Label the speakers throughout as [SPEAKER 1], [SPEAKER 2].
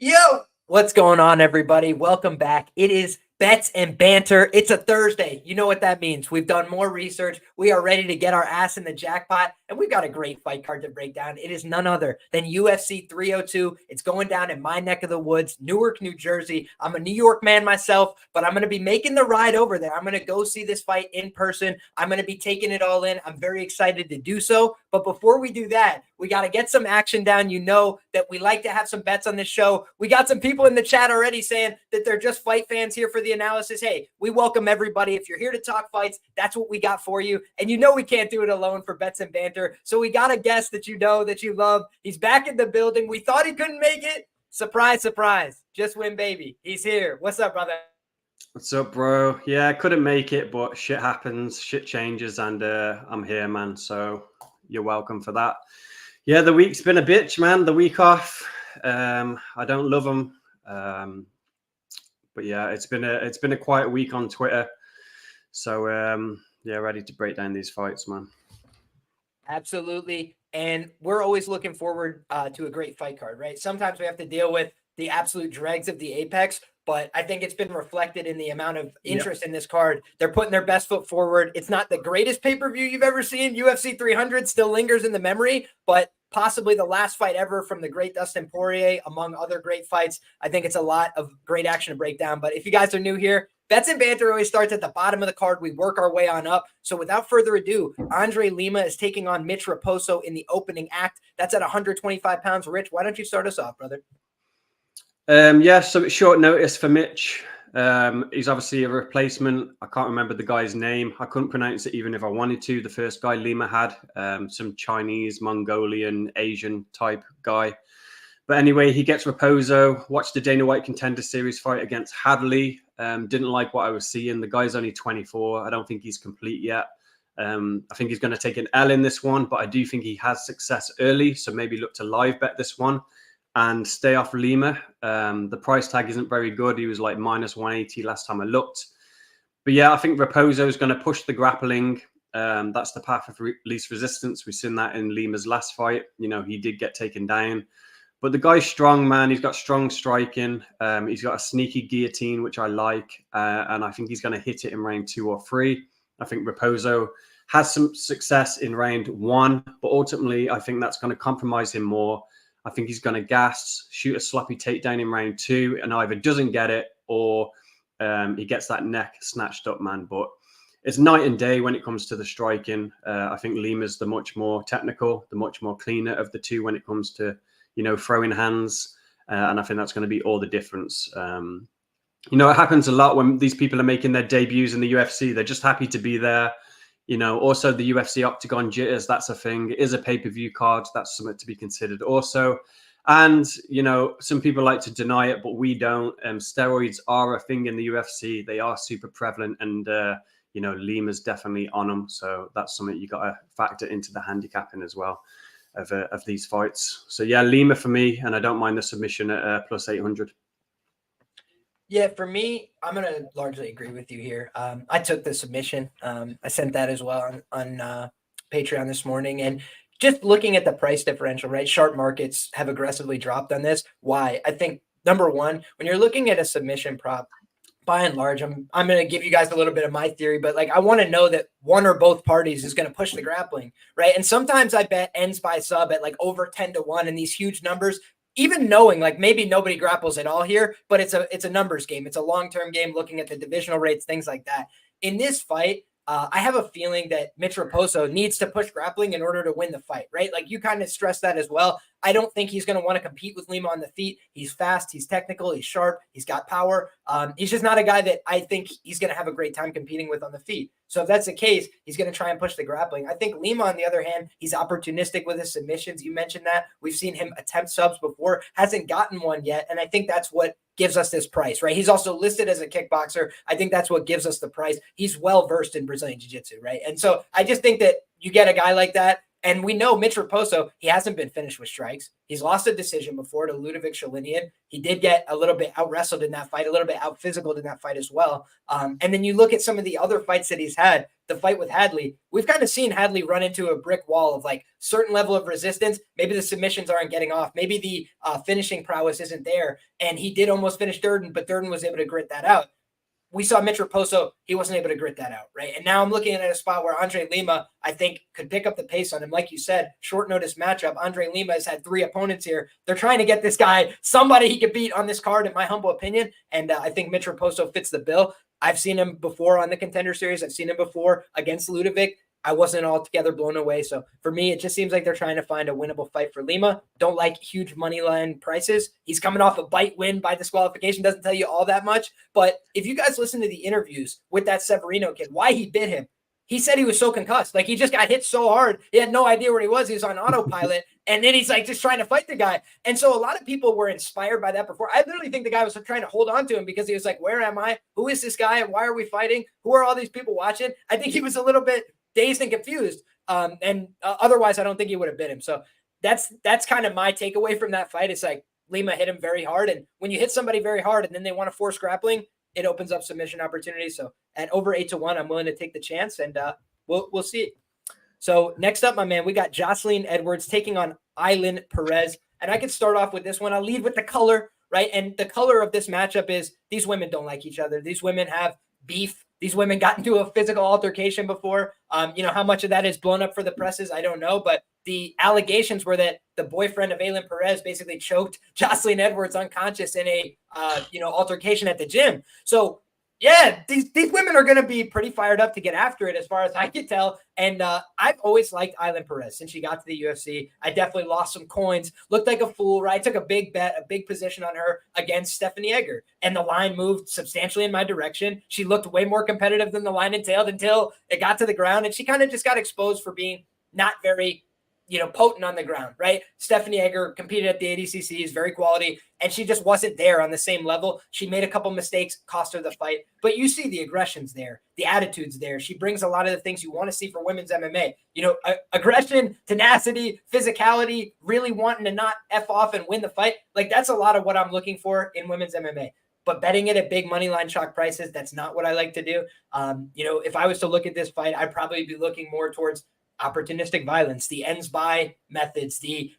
[SPEAKER 1] Yo, what's going on, everybody? Welcome back. It is Bets and Banter. It's a Thursday. You know what that means. We've done more research. We are ready to get our ass in the jackpot, and we've got a great fight card to break down. It is none other than UFC 302. It's going down in my neck of the woods, Newark, New Jersey. I'm a New York man myself, but I'm going to be making the ride over there. I'm going to go see this fight in person. I'm going to be taking it all in. I'm very excited to do so. But before we do that, we got to get some action down. You know that we like to have some bets on this show. We got some people in the chat already saying that they're just fight fans here for the analysis. Hey, we welcome everybody. If you're here to talk fights, that's what we got for you. And you know we can't do it alone for Bets and Banter. So we got a guest that you know, that you love. He's back in the building. We thought he couldn't make it. Surprise, surprise. Just win, baby. He's here. What's up, brother?
[SPEAKER 2] What's up, bro? Yeah, I couldn't make it, but shit happens, shit changes, and I'm here, man. So you're welcome for that. Yeah, the week's been a bitch, man. The week off. I don't love them. But yeah, it's been a quiet week on Twitter. So yeah, ready to break down these fights, man.
[SPEAKER 1] Absolutely. And we're always looking forward to a great fight card, right? Sometimes we have to deal with the absolute dregs of the apex, but I think it's been reflected in the amount of interest in this card. They're putting their best foot forward. It's not the greatest pay-per-view you've ever seen. UFC 300 still lingers in the memory, but possibly the last fight ever from the great Dustin Poirier, among other great fights. I think it's a lot of great action to break down. But if you guys are new here, Bets and Banter always starts at the bottom of the card. We work our way on up. So without further ado, Andre Lima is taking on Mitch Raposo in the opening act. That's at 125 pounds. Rich, why don't you start us off, brother?
[SPEAKER 2] Yeah, so it's short notice for Mitch. He's obviously a replacement. I can't remember the guy's name. I couldn't pronounce it even if I wanted to. The first guy Lima had, some Chinese, Mongolian, Asian type guy. But anyway, he gets Raposo. Watched the Dana White Contender Series fight against Hadley. Didn't like what I was seeing. The guy's only 24. I don't think he's complete yet. I think he's going to take an L in this one, but I do think he has success early. So maybe look to live bet this one and stay off Lima. The price tag isn't very good. He was like minus 180 last time I looked. But yeah, I think Raposo is going to push the grappling. That's the path of least resistance. We've seen that in Lima's last fight. You know, he did get taken down. But the guy's strong, man. He's got strong striking. He's got a sneaky guillotine, which I like. And I think he's going to hit it in round 2 or 3. I think Raposo has some success in round 1. But ultimately, I think that's going to compromise him more. I think he's going to gas, shoot a sloppy takedown in round 2, and either doesn't get it or he gets that neck snatched up, man. But it's night and day when it comes to the striking. I think Lima's the much more technical, the much more cleaner of the two when it comes to, you know, throwing hands. And I think that's going to be all the difference. You know, it happens a lot when these people are making their debuts in the UFC. They're just happy to be there. You know, also the UFC Octagon jitters, that's a thing. It is a pay-per-view card. That's something to be considered also. And, you know, some people like to deny it, but we don't. Steroids are a thing in the UFC. They are super prevalent. And, you know, Lima's definitely on them. So that's something you got to factor into the handicapping as well of these fights. So, yeah, Lima for me. And I don't mind the submission at plus 800.
[SPEAKER 1] Yeah, for me, I'm going to largely agree with you here. I took the submission. I sent that as well on Patreon this morning. And just looking at the price differential, right? Sharp markets have aggressively dropped on this. Why? I think, number one, when you're looking at a submission prop, by and large, I'm going to give you guys a little bit of my theory, but like I want to know that one or both parties is going to push the grappling, right? And sometimes I bet ends by sub at like over 10-1 in these huge numbers. Even knowing like maybe nobody grapples at all here, but it's a numbers game. It's a long-term game looking at the divisional rates, things like that. In this fight, I have a feeling that Mitch Raposo needs to push grappling in order to win the fight, right? Like you kind of stressed that as well. I don't think he's going to want to compete with Lima on the feet. He's fast, he's technical, he's sharp, he's got power. He's just not a guy that I think he's going to have a great time competing with on the feet. So if that's the case, he's going to try and push the grappling. I think Lima, on the other hand, he's opportunistic with his submissions. You mentioned that. We've seen him attempt subs before, hasn't gotten one yet. And I think that's what gives us this price, right? He's also listed as a kickboxer. I think that's what gives us the price. He's well-versed in Brazilian Jiu-Jitsu, right? And so I just think that you get a guy like that. And we know Mitch Raposo, he hasn't been finished with strikes. He's lost a decision before to Ludovic Shalinian. He did get a little bit out-wrestled in that fight, a little bit out-physicaled in that fight as well. And then you look at some of the other fights that he's had, the fight with Hadley, we've kind of seen Hadley run into a brick wall of like certain level of resistance. Maybe the submissions aren't getting off. Maybe the finishing prowess isn't there. And he did almost finish Durden, but Durden was able to grit that out. We saw Mitch Raposo, he wasn't able to grit that out, right? And now I'm looking at a spot where Andre Lima, I think, could pick up the pace on him. Like you said, short notice matchup. Andre Lima has had 3 opponents here. They're trying to get this guy somebody he could beat on this card, in my humble opinion. And I think Mitch Raposo fits the bill. I've seen him before on the Contender Series. I've seen him before against Ludovic. I wasn't altogether blown away. So for me, it just seems like they're trying to find a winnable fight for Lima. Don't like huge money line prices. He's coming off a bite win by disqualification. Doesn't tell you all that much. But if you guys listen to the interviews with that Severino kid, why he bit him, he said he was so concussed. Like he just got hit so hard. He had no idea where he was. He was on autopilot. And then he's like just trying to fight the guy. And so a lot of people were inspired by that before. I literally think the guy was trying to hold on to him because he was like, where am I? Who is this guy? And why are we fighting? Who are all these people watching? I think he was a little bit dazed and confused. Otherwise, I don't think he would have bit him. So that's kind of my takeaway from that fight. It's like Lima hit him very hard. And when you hit somebody very hard and then they want to force grappling, it opens up submission opportunities. So at over 8-1, I'm willing to take the chance, and we'll see. So next up, my man, we got Jocelyn Edwards taking on Ailin Perez. And I could start off with this one. I'll lead with the color, right? And the color of this matchup is these women don't like each other. These women have beef. These women got into a physical altercation before. How much of that is blown up for the presses, I don't know. But the allegations were that the boyfriend of Ailin Perez basically choked Jocelyn Edwards unconscious in a altercation at the gym. So yeah, these women are going to be pretty fired up to get after it, as far as I can tell. And I've always liked Ailin Perez since she got to the UFC. I definitely lost some coins, looked like a fool, right? I took a big bet, a big position on her against Stephanie Egger, and the line moved substantially in my direction. She looked way more competitive than the line entailed until it got to the ground, and she kind of just got exposed for being not very potent on the ground, right? Stephanie Egger competed at the ADCCs, very quality, and she just wasn't there on the same level. She made a couple mistakes, cost her the fight, but you see the aggression's there, the attitude's there. She brings a lot of the things you want to see for women's MMA. Aggression, tenacity, physicality, really wanting to not F off and win the fight. Like that's a lot of what I'm looking for in women's MMA. But betting it at big money line chalk prices, that's not what I like to do. If I was to look at this fight, I'd probably be looking more towards opportunistic violence, the ends by methods, the,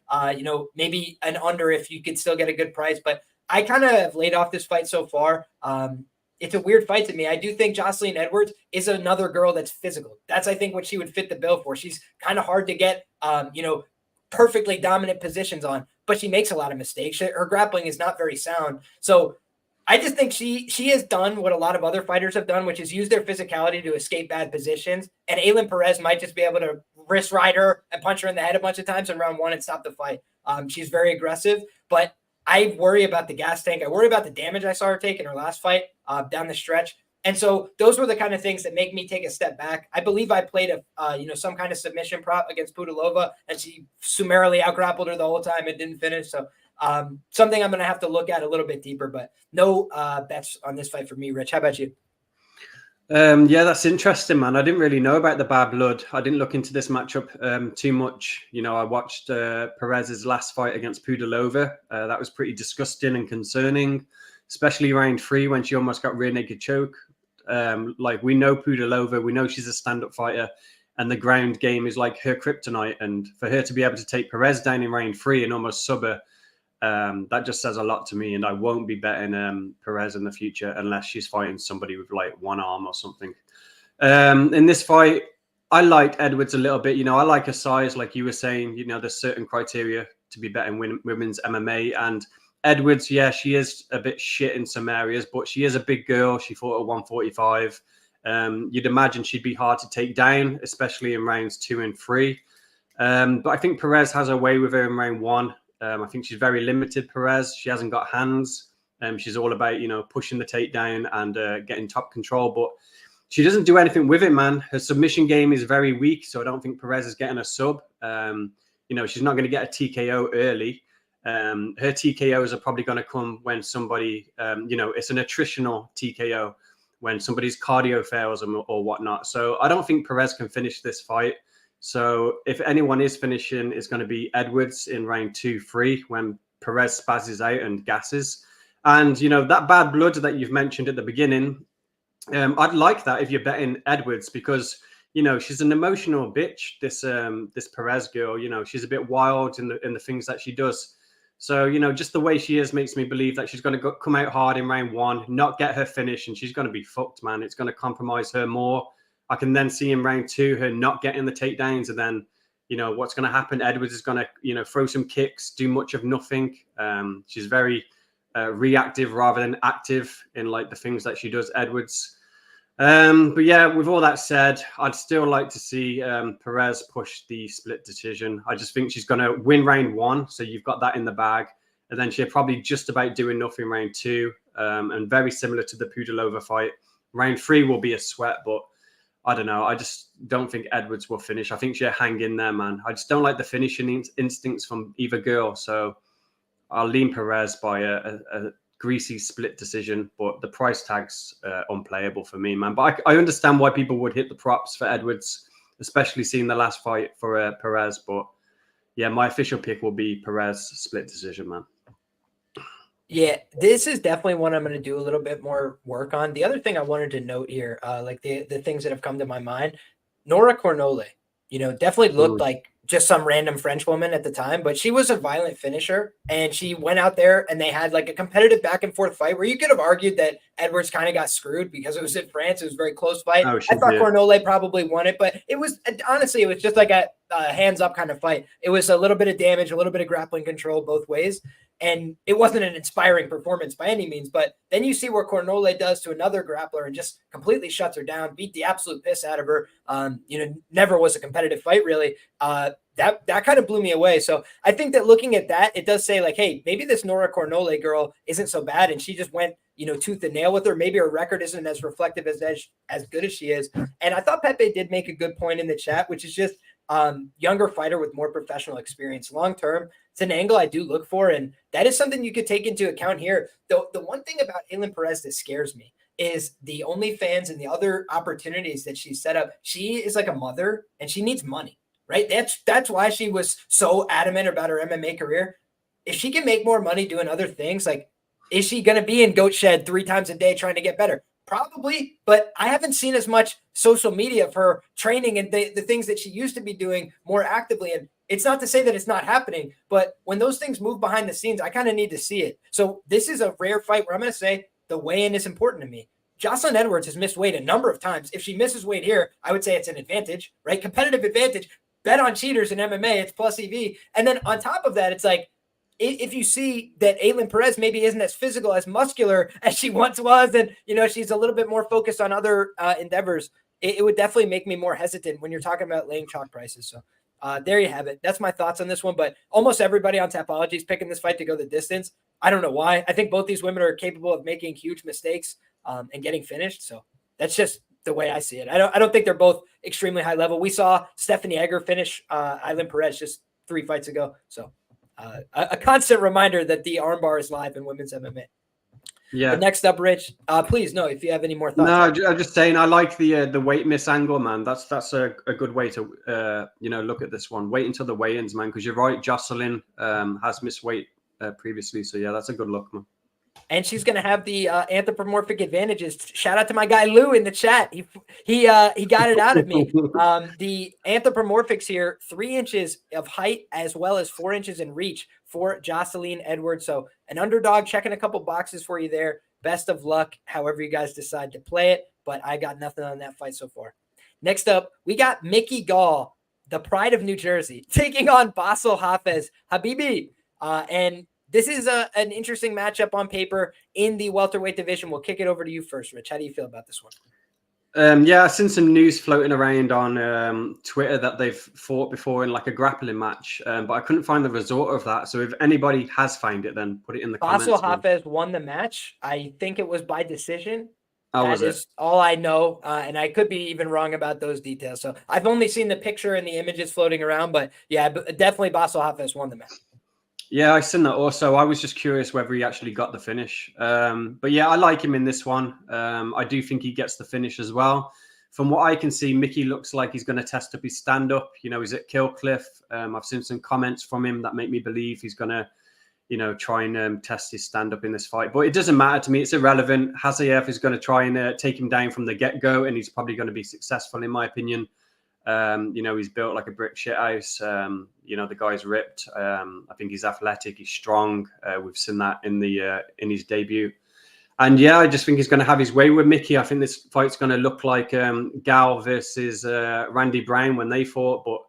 [SPEAKER 1] maybe an under if you could still get a good price. But I kind of have laid off this fight so far. It's a weird fight to me. I do think Jocelyn Edwards is another girl that's physical. That's, I think, what she would fit the bill for. She's kind of hard to get, perfectly dominant positions on, but she makes a lot of mistakes. Her grappling is not very sound. So I just think she has done what a lot of other fighters have done, which is use their physicality to escape bad positions. And Ailin Perez might just be able to wrist ride her and punch her in the head a bunch of times in round 1 and stop the fight. She's very aggressive, but I worry about the gas tank. I worry about the damage I saw her take in her last fight down the stretch. And so those were the kind of things that make me take a step back. I believe I played some kind of submission prop against Pudilova, and she summarily outgrappled her the whole time. It didn't finish. So something I'm going to have to look at a little bit deeper, but no bets on this fight for me. Rich, how about you?
[SPEAKER 2] Yeah, that's interesting, man. I didn't really know about the bad blood. I didn't look into this matchup too much. I watched Perez's last fight against Pudilova. That was pretty disgusting and concerning, especially round 3 when she almost got rear naked choke. We know Pudilova, we know she's a stand-up fighter, and the ground game is like her kryptonite. And for her to be able to take Perez down in round 3 and almost sub her, that just says a lot to me. And I won't be betting Perez in the future unless she's fighting somebody with like one arm or something. In this fight, I liked Edwards a little bit. I like her size, like you were saying. There's certain criteria to be betting women's MMA. And Edwards, yeah, she is a bit shit in some areas, but she is a big girl. She fought at 145. You'd imagine she'd be hard to take down, especially in rounds 2 and 3. But I think Perez has her way with her in round 1. I think she's very limited, Perez. She hasn't got hands. She's all about, pushing the takedown and getting top control. But she doesn't do anything with it, man. Her submission game is very weak, so I don't think Perez is getting a sub. She's not going to get a TKO early. Her TKOs are probably going to come when somebody, it's an attritional TKO, when somebody's cardio fails them or whatnot. So I don't think Perez can finish this fight. So if anyone is finishing, it's going to be Edwards in round 2-3 when Perez spazzes out and gasses. And, that bad blood that you've mentioned at the beginning, I'd like that if you're betting Edwards, because she's an emotional bitch. This Perez girl, she's a bit wild in the things that she does. So, just the way she is makes me believe that she's going to come out hard in round 1, not get her finish, and she's going to be fucked, man. It's going to compromise her more. I can then see in round 2 her not getting the takedowns, and then, what's going to happen? Edwards is going to, throw some kicks, do much of nothing. She's very reactive rather than active in like the things that she does, Edwards. But yeah, with all that said, I'd still like to see Perez push the split decision. I just think she's going to win round 1, so you've got that in the bag, and then she'll probably just about do enough in round 2, and very similar to the Pudilova fight. Round 3 will be a sweat, but I don't know. I just don't think Edwards will finish. I think she'll hang in there, man. I just don't like the finishing instincts from either girl, so I'll lean Perez by a greasy split decision, but the price tag's unplayable for me, man. But I understand why people would hit the props for Edwards, especially seeing the last fight for Perez. But yeah, my official pick will be Perez split decision, man.
[SPEAKER 1] Yeah, this is definitely one I'm going to do a little bit more work on. The other thing I wanted to note here, like the things that have come to my mind, Nora Cornole, definitely looked like just some random French woman at the time, but she was a violent finisher, and she went out there and they had like a competitive back and forth fight where you could have argued that Edwards kind of got screwed because it was in France. It was a very close fight. I thought Cornole probably won it, but it was honestly, it was just like a hands up kind of fight. It was a little bit of damage, a little bit of grappling control both ways. And it wasn't an inspiring performance by any means, but then you see what Cornole does to another grappler and just completely shuts her down, beat the absolute piss out of her. Never was a competitive fight really. That kind of blew me away. So I think that looking at that, it does say like, hey, maybe this Nora Cornole girl isn't so bad, and she just went, tooth and nail with her. Maybe her record isn't as reflective as good as she is. And I thought Pepe did make a good point in the chat, which is just younger fighter with more professional experience long term. It's an angle I do look for, and that is something you could take into account here. The one thing about Ailin Perez that scares me is the OnlyFans and the other opportunities that she set up. She is like a mother, and she needs money, right? That's why she was so adamant about her MMA career. If she can make more money doing other things, like, is she going to be in Goat Shed 3 times a day trying to get better? Probably, but I haven't seen as much social media of her training and the things that she used to be doing more actively. And it's not to say that it's not happening, but when those things move behind the scenes, I kind of need to see it. So this is a rare fight where I'm going to say the weigh-in is important to me. Jocelyn Edwards has missed weight a number of times. If she misses weight here, I would say it's an advantage, right? Competitive advantage. Bet on cheaters in MMA, it's plus EV. And then on top of that, it's like, if you see that Ailin Perez maybe isn't as physical, as muscular as she once was, and, she's a little bit more focused on other endeavors, it would definitely make me more hesitant when you're talking about laying chalk prices. So there you have it. That's my thoughts on this one. But almost everybody on Tapology is picking this fight to go the distance. I don't know why. I think both these women are capable of making huge mistakes and getting finished. So that's just the way I see it. I don't think they're both extremely high level. We saw Stephanie Egger finish Ailin Perez just 3 fights ago. So a constant reminder that the armbar is live in women's MMA. Yeah. But next up, Rich, please, no, if you have any more thoughts.
[SPEAKER 2] No, I'm just saying I like the weight miss angle, man. That's a good way to look at this one. Wait until the weigh-ins, man, because you're right. Jocelyn has missed weight previously, so yeah, that's a good look, man.
[SPEAKER 1] And she's going to have the anthropomorphic advantages. Shout out to my guy Lou in the chat. He got it out of me. The anthropomorphics here, 3 inches of height as well as 4 inches in reach for Jocelyn Edwards. So an underdog, checking a couple boxes for you there. Best of luck, however you guys decide to play it. But I got nothing on that fight so far. Next up, we got Mickey Gall, the pride of New Jersey, taking on Basel Hafez Habibi. And this is an interesting matchup on paper in the welterweight division. We'll kick it over to you first, Rich. How do you feel about this one?
[SPEAKER 2] Yeah, I've seen some news floating around on Twitter that they've fought before in like a grappling match, but I couldn't find the result of that. So if anybody has found it, then put it in the comments.
[SPEAKER 1] Basel Hafez won the match. I think it was by decision.
[SPEAKER 2] That
[SPEAKER 1] is all I know, and I could be even wrong about those details. So I've only seen the picture and the images floating around, but yeah, definitely Basel Hafez won the match.
[SPEAKER 2] Yeah, I seen that also. I was just curious whether he actually got the finish. But yeah, I like him in this one. I do think he gets the finish as well. From what I can see, Mickey looks like he's going to test up his stand-up. He's at Killcliff. I've seen some comments from him that make me believe he's going to, try and test his stand-up in this fight. But it doesn't matter to me. It's irrelevant. Hazaev is going to try and take him down from the get-go, and he's probably going to be successful, in my opinion. He's built like a brick shithouse. The guy's ripped. I think he's athletic. He's strong. We've seen that in his debut. And yeah, I just think he's going to have his way with Mickey. I think this fight's going to look like Gal versus Randy Brown when they fought. But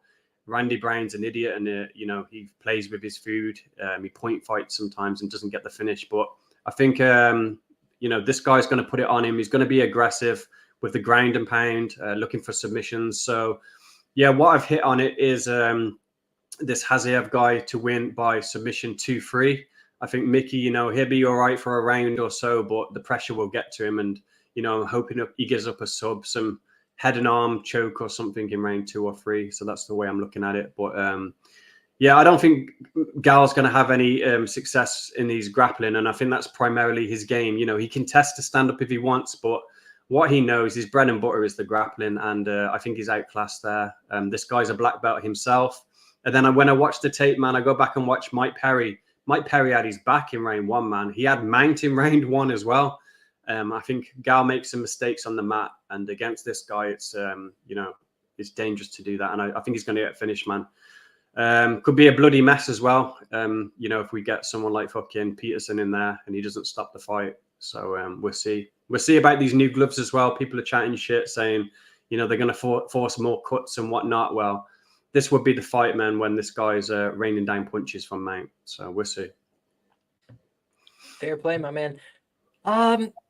[SPEAKER 2] Randy Brown's an idiot, and he plays with his food. He point fights sometimes and doesn't get the finish. But I think this guy's going to put it on him. He's going to be aggressive with the ground and pound, looking for submissions. So yeah, what I've hit on it is this Haziev guy to win by submission 2-3. I think Mickey, he'll be all right for a round or so, but the pressure will get to him. And, I'm hoping he gives up a sub, some head and arm choke or something in round 2 or 3. So that's the way I'm looking at it. But yeah, I don't think Gal's going to have any success in his grappling. And I think that's primarily his game. He can test to stand up if he wants, but what he knows, his bread and butter is the grappling. And I think he's outclassed there. This guy's a black belt himself. And then when I watch the tape, man, I go back and watch Mike Perry. Mike Perry had his back in round 1, man. He had Mount in round 1 as well. I think Gal makes some mistakes on the mat, and against this guy, it's it's dangerous to do that. And I think he's going to get finished, man. Could be a bloody mess as well. If we get someone like fucking Peterson in there and he doesn't stop the fight. So we'll see. We'll see about these new gloves as well. People are chatting shit, saying they're going to force more cuts and whatnot. Well, this would be the fight, man, when this guy's raining down punches from Mount. So we'll see.
[SPEAKER 1] Fair play, my man.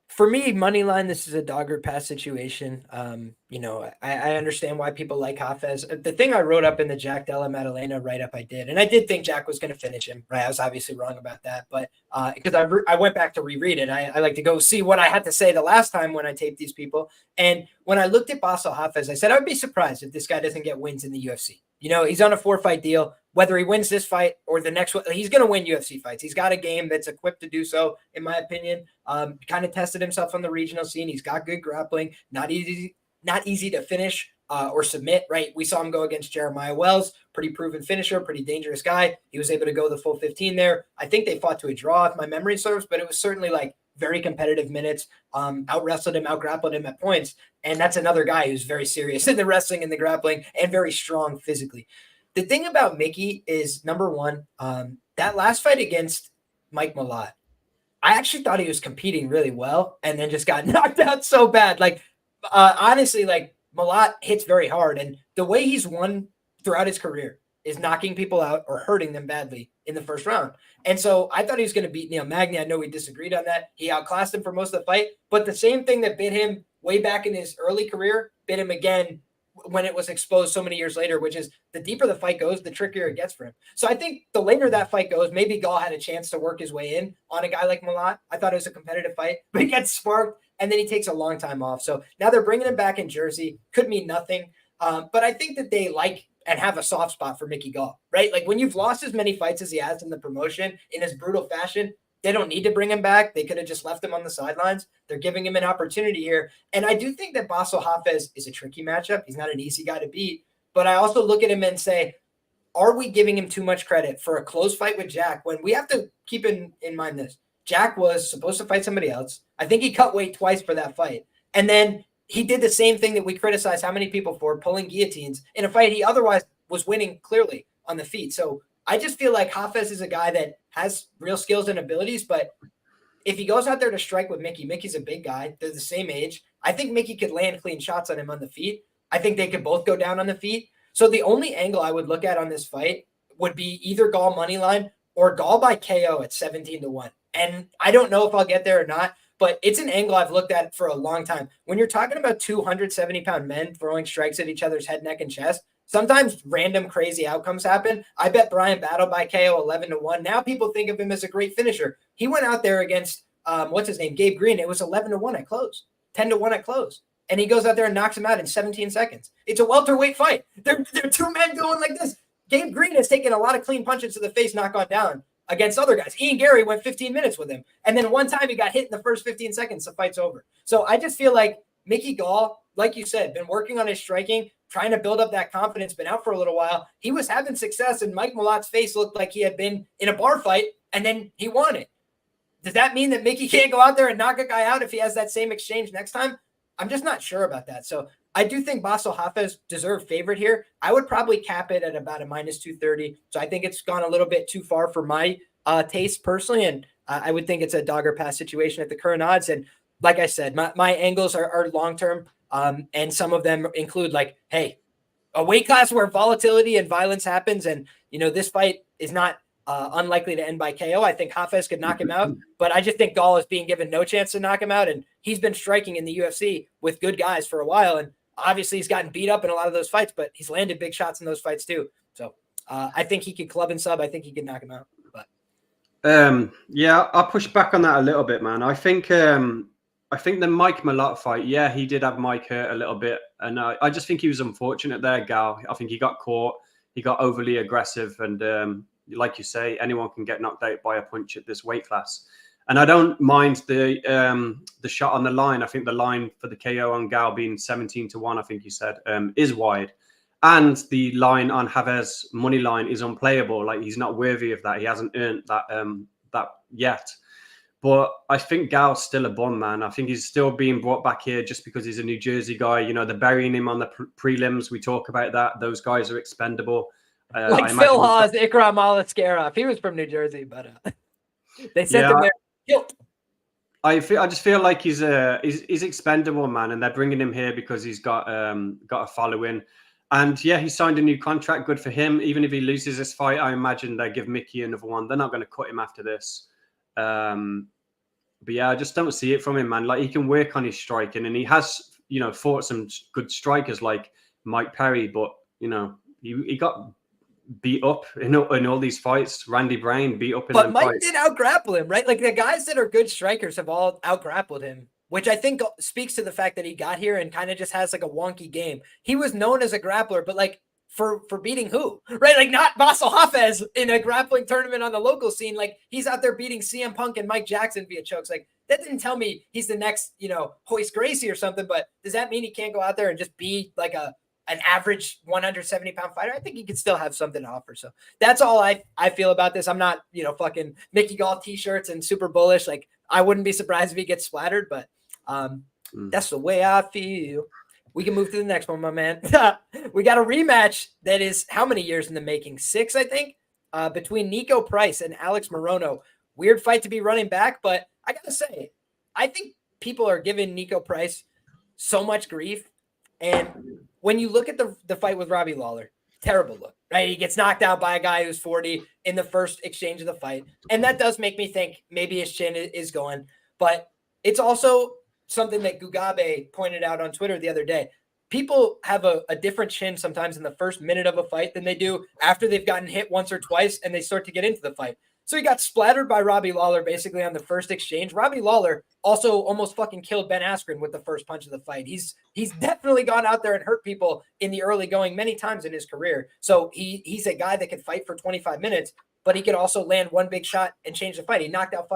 [SPEAKER 1] For me, money line, this is a dog or pass situation. I understand why people like Hafez. The thing I wrote up in the Jack Della Maddalena write-up I did, and I did think Jack was going to finish him, right? I was obviously wrong about that, but because I went back to reread it. I like to go see what I had to say the last time when I taped these people. And when I looked at Basel Hafez, I said, I would be surprised if this guy doesn't get wins in the UFC. He's on a 4-fight deal. Whether he wins this fight or the next one, he's going to win UFC fights. He's got a game that's equipped to do so, in my opinion. Kind of tested himself on the regional scene. He's got good grappling. Not easy to finish or submit, right? We saw him go against Jeremiah Wells, pretty proven finisher, pretty dangerous guy. He was able to go the full 15 there. I think they fought to a draw, if my memory serves, but it was certainly like very competitive minutes. Out-wrestled him, out-grappled him at points. And that's another guy who's very serious in the wrestling and the grappling and very strong physically. The thing about Mickey is, number one, that last fight against Mike Malott, I actually thought he was competing really well and then just got knocked out so bad. Honestly, Malott hits very hard. And the way he's won throughout his career is knocking people out or hurting them badly in the first round. And so I thought he was going to beat Neil Magny. I know we disagreed on that. He outclassed him for most of the fight. But the same thing that bit him way back in his early career bit him again when it was exposed so many years later, which is the deeper the fight goes, the trickier it gets for him. So I think the later that fight goes, maybe Gall had a chance to work his way in on a guy like Malott. I thought it was a competitive fight, but he gets sparked and then he takes a long time off. So now they're bringing him back in Jersey. Could mean nothing. But I think that they like and have a soft spot for Mickey Gall, right? Like when you've lost as many fights as he has in the promotion in his brutal fashion, they don't need to bring him back. They could have just left him on the sidelines. They're giving him an opportunity here. And I do think that Basel Hafez is a tricky matchup. He's not an easy guy to beat. But I also look at him and say, are we giving him too much credit for a close fight with Jack when we have to keep in mind this? Jack was supposed to fight somebody else. I think he cut weight twice for that fight. And then he did the same thing that we criticize how many people for, pulling guillotines in a fight he otherwise was winning clearly on the feet. So I just feel like Hafez is a guy that has real skills and abilities, but if he goes out there to strike with Mickey, Mickey's a big guy. They're the same age. I think Mickey could land clean shots on him on the feet. I think they could both go down on the feet. So the only angle I would look at on this fight would be either Gall money line or Gall by KO at 17-1. And I don't know if I'll get there or not, but it's an angle I've looked at for a long time. When you're talking about 270-pound men throwing strikes at each other's head, neck, and chest, sometimes random crazy outcomes happen. I bet Brian Battle by KO 11-1. Now people think of him as a great finisher. He went out there against, Gabe Green. It was 11-1 at close, 10-1 at close. And he goes out there and knocks him out in 17 seconds. It's a welterweight fight. They're two men going like this. Gabe Green has taken a lot of clean punches to the face, not gone down against other guys. Ian Gary went 15 minutes with him. And then one time he got hit in the first 15 seconds, the fight's over. So I just feel like Mickey Gall, like you said, been working on his striking, trying to build up that confidence, been out for a little while. He was having success, and Mike Malott's face looked like he had been in a bar fight, and then he won it. Does that mean that Mickey can't go out there and knock a guy out if he has that same exchange next time? I'm just not sure about that. So I do think Basel Hafez deserved favorite here. I would probably cap it at about a minus 230. So I think it's gone a little bit too far for my taste personally. And I would think it's a dog or pass situation at the current odds. And like I said, my angles are long-term. And some of them include like, hey, a weight class where volatility and violence happens. And, this fight is not unlikely to end by KO. I think Hafez could knock him out, but I just think Gall is being given no chance to knock him out. And he's been striking in the UFC with good guys for a while. And obviously he's gotten beat up in a lot of those fights, but he's landed big shots in those fights too. So I think he could club and sub. I think he could knock him out. But
[SPEAKER 2] yeah, I'll push back on that a little bit, man. I think the Mike Malott fight, yeah, he did have Mike hurt a little bit. And I just think he was unfortunate there, Gal. I think he got caught. He got overly aggressive. And like you say, anyone can get knocked out by a punch at this weight class. And I don't mind the shot on the line. I think the line for the KO on Gal being 17-1, I think you said, is wide. And the line on Hafez money line is unplayable. Like, he's not worthy of that. He hasn't earned that yet. But I think Gal's still a bum, man. I think he's still being brought back here just because he's a New Jersey guy. They're burying him on the prelims. We talk about that. Those guys are expendable.
[SPEAKER 1] like Phil Hawes, Ikram Aliskerov. He was from New Jersey, but they sent him there. Guilt.
[SPEAKER 2] I just feel like he's expendable, man, and they're bringing him here because he's got a following. And yeah, he signed a new contract. Good for him. Even if he loses this fight, I imagine they give Mickey another one. They're not going to cut him after this. But yeah, I just don't see it from him, man. Like, he can work on his striking, and he has, fought some good strikers like Mike Perry, but he got beat up in all these fights. Randy Brown beat up in them
[SPEAKER 1] Mike
[SPEAKER 2] fights.
[SPEAKER 1] did out-grapple him, right? Like, the guys that are good strikers have all out-grappled him, which I think speaks to the fact that he got here and kind of just has like a wonky game. He was known as a grappler, but like for beating who, right? Like, not Basel Hafez in a grappling tournament on the local scene. Like, he's out there beating CM Punk and Mike Jackson via chokes. Like, that didn't tell me he's the next, Royce Gracie or something, but does that mean he can't go out there and just be like an average 170-pound fighter? I think he could still have something to offer. So that's all I feel about this. I'm not, fucking Mickey Gall t-shirts and super bullish. Like, I wouldn't be surprised if he gets splattered, but that's the way I feel. We can move to the next one, my man. We got a rematch that is how many years in the making? 6, I think, between Nico Price and Alex Morono. Weird fight to be running back, but I got to say, I think people are giving Nico Price so much grief. And when you look at the fight with Robbie Lawler, terrible look, right? He gets knocked out by a guy who's 40 in the first exchange of the fight. And that does make me think maybe his chin is going. But it's also something that Gugabe pointed out on Twitter the other day. People have a different chin sometimes in the first minute of a fight than they do after they've gotten hit once or twice and they start to get into the fight. So he got splattered by Robbie Lawler basically on the first exchange. Robbie Lawler also almost fucking killed Ben Askren with the first punch of the fight. He's definitely gone out there and hurt people in the early going many times in his career. So he's a guy that could fight for 25 minutes, but he could also land one big shot and change the fight. He knocked out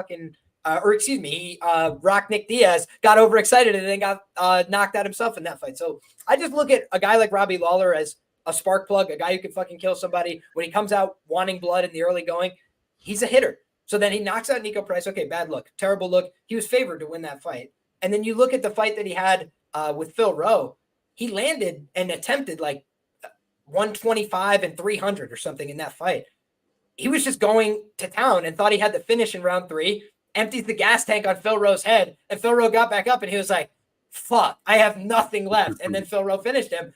[SPEAKER 1] he rocked Nick Diaz, got overexcited, and then got knocked out himself in that fight. So I just look at a guy like Robbie Lawler as a spark plug, a guy who can fucking kill somebody. When he comes out wanting blood in the early going, he's a hitter. So then he knocks out Nico Price. Okay, bad look, terrible look. He was favored to win that fight. And then you look at the fight that he had with Phil Rowe. He landed and attempted like 125 and 300 or something in that fight. He was just going to town and thought he had the finish in round 3, empties the gas tank on Phil Rowe's head, and Phil Rowe got back up and he was like, fuck, I have nothing left. And then Phil Rowe finished him.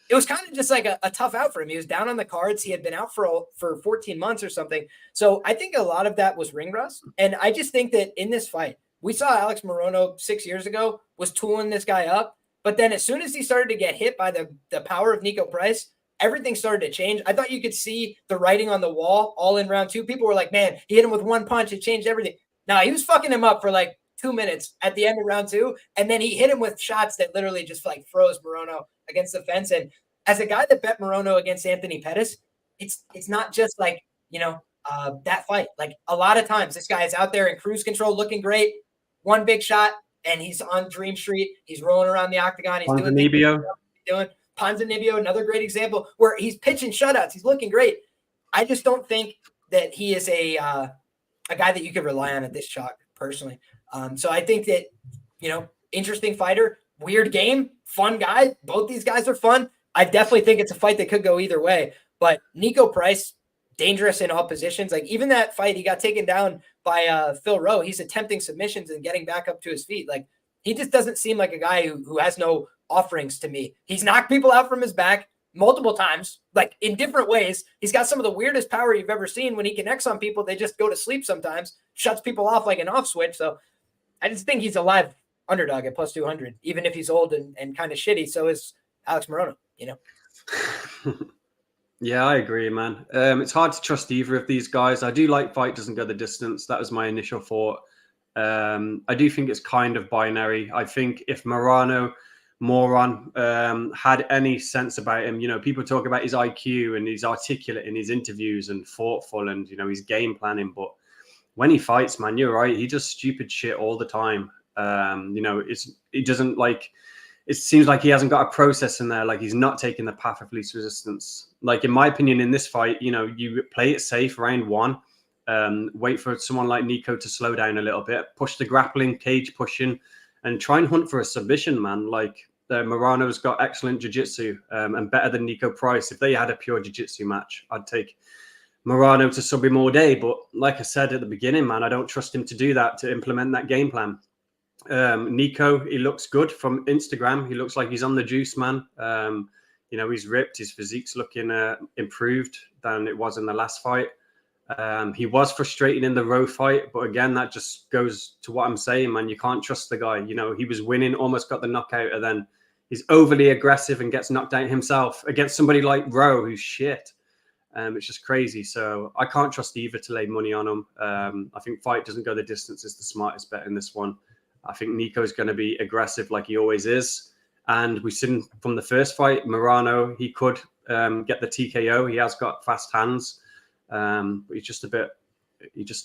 [SPEAKER 1] It was kind of just like a tough out for him. He was down on the cards. He had been out for 14 months or something. So I think a lot of that was ring rust. And I just think that in this fight, we saw Alex Morono 6 years ago was tooling this guy up. But then as soon as he started to get hit by the power of Nico Price, everything started to change. I thought you could see the writing on the wall all in round 2. People were like, man, he hit him with one punch. It changed everything. Now, he was fucking him up for like 2 minutes at the end of round 2. And then he hit him with shots that literally just like froze Morono against the fence. And as a guy that bet Morono against Anthony Pettis, it's not just like, that fight. Like, a lot of times this guy is out there in cruise control looking great. One big shot and he's on Dream Street. He's rolling around the octagon. He's doing Ponzinibbio, another great example where he's pitching shutouts. He's looking great. I just don't think that he is a guy that you could rely on at this chalk personally. So I think that, interesting fighter, weird game, fun guy. Both these guys are fun. I definitely think it's a fight that could go either way. But Nico Price, dangerous in all positions. Like even that fight, he got taken down by Phil Rowe. He's attempting submissions and getting back up to his feet. Like he just doesn't seem like a guy who has no offerings to me. He's knocked people out from his back multiple times, like in different ways. He's got some of the weirdest power you've ever seen. When he connects on people, they just go to sleep sometimes, shuts people off like an off switch. So I just think he's a live underdog at plus 200, even if he's old and kind of shitty. So is Alex Morono, you know?
[SPEAKER 2] Yeah, I agree, man. It's hard to trust either of these guys. I do like fight doesn't go the distance. That was my initial thought. I do think it's kind of binary. I think if Moran had any sense about him, you know, people talk about his IQ and he's articulate in his interviews and thoughtful and, you know, he's game planning. But when he fights, man, you're right. He does stupid shit all the time. You know, he doesn't like, it seems like he hasn't got a process in there. Like he's not taking the path of least resistance. Like in my opinion, in this fight, you know, you play it safe round one, wait for someone like Nico to slow down a little bit, push the grappling, cage pushing, and try and hunt for a submission, man. Like Morano's got excellent jiu-jitsu and better than Nico Price. If they had a pure jiu-jitsu match, I'd take Morano to sub him all day. But like I said at the beginning, man, I don't trust him to do that, to implement that game plan. Nico, he looks good from Instagram. He looks like he's on the juice, man. You know, he's ripped. His physique's looking improved than it was in the last fight. He was frustrating in the Rowe fight, but again, that just goes to what I'm saying, man. You can't trust the guy. You know, he was winning, almost got the knockout, and then he's overly aggressive and gets knocked out himself against somebody like Rowe, who's shit. It's just crazy. So I can't trust either to lay money on him. I think fight doesn't go the distance is the smartest bet in this one. I think Nico's going to be aggressive like he always is. And we've seen from the first fight, Morano, he could get the TKO. He has got fast hands. But he's just a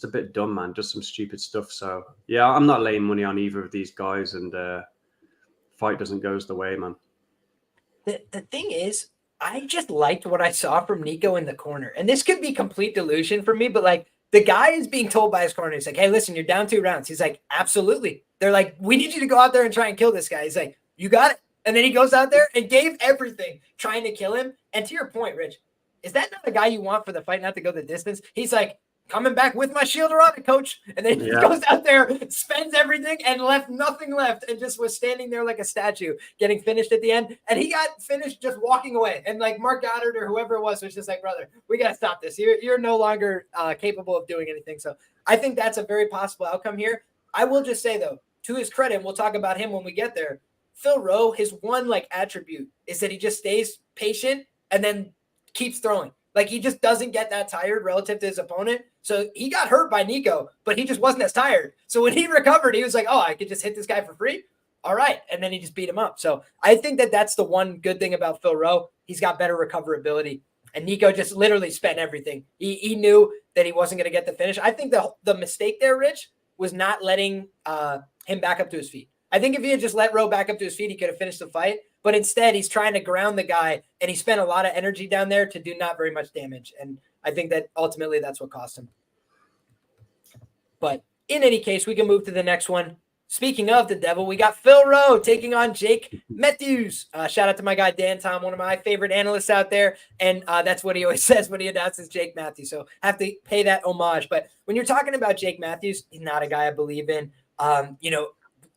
[SPEAKER 2] bit dumb, man. Does some stupid stuff. So yeah, I'm not laying money on either of these guys, and fight doesn't go the way, man.
[SPEAKER 1] The thing is, I just liked what I saw from Nico in the corner. And this could be complete delusion for me, but like the guy is being told by his corner, he's like, hey, listen, you're down 2 rounds. He's like, absolutely. They're like, we need you to go out there and try and kill this guy. He's like, you got it. And then he goes out there and gave everything trying to kill him. And to your point, Rich, is that not the guy you want for the fight not to go the distance? He's like, coming back with my shield around it, coach. And then he goes out there, spends everything, and left nothing left, and just was standing there like a statue, getting finished at the end. And he got finished just walking away. And like Mark Goddard or whoever it was just like, brother, we got to stop this. You're no longer capable of doing anything. So I think that's a very possible outcome here. I will just say, though, to his credit, and we'll talk about him when we get there, Phil Rowe, his one like attribute is that he just stays patient and then keeps throwing. Like he just doesn't get that tired relative to his opponent. So he got hurt by Nico, but he just wasn't as tired. So when he recovered, he was like, oh, I could just hit this guy for free. All right. And then he just beat him up. So I think that that's the one good thing about Phil Rowe. He's got better recoverability. And Nico just literally spent everything. He knew that he wasn't going to get the finish. I think the mistake there, Rich, was not letting him back up to his feet. I think if he had just let Rowe back up to his feet, he could have finished the fight. But instead, he's trying to ground the guy, and he spent a lot of energy down there to do not very much damage. And I think that ultimately that's what cost him. But in any case, we can move to the next one. Speaking of the devil, we got Phil Rowe taking on Jake Matthews. Shout out to my guy, Dan Tom, one of my favorite analysts out there. And that's what he always says when he announces Jake Matthews. So have to pay that homage. But when you're talking about Jake Matthews, he's not a guy I believe in. You know,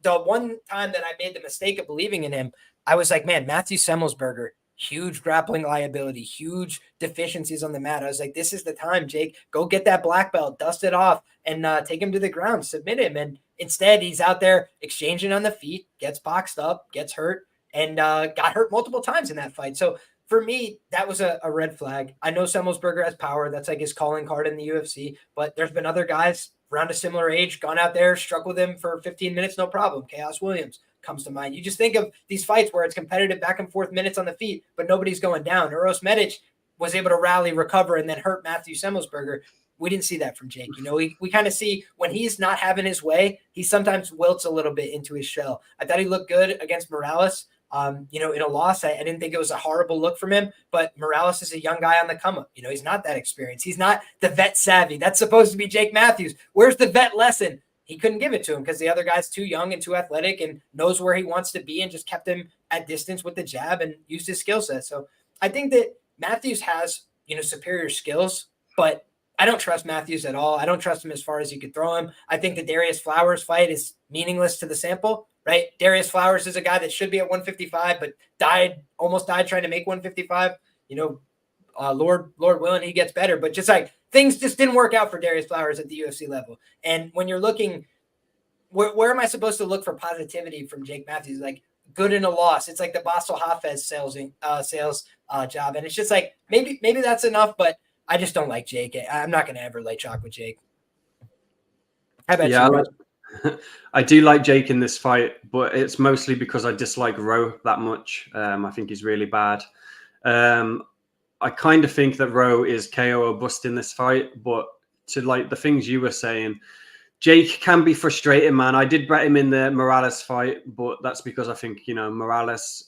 [SPEAKER 1] the one time that I made the mistake of believing in him, I was like, man, Matthew Semmelsberger, huge grappling liability, huge deficiencies on the mat. I was like, this is the time, Jake. Go get that black belt, dust it off, and take him to the ground, submit him. And instead, he's out there exchanging on the feet, gets boxed up, gets hurt, and got hurt multiple times in that fight. So for me, that was a red flag. I know Semmelsberger has power. That's like his calling card in the UFC. But there's been other guys around a similar age, gone out there, struck with him for 15 minutes, no problem. Chaos Williams comes to mind. You just think of these fights where it's competitive back and forth minutes on the feet, but nobody's going down. Uros Medic was able to rally, recover, and then hurt Matthew Semmelsberger. We didn't see that from Jake. You know, we kind of see when he's not having his way, he sometimes wilts a little bit into his shell. I thought he looked good against Morales. You know, in a loss, I didn't think it was a horrible look from him, but Morales is a young guy on the come up. You know, he's not that experienced. He's not the vet savvy. That's supposed to be Jake Matthews. Where's the vet lesson? he couldn't give it to him because the other guy's too young and too athletic and knows where he wants to be and just kept him at distance with the jab and used his skill set. So I think that Matthews has, superior skills, but I don't trust Matthews at all. I don't trust him as far as you could throw him. I think the Darius Flowers fight is meaningless to the sample, right? Darius Flowers is a guy that should be at 155, but almost died trying to make 155. Lord willing, he gets better, but just like things just didn't work out for Darius Flowers at the UFC level. And when you're looking, where am I supposed to look for positivity from Jake Matthews? Like good in a loss. It's like the Basel Hafez sales job. And it's just like, maybe that's enough, but I just don't like Jake. I'm not going to ever lay chalk with Jake. How about you?
[SPEAKER 2] I do like Jake in this fight, but it's mostly because I dislike Rowe that much. I think he's really bad. I kind of think that Rowe is KO or bust in this fight, but to like the things you were saying, Jake can be frustrating, man. I did bet him in the Morales fight, but that's because I think, Morales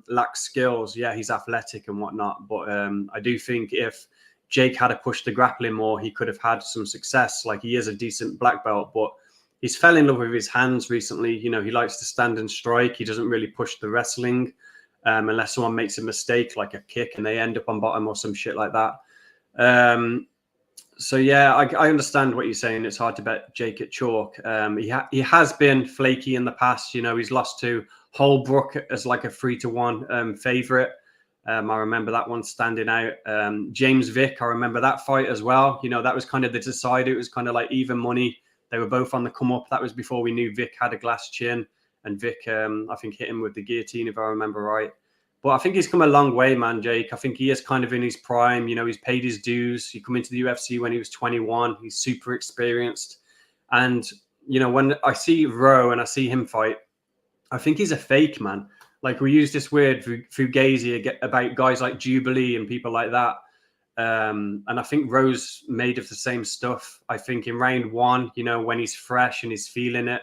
[SPEAKER 2] lacks skills. Yeah, he's athletic and whatnot, but I do think if Jake had to push the grappling more, he could have had some success. Like he is a decent black belt, but he's fell in love with his hands recently. He likes to stand and strike. He doesn't really push the wrestling. Unless someone makes a mistake like a kick and they end up on bottom or some shit like that. So yeah, I understand what you're saying. It's hard to bet Jake at chalk. He has been flaky in the past. He's lost to Holbrook as like a 3-1 favorite. I remember that one standing out. James Vick, I remember that fight as well. That was kind of the decider. It was kind of like even money. They were both on the come up. That was before we knew Vick had a glass chin. And Vic, I think, hit him with the guillotine, if I remember right. But I think he's come a long way, man, Jake. I think he is kind of in his prime. He's paid his dues. He come into the UFC when he was 21. He's super experienced. And, when I see Rowe and I see him fight, I think he's a fake, man. Like, we use this word fugazi about guys like Jubilee and people like that. And I think Rowe's made of the same stuff. I think in round one, when he's fresh and he's feeling it,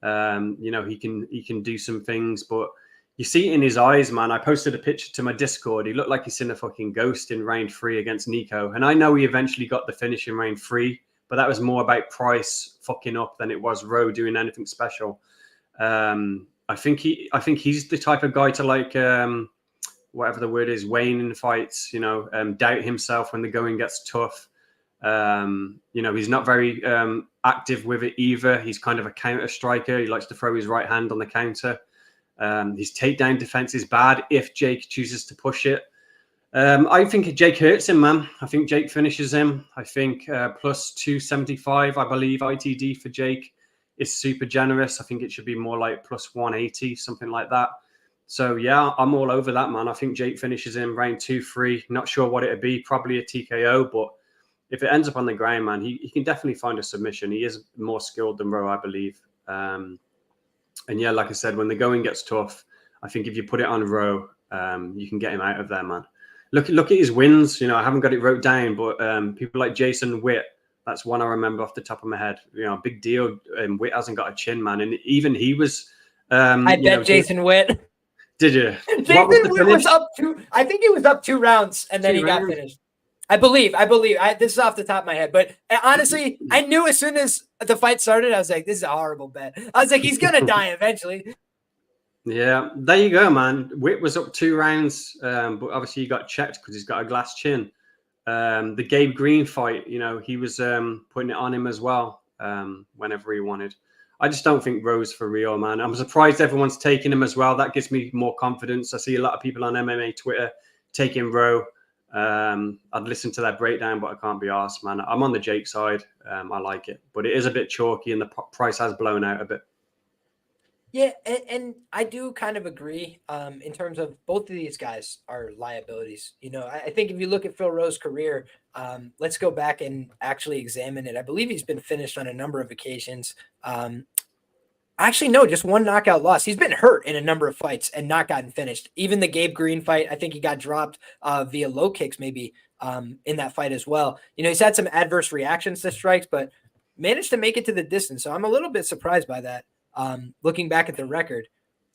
[SPEAKER 2] he can do some things, but you see it in his eyes, man. I posted a picture to my Discord. He looked like he's seen a fucking ghost in round 3 against Nico. And I know he eventually got the finish in round 3, but that was more about Price fucking up than it was Rowe doing anything special. I think he's the type of guy to like, whatever the word is, wane in fights, doubt himself when the going gets tough. He's not very active with it either. He's kind of a counter striker. He likes to throw his right hand on the counter. His takedown defense is bad if Jake chooses to push it. I think Jake hurts him, man. I think Jake finishes him. I think plus 275, I believe, ITD for Jake is super generous. I think it should be more like plus 180, something like that. So, yeah, I'm all over that, man. I think Jake finishes him round 2-3. Not sure what it'd be. Probably a TKO, but if it ends up on the ground, man, he can definitely find a submission. He is more skilled than Rowe, I believe. And yeah, like I said, when the going gets tough, I think if you put it on Rowe, you can get him out of there, man. Look at his wins. I haven't got it wrote down, but people like Jason Witt, that's one I remember off the top of my head. Big deal. Witt hasn't got a chin, man. And even he was...
[SPEAKER 1] I bet Jason Witt.
[SPEAKER 2] Did you?
[SPEAKER 1] Jason Witt was up 2... I think he was up 2 rounds, and then he got finished. I believe. This is off the top of my head, but honestly, I knew as soon as the fight started, I was like, "This is a horrible bet." I was like, "He's gonna die eventually."
[SPEAKER 2] Yeah, there you go, man. Witt was up 2 rounds, but obviously he got checked because he's got a glass chin. The Gabe Green fight, he was putting it on him as well whenever he wanted. I just don't think Rowe's for real, man. I'm surprised everyone's taking him as well. That gives me more confidence. I see a lot of people on MMA Twitter taking Rowe. I'd listen to that breakdown, but I can't be arsed, man. I'm on the Jake side. I like it, but it is a bit chalky and the price has blown out a bit.
[SPEAKER 1] Yeah, and I do kind of agree in terms of both of these guys are liabilities. I think if you look at Phil Rowe's career, let's go back and actually examine it. I believe he's been finished on a number of occasions. Actually, no, just 1 knockout loss. He's been hurt in a number of fights and not gotten finished. Even the Gabe Green fight, I think he got dropped via low kicks maybe in that fight as well. He's had some adverse reactions to strikes, but managed to make it to the distance. So I'm a little bit surprised by that. Looking back at the record.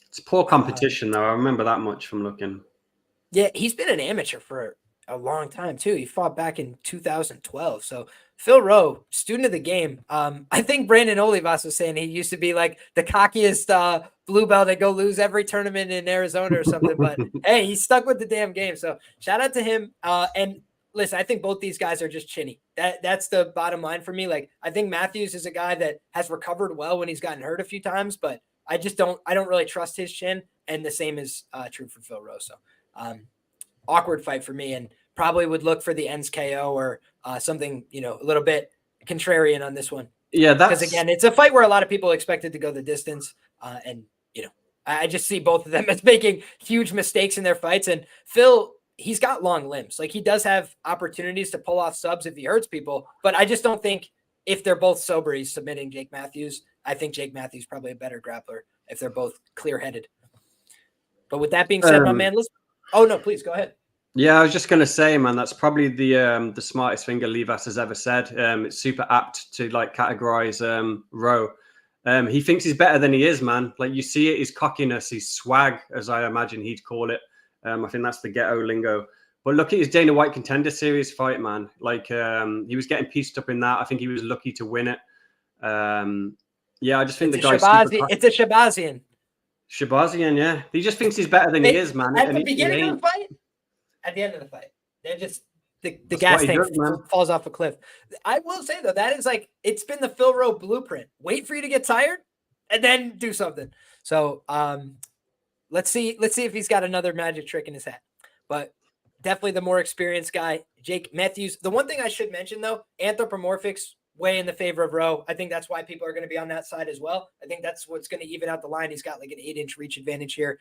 [SPEAKER 2] It's poor competition, though. I remember that much from looking.
[SPEAKER 1] Yeah, he's been an amateur for a long time, too. He fought back in 2012. So Phil Rowe, student of the game. I think Brandon Olivas was saying he used to be like the cockiest blue belt to go lose every tournament in Arizona or something. But hey, he's stuck with the damn game. So shout out to him. And listen, I think both these guys are just chinny. That's the bottom line for me. Like, I think Matthews is a guy that has recovered well when he's gotten hurt a few times, but I don't really trust his chin. And the same is true for Phil Rowe. So awkward fight for me, and probably would look for the ends KO or something, a little bit contrarian on this one.
[SPEAKER 2] Yeah,
[SPEAKER 1] because again, it's a fight where a lot of people expected to go the distance, and I just see both of them as making huge mistakes in their fights. And Phil, he's got long limbs. Like, he does have opportunities to pull off subs if he hurts people, but I just don't think if they're both sober, he's submitting Jake Matthews. I think Jake Matthews probably a better grappler if they're both clear-headed. But with that being said, my man, oh no, please go ahead.
[SPEAKER 2] Yeah, I was just going to say, man, that's probably the smartest thing Olivas has ever said. It's super apt to like categorize Rowe. He thinks he's better than he is, man. Like, you see it, his cockiness, his swag, as I imagine he'd call it. I think that's the ghetto lingo. But look at his Dana White Contender Series fight, man. Like, he was getting pieced up in that. I think he was lucky to win it. Yeah, I just think
[SPEAKER 1] it's
[SPEAKER 2] the guy's
[SPEAKER 1] it's a Shabazian.
[SPEAKER 2] Shabazian, yeah. He just thinks he's better than he is, man.
[SPEAKER 1] At the beginning of the fight? At the end of the fight. They're just the gas tank falls off a cliff. I will say, though, that is like, it's been the Phil Rowe blueprint. Wait for you to get tired and then do something. So let's see if he's got another magic trick in his hat. But definitely the more experienced guy, Jake Matthews. The one thing I should mention, though, anthropomorphics way in the favor of Rowe. I think that's why people are going to be on that side as well. I think that's what's going to even out the line. He's got like an 8-inch reach advantage here.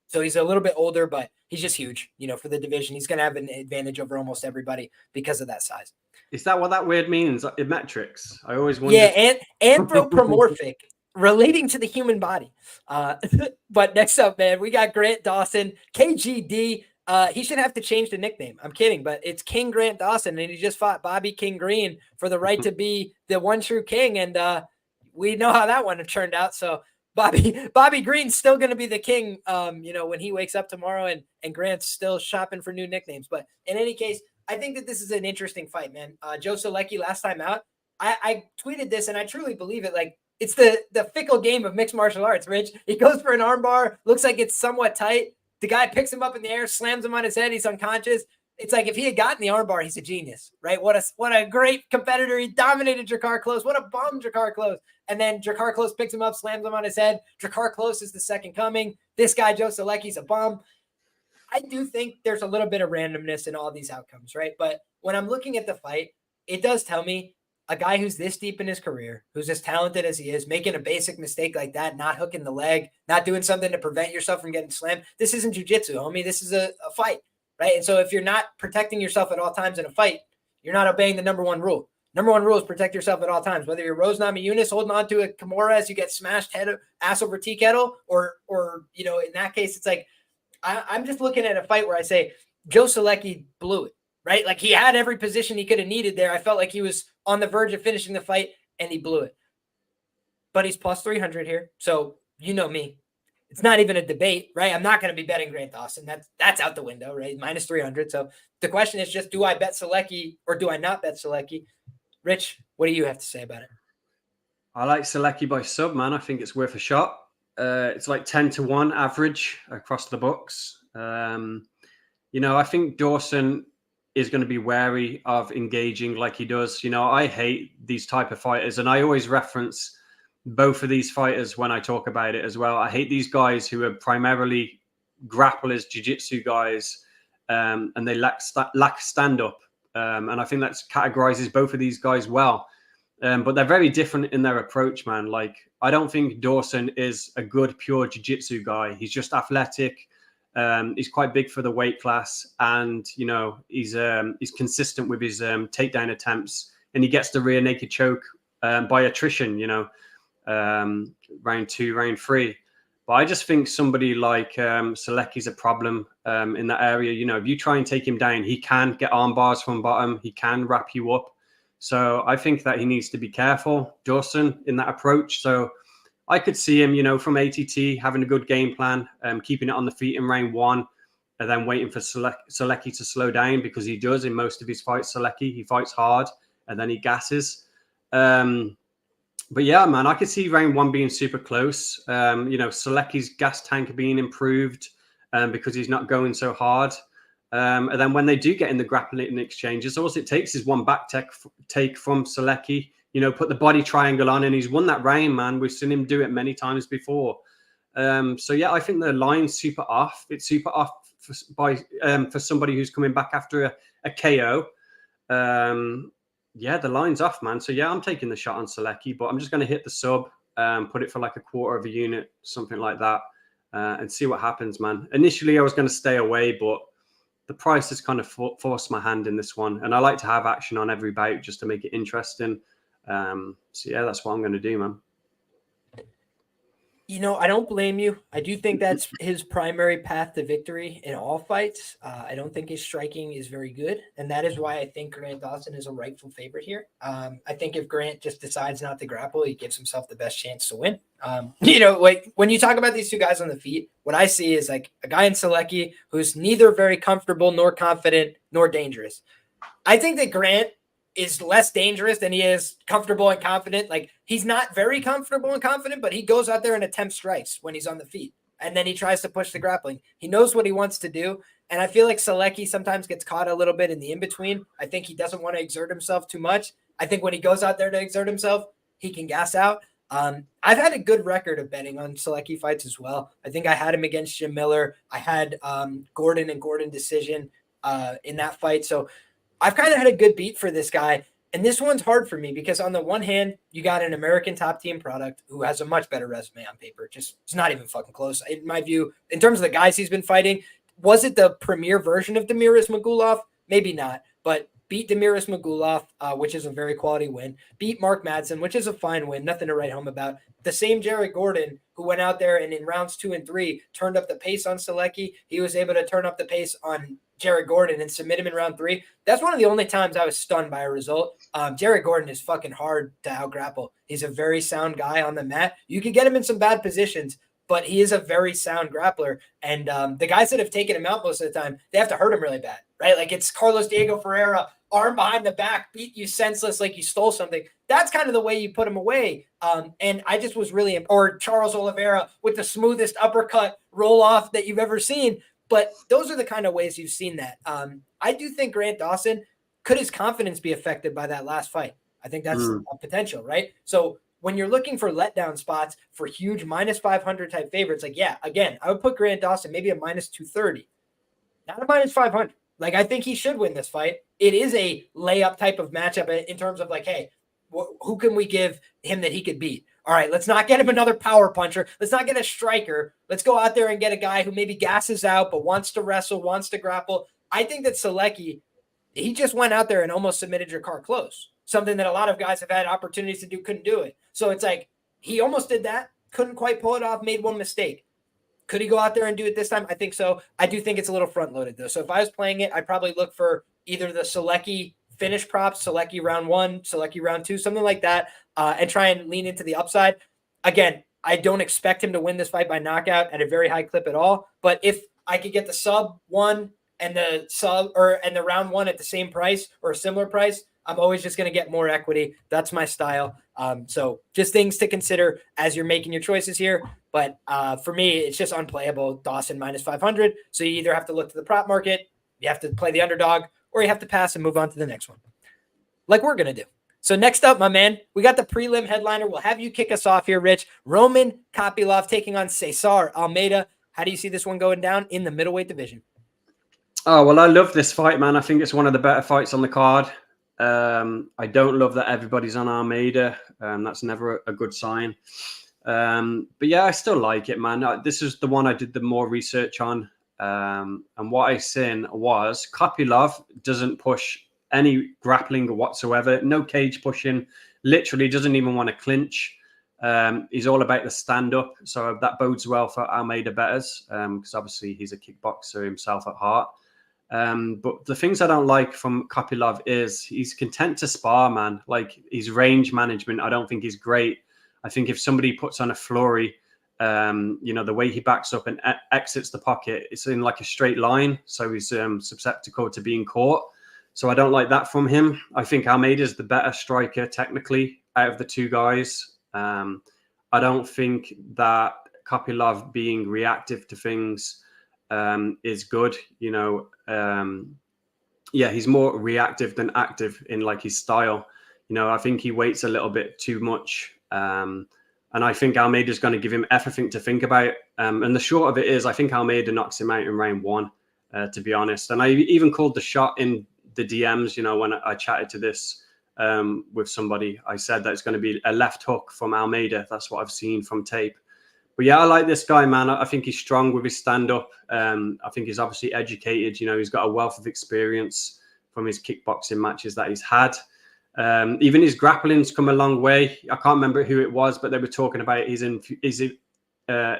[SPEAKER 1] So he's a little bit older, but he's just huge, for the division. He's going to have an advantage over almost everybody because of that size.
[SPEAKER 2] Is that what that word means in metrics? I always wondered.
[SPEAKER 1] Yeah, and anthropomorphic, relating to the human body. But next up, man, we got Grant Dawson, KGD. He should have to change the nickname. I'm kidding, but it's King Grant Dawson, and he just fought Bobby King Green for the right to be the one true king. And we know how that one turned out. So Bobby Green's still going to be the king, when he wakes up tomorrow, and Grant's still shopping for new nicknames. But in any case, I think that this is an interesting fight, man. Joe Solecki last time out, I tweeted this, and I truly believe it. Like, it's the fickle game of mixed martial arts, Rich. He goes for an armbar, looks like it's somewhat tight. The guy picks him up in the air, slams him on his head. He's unconscious. It's like, if he had gotten the armbar, he's a genius, right? What a great competitor. He dominated Drakkar Klose. What a bum Drakkar Klose. And then Drakkar Klose picks him up, slams him on his head. Drakkar Klose is the second coming. This guy, Joe Solecki's a bum. I do think there's a little bit of randomness in all these outcomes, right? But when I'm looking at the fight, it does tell me a guy who's this deep in his career, who's as talented as he is, making a basic mistake like that, not hooking the leg, not doing something to prevent yourself from getting slammed. This isn't jiu-jitsu, homie. This is a fight, right? And so if you're not protecting yourself at all times in a fight, you're not obeying the number one rule. Number one rule is protect yourself at all times, whether you're Rose Namajunas holding on to a Kimura as you get smashed ass over tea kettle, or in that case, it's like, I'm just looking at a fight where I say Joe Solecki blew it, right? Like, he had every position he could have needed there. I felt like he was on the verge of finishing the fight, and he blew it. But he's plus 300 here. So, you know me. It's not even a debate, right? I'm not going to be betting Grant Dawson. That's out the window, right? Minus 300. So the question is just, do I bet Solecki or do I not bet Solecki? Rich, what do you have to say about it?
[SPEAKER 2] I like Solecki by sub, man. I think it's worth a shot. It's like 10-1 average across the books. I think Dawson is going to be wary of engaging like he does. I hate these type of fighters, and I always reference both of these fighters when I talk about it as well. I hate these guys who are primarily grapplers, jiu-jitsu guys, and they lack stand-up. And I think that categorizes both of these guys well. But they're very different in their approach, man. Like, I don't think Dawson is a good pure jiu-jitsu guy. He's just athletic. He's quite big for the weight class, and he's consistent with his takedown attempts, and he gets the rear naked choke by attrition. Round 2, round 3. But I just think somebody like Solecki's a problem in that area. If you try and take him down, he can get arm bars from bottom. He can wrap you up. So I think that he needs to be careful, Dawson, in that approach. So I could see him, from ATT, having a good game plan, keeping it on the feet in round 1, and then waiting for Solecki to slow down, because he does in most of his fights. Solecki, he fights hard, and then he gasses. But yeah, man, I could see round 1 being super close. Selecki's gas tank being improved because he's not going so hard. And then when they do get in the grappling exchanges, all it takes is one back take from Selecki, put the body triangle on, and he's won that round, man. We've seen him do it many times before. So yeah, I think the line's super off. It's super off for somebody who's coming back after a KO. Yeah, the line's off, man. So yeah, I'm taking the shot on Selecki, but I'm just going to hit the sub, put it for like a quarter of a unit, something like that, and see what happens, man. Initially, I was going to stay away, but the price has kind of forced my hand in this one, and I like to have action on every bout just to make it interesting. So yeah, that's what I'm going to do, man.
[SPEAKER 1] I don't blame you. I do think that's his primary path to victory in all fights. I don't think his striking is very good, and that is why I think Grant Dawson is a rightful favorite here. I think if Grant just decides not to grapple, he gives himself the best chance to win. Like when you talk about these two guys on the feet, what I see is like a guy in Selecki who's neither very comfortable nor confident nor dangerous. I think that Grant is less dangerous than he is comfortable and confident. Like he's not very comfortable and confident, but he goes out there and attempts strikes when he's on the feet. And then he tries to push the grappling. He knows what he wants to do. And I feel like Selecki sometimes gets caught a little bit in the in-between. I think he doesn't want to exert himself too much. I think when he goes out there to exert himself, he can gas out. I've had a good record of betting on Selecki fights as well. I think I had him against Jim Miller. I had Gordon and Gordon decision in that fight. So I've kind of had a good beat for this guy. And this one's hard for me because on the one hand, you got an American top team product who has a much better resume on paper. Just it's not even fucking close. In my view, in terms of the guys he's been fighting, was it the premier version of Demiris Magulov? Maybe not, but beat Demiris Magulov, which is a very quality win. Beat Mark Madsen, which is a fine win. Nothing to write home about. The same Jared Gordon who went out there and in rounds 2 and 3 turned up the pace on Selecki. He was able to turn up the pace on Jared Gordon and submit him in round 3. That's one of the only times I was stunned by a result. Jared Gordon is fucking hard to out-grapple. He's a very sound guy on the mat. You could get him in some bad positions, but he is a very sound grappler. And the guys that have taken him out most of the time, they have to hurt him really bad, right? Like it's Carlos Diego Ferreira, arm behind the back, beat you senseless like you stole something. That's kind of the way you put him away. And I just was really, or Charles Oliveira with the smoothest uppercut roll off that you've ever seen. But those are the kind of ways you've seen that. I do think Grant Dawson, could his confidence be affected by that last fight? I think that's a potential, right? So when you're looking for letdown spots for huge minus 500 type favorites, like, yeah, again, I would put Grant Dawson maybe a minus 230, not a minus 500. Like, I think he should win this fight. It is a layup type of matchup in terms of like, hey, who can we give him that he could beat? All right, let's not get him another power puncher. Let's not get a striker. Let's go out there and get a guy who maybe gasses out but wants to wrestle, wants to grapple. I think that Selecki, he just went out there and almost submitted your car close, something that a lot of guys have had opportunities to do, couldn't do it. So it's like he almost did that, couldn't quite pull it off, made one mistake. Could he go out there and do it this time? I think so. I do think it's a little front-loaded, though. So if I was playing it, I'd probably look for either the Selecki finish props, Selecki round 1, Selecki round 2, something like that, and try and lean into the upside. Again, I don't expect him to win this fight by knockout at a very high clip at all. But if I could get the sub 1 and the round 1 at the same price or a similar price, I'm always just going to get more equity. That's my style. So just things to consider as you're making your choices here. But for me, it's just unplayable. Dawson minus 500. So you either have to look to the prop market, you have to play the underdog, or you have to pass and move on to the next one, like we're going to do. So next up, my man, we got the prelim headliner. We'll have you kick us off here, Rich. Roman Kopylov taking on Cesar Almeida. How do you see this one going down in the middleweight division?
[SPEAKER 2] Oh, well, I love this fight, man. I think it's one of the better fights on the card. I don't love that everybody's on Almeida. That's never a good sign. But yeah, I still like it, man. This is the one I did the more research on. And what I seen was Kopylov doesn't push any grappling whatsoever. No cage pushing. Literally doesn't even want to clinch. He's all about the stand-up. So that bodes well for Almeida bettors because obviously he's a kickboxer himself at heart. But the things I don't like from Kopylov is he's content to spar, man. Like his range management, I don't think is great. I think if somebody puts on a flurry, the way he backs up and exits the pocket, it's in like a straight line. So he's susceptible to being caught. So I don't like that from him. I think Almeida's the better striker technically out of the two guys. I don't think that Kopylov being reactive to things is good. He's more reactive than active in like his style. I think he waits a little bit too much. And I think Almeida's going to give him everything to think about. And the short of it is, I think Almeida knocks him out in round 1, to be honest. And I even called the shot in the DMs, when I chatted to this with somebody. I said that it's going to be a left hook from Almeida. That's what I've seen from tape. But yeah, I like this guy, man. I think he's strong with his stand-up. I think he's obviously educated. He's got a wealth of experience from his kickboxing matches that he's had. Even his grappling's come a long way. I can't remember who it was, but they were talking about his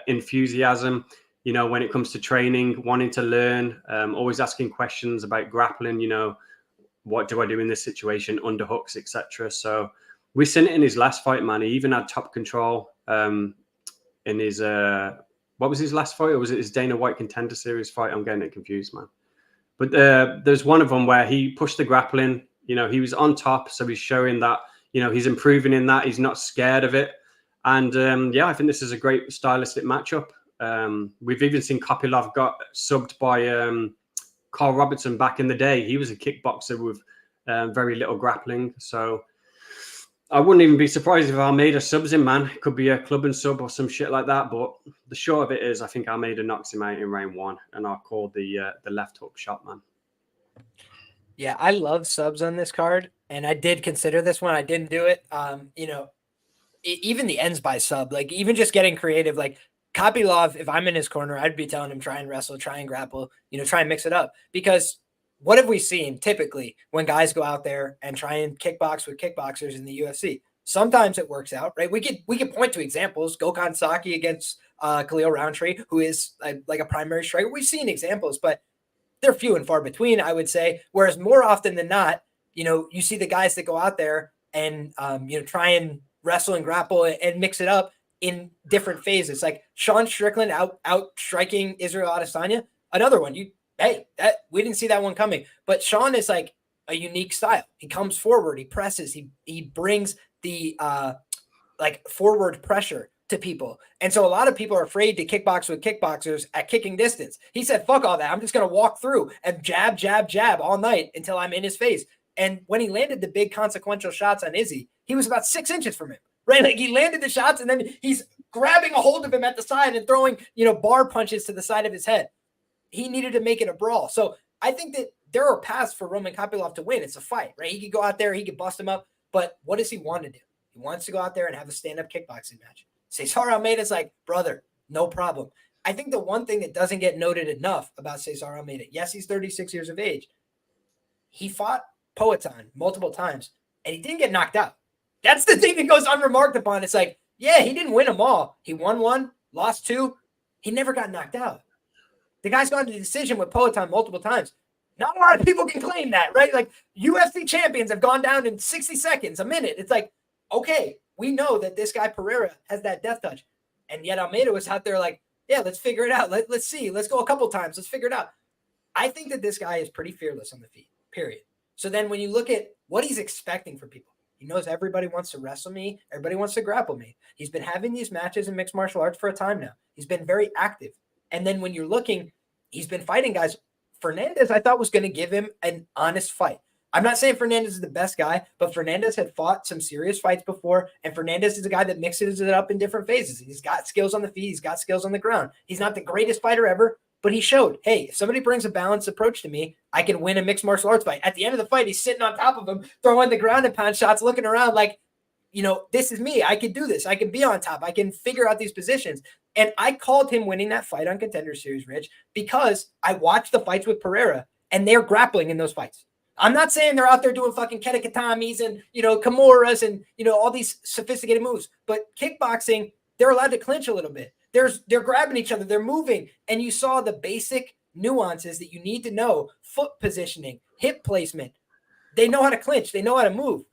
[SPEAKER 2] enthusiasm, when it comes to training, wanting to learn, always asking questions about grappling, what do I do in this situation, underhooks, etc. So we've seen it in his last fight, man. He even had top control in his, what was his last fight? Or was it his Dana White Contender Series fight? I'm getting it confused, man. But there's one of them where he pushed the grappling. He was on top, so he's showing that, he's improving in that. He's not scared of it. And I think this is a great stylistic matchup. We've even seen Kopylov got subbed by Carl Robertson back in the day. He was a kickboxer with very little grappling. So I wouldn't even be surprised if Almeida subs him, man. It could be a club and sub or some shit like that. But the short of it is, I think Almeida knocks him out in round 1, and I'll call the left hook shot, man.
[SPEAKER 1] Yeah, I love subs on this card, and I did consider this one. I didn't do it. Even the ends by sub, like even just getting creative, like Kopylov, if I'm in his corner, I'd be telling him try and wrestle, try and grapple, try and mix it up. Because what have we seen typically when guys go out there and try and kickbox with kickboxers in the UFC? Sometimes it works out, right? We could point to examples. Gokhan Saki against Khalil Roundtree, who is like a primary striker. We've seen examples, but they're few and far between, I would say. Whereas more often than not, you see the guys that go out there and try and wrestle and grapple and mix it up in different phases. Like Sean Strickland out striking Israel Adesanya, another one. We didn't see that one coming. But Sean is like a unique style. He comes forward, he presses, he brings the forward pressure to people. And so a lot of people are afraid to kickbox with kickboxers at kicking distance. He said, fuck all that. I'm just going to walk through and jab, jab, jab all night until I'm in his face. And when he landed the big consequential shots on Izzy, he was about 6 inches from him, right? Like he landed the shots and then he's grabbing a hold of him at the side and throwing, bar punches to the side of his head. He needed to make it a brawl. So I think that there are paths for Roman Kopylov to win. It's a fight, right? He could go out there, he could bust him up, but what does he want to do? He wants to go out there and have a stand-up kickboxing match. Cesar Almeida's like, brother, no problem. I think the one thing that doesn't get noted enough about Cesar Almeida, yes, he's 36 years of age. He fought Poatan multiple times, and he didn't get knocked out. That's the thing that goes unremarked upon. It's like, yeah, he didn't win them all. He won 1, lost 2. He never got knocked out. The guy's gone to the decision with Poatan multiple times. Not a lot of people can claim that, right? Like UFC champions have gone down in 60 seconds, a minute. It's like, okay, we know that this guy Pereira has that death touch. And yet Almeida was out there like, yeah, let's figure it out. Let's see. Let's go a couple times. Let's figure it out. I think that this guy is pretty fearless on the feet, period. So then when you look at what he's expecting from people, he knows everybody wants to wrestle me. Everybody wants to grapple me. He's been having these matches in mixed martial arts for a time now. He's been very active. And then when you're looking, he's been fighting guys. Fernandez, I thought, was going to give him an honest fight. I'm not saying Fernandez is the best guy, but Fernandez had fought some serious fights before, and Fernandez is a guy that mixes it up in different phases. He's got skills on the feet. He's got skills on the ground. He's not the greatest fighter ever, but he showed, hey, if somebody brings a balanced approach to me, I can win a mixed martial arts fight. At the end of the fight, he's sitting on top of him, throwing the ground and pound shots, looking around like, this is me. I can do this. I can be on top. I can figure out these positions. And I called him winning that fight on Contender Series, Rich, because I watched the fights with Pereira, and they're grappling in those fights. I'm not saying they're out there doing fucking ketakatamis and, kimuras and, all these sophisticated moves, but kickboxing, they're allowed to clinch a little bit. They're grabbing each other. They're moving. And you saw the basic nuances that you need to know: foot positioning, hip placement. They know how to clinch. They know how to move.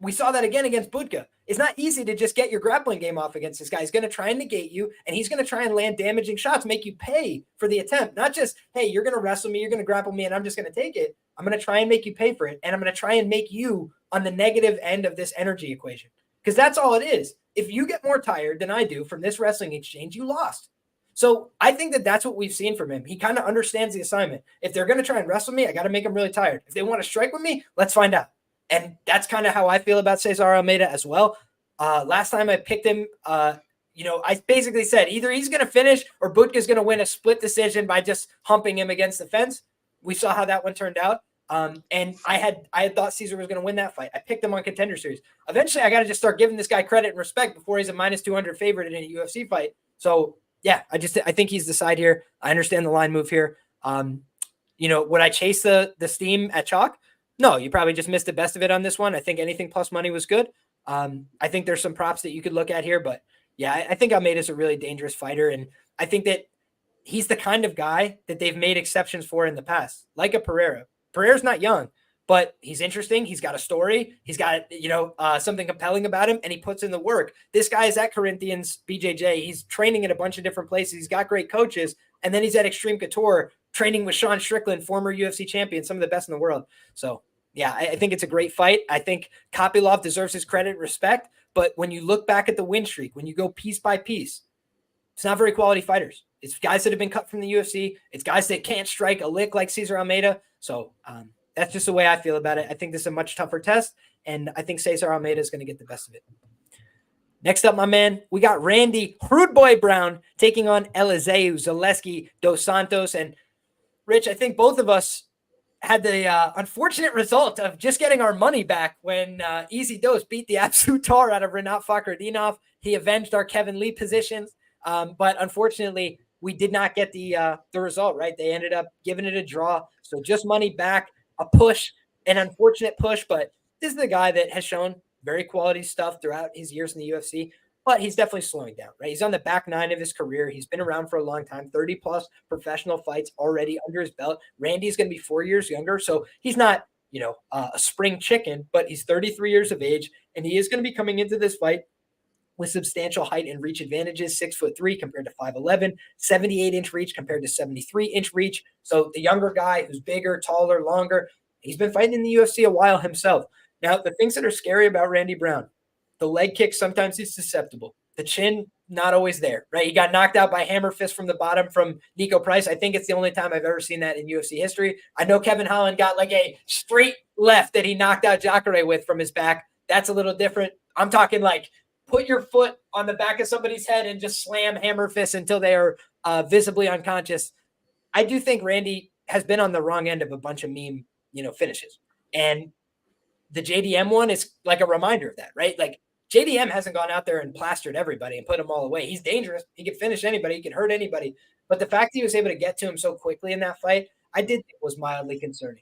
[SPEAKER 1] We saw that again against Budka. It's not easy to just get your grappling game off against this guy. He's going to try and negate you, and he's going to try and land damaging shots, make you pay for the attempt. Not just, hey, you're going to wrestle me, you're going to grapple me, and I'm just going to take it. I'm going to try and make you pay for it. And I'm going to try and make you on the negative end of this energy equation. Because that's all it is. If you get more tired than I do from this wrestling exchange, you lost. So I think that that's what we've seen from him. He kind of understands the assignment. If they're going to try and wrestle me, I got to make them really tired. If they want to strike with me, let's find out. And that's kind of how I feel about Cesar Almeida as well. Last time I picked him, I basically said either he's going to finish or Butka's going to win a split decision by just humping him against the fence. We saw how that one turned out. And I had thought Cesar was going to win that fight. I picked him on Contender Series. Eventually, I got to just start giving this guy credit and respect before he's a minus 200 favorite in a UFC fight. So yeah, I think he's the side here. I understand the line move here. Would I chase the steam at chalk? No, you probably just missed the best of it on this one. I think anything plus money was good. I think there's some props that you could look at here, but yeah, I think Almeida's a really dangerous fighter. And I think that he's the kind of guy that they've made exceptions for in the past, like a Pereira. Pereira's not young, but he's interesting. He's got a story. He's got, something compelling about him, and he puts in the work. This guy is at Corinthians BJJ. He's training at a bunch of different places. He's got great coaches, and then he's at Extreme Couture training with Sean Strickland, former UFC champion, some of the best in the world. So yeah, I think it's a great fight. I think Kopylov deserves his credit and respect, but when you look back at the win streak, when you go piece by piece, it's not very quality fighters. It's guys that have been cut from the UFC. It's guys that can't strike a lick like Cesar Almeida. So that's just the way I feel about it. I think this is a much tougher test, and I think Cesar Almeida is going to get the best of it. Next up, my man, we got Randy Rude Boy Brown taking on Eliseu Zaleski dos Santos. And Rich, I think both of us had the unfortunate result of just getting our money back when Easy Dose beat the absolute tar out of Renat Fakhretdinov. He avenged our Kevin Lee positions, but unfortunately, we did not get the result, right? They ended up giving it a draw. So just money back, a push, an unfortunate push, but this is the guy that has shown very quality stuff throughout his years in the UFC, but he's definitely slowing down, right? He's on the back nine of his career. He's been around for a long time, 30 plus professional fights already under his belt. Randy's going to be 4 years younger. So he's not, a spring chicken, but he's 33 years of age, and he is going to be coming into this fight with substantial height and reach advantages, 6'3" compared to 5'11", 78-inch reach compared to 73-inch reach. So the younger guy who's bigger, taller, longer, he's been fighting in the UFC a while himself. Now, the things that are scary about Randy Brown, the leg kick, sometimes he's susceptible. The chin, not always there, right? He got knocked out by hammer fist from the bottom from Nico Price. I think it's the only time I've ever seen that in UFC history. I know Kevin Holland got like a straight left that he knocked out Jacare with from his back. That's a little different. I'm talking like put your foot on the back of somebody's head and just slam hammer fists until they are visibly unconscious. I do think Randy has been on the wrong end of a bunch of meme, finishes. And the JDM one is like a reminder of that, right? Like JDM hasn't gone out there and plastered everybody and put them all away. He's dangerous. He can finish anybody. He can hurt anybody. But the fact he was able to get to him so quickly in that fight, I did think was mildly concerning.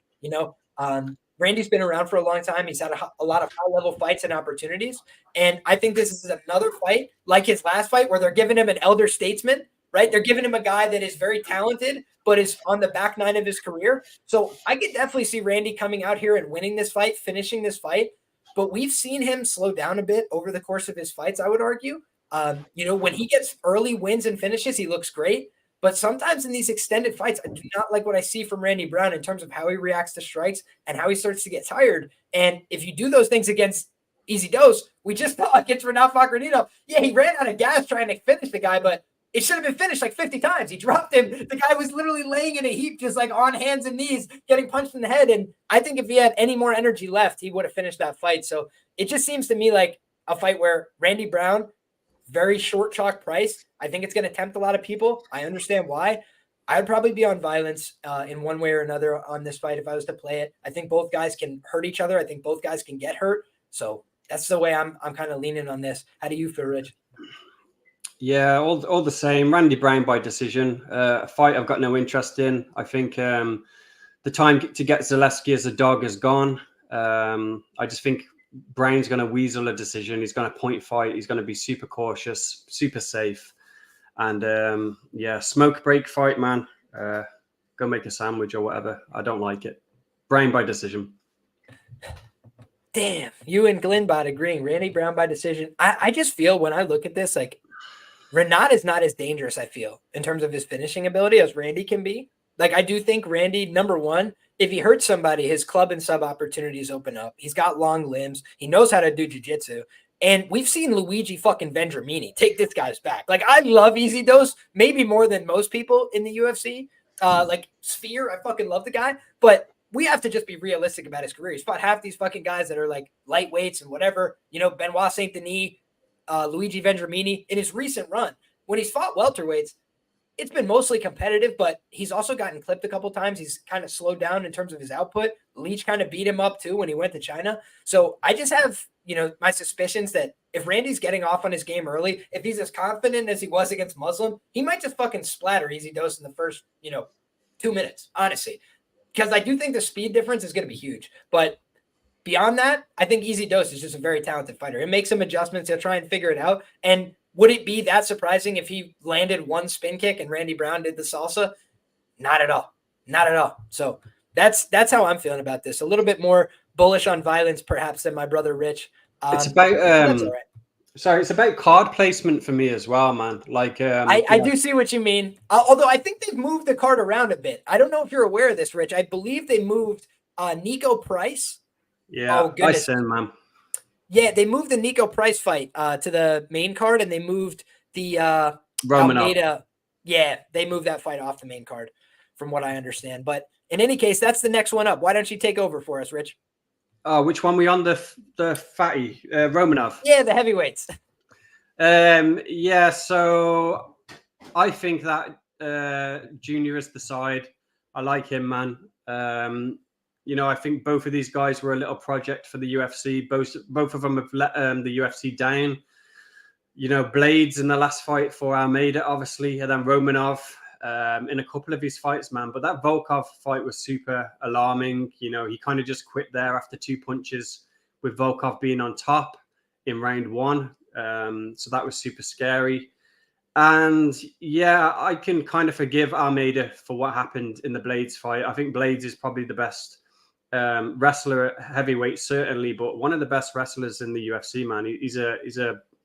[SPEAKER 1] Randy's been around for a long time. He's had a lot of high-level fights and opportunities. And I think this is another fight like his last fight where they're giving him an elder statesman, right? They're giving him a guy that is very talented but is on the back nine of his career. So I could definitely see Randy coming out here and winning this fight, finishing this fight. But we've seen him slow down a bit over the course of his fights, I would argue. When he gets early wins and finishes, he looks great. But sometimes in these extended fights, I do not like what I see from Randy Brown in terms of how he reacts to strikes and how he starts to get tired. And if you do those things against Easy Dose, we just saw against Renat Fakhretdinov. Yeah, he ran out of gas trying to finish the guy, but it should have been finished like 50 times. He dropped him. The guy was literally laying in a heap, just like on hands and knees, getting punched in the head. And I think if he had any more energy left, he would have finished that fight. So it just seems to me like a fight where Randy Brown, very short chalk price. I think it's going to tempt a lot of people. I understand why. I'd probably be on violence in one way or another on this fight if I was to play it. I think both guys can hurt each other. I think both guys can get hurt. So that's the way I'm kind of leaning on this. How do you feel, Rich?
[SPEAKER 2] Yeah, all the same. Randy Brown by decision. A fight I've got no interest in. I think the time to get Zaleski as a dog is gone. I just think Brown's going to weasel a decision. He's going to point fight. He's going to be super cautious, super safe. And smoke break fight, man. Go make a sandwich or whatever. I don't like it. Brown by decision.
[SPEAKER 1] Damn, you and Glenbot agreeing. Randy Brown by decision. I just feel when I look at this, like Renat is not as dangerous, I feel, in terms of his finishing ability as Randy can be. Like, I do think Randy, number one, if he hurts somebody, his club and sub opportunities open up. He's got long limbs. He knows how to do jiu-jitsu. And we've seen Luigi fucking Vendramini take this guy's back. Like, I love Easy Dose, maybe more than most people in the UFC. Like Sphere, I fucking love the guy. But we have to just be realistic about his career. He's fought half these fucking guys that are like lightweights and whatever. You know, Benoit Saint Denis, Luigi Vendramini. In his recent run, when he's fought welterweights, it's been mostly competitive, but he's also gotten clipped a couple times. He's kind of slowed down in terms of his output. Leach kind of beat him up too when he went to China. So I just have, you know, my suspicions that if Randy's getting off on his game early, if he's as confident as he was against Muslim, he might just fucking splatter Easy Dose in the first, 2 minutes, honestly. Because I do think the speed difference is going to be huge. But beyond that, I think Easy Dose is just a very talented fighter. It makes some adjustments. He'll try and figure it out. And would it be that surprising if he landed one spin kick and Randy Brown did the salsa? Not at all. Not at all. So that's how I'm feeling about this. A little bit more bullish on violence, perhaps, than my brother Rich.
[SPEAKER 2] It's about
[SPEAKER 1] that's all right.
[SPEAKER 2] Sorry, it's about card placement for me as well, man. Like,
[SPEAKER 1] I do see what you mean. Although I think they've moved the card around a bit. I don't know if you're aware of this, Rich. I believe they moved Nico Price.
[SPEAKER 2] Yeah,
[SPEAKER 1] oh,
[SPEAKER 2] I see, man.
[SPEAKER 1] Yeah, they moved the Nico Price fight to the main card, and they moved the
[SPEAKER 2] Romanov.
[SPEAKER 1] Almeida. Yeah, they moved that fight off the main card, from what I understand. But in any case, that's the next one up. Why don't you take over for us, Rich?
[SPEAKER 2] Oh, which one we on the fatty Romanov?
[SPEAKER 1] Yeah, the heavyweights.
[SPEAKER 2] Yeah, so I think that Junior is the side. I like him, man. I think both of these guys were a little project for the UFC. Both of them have let the UFC down. Blades in the last fight for Almeida, obviously, and then Romanov in a couple of his fights, man. But that Volkov fight was super alarming. He kind of just quit there after 2 punches with Volkov being on top in round 1. So that was super scary. And yeah, I can kind of forgive Almeida for what happened in the Blades fight. I think Blades is probably the best wrestler at heavyweight, certainly, but one of the best wrestlers in the UFC, man.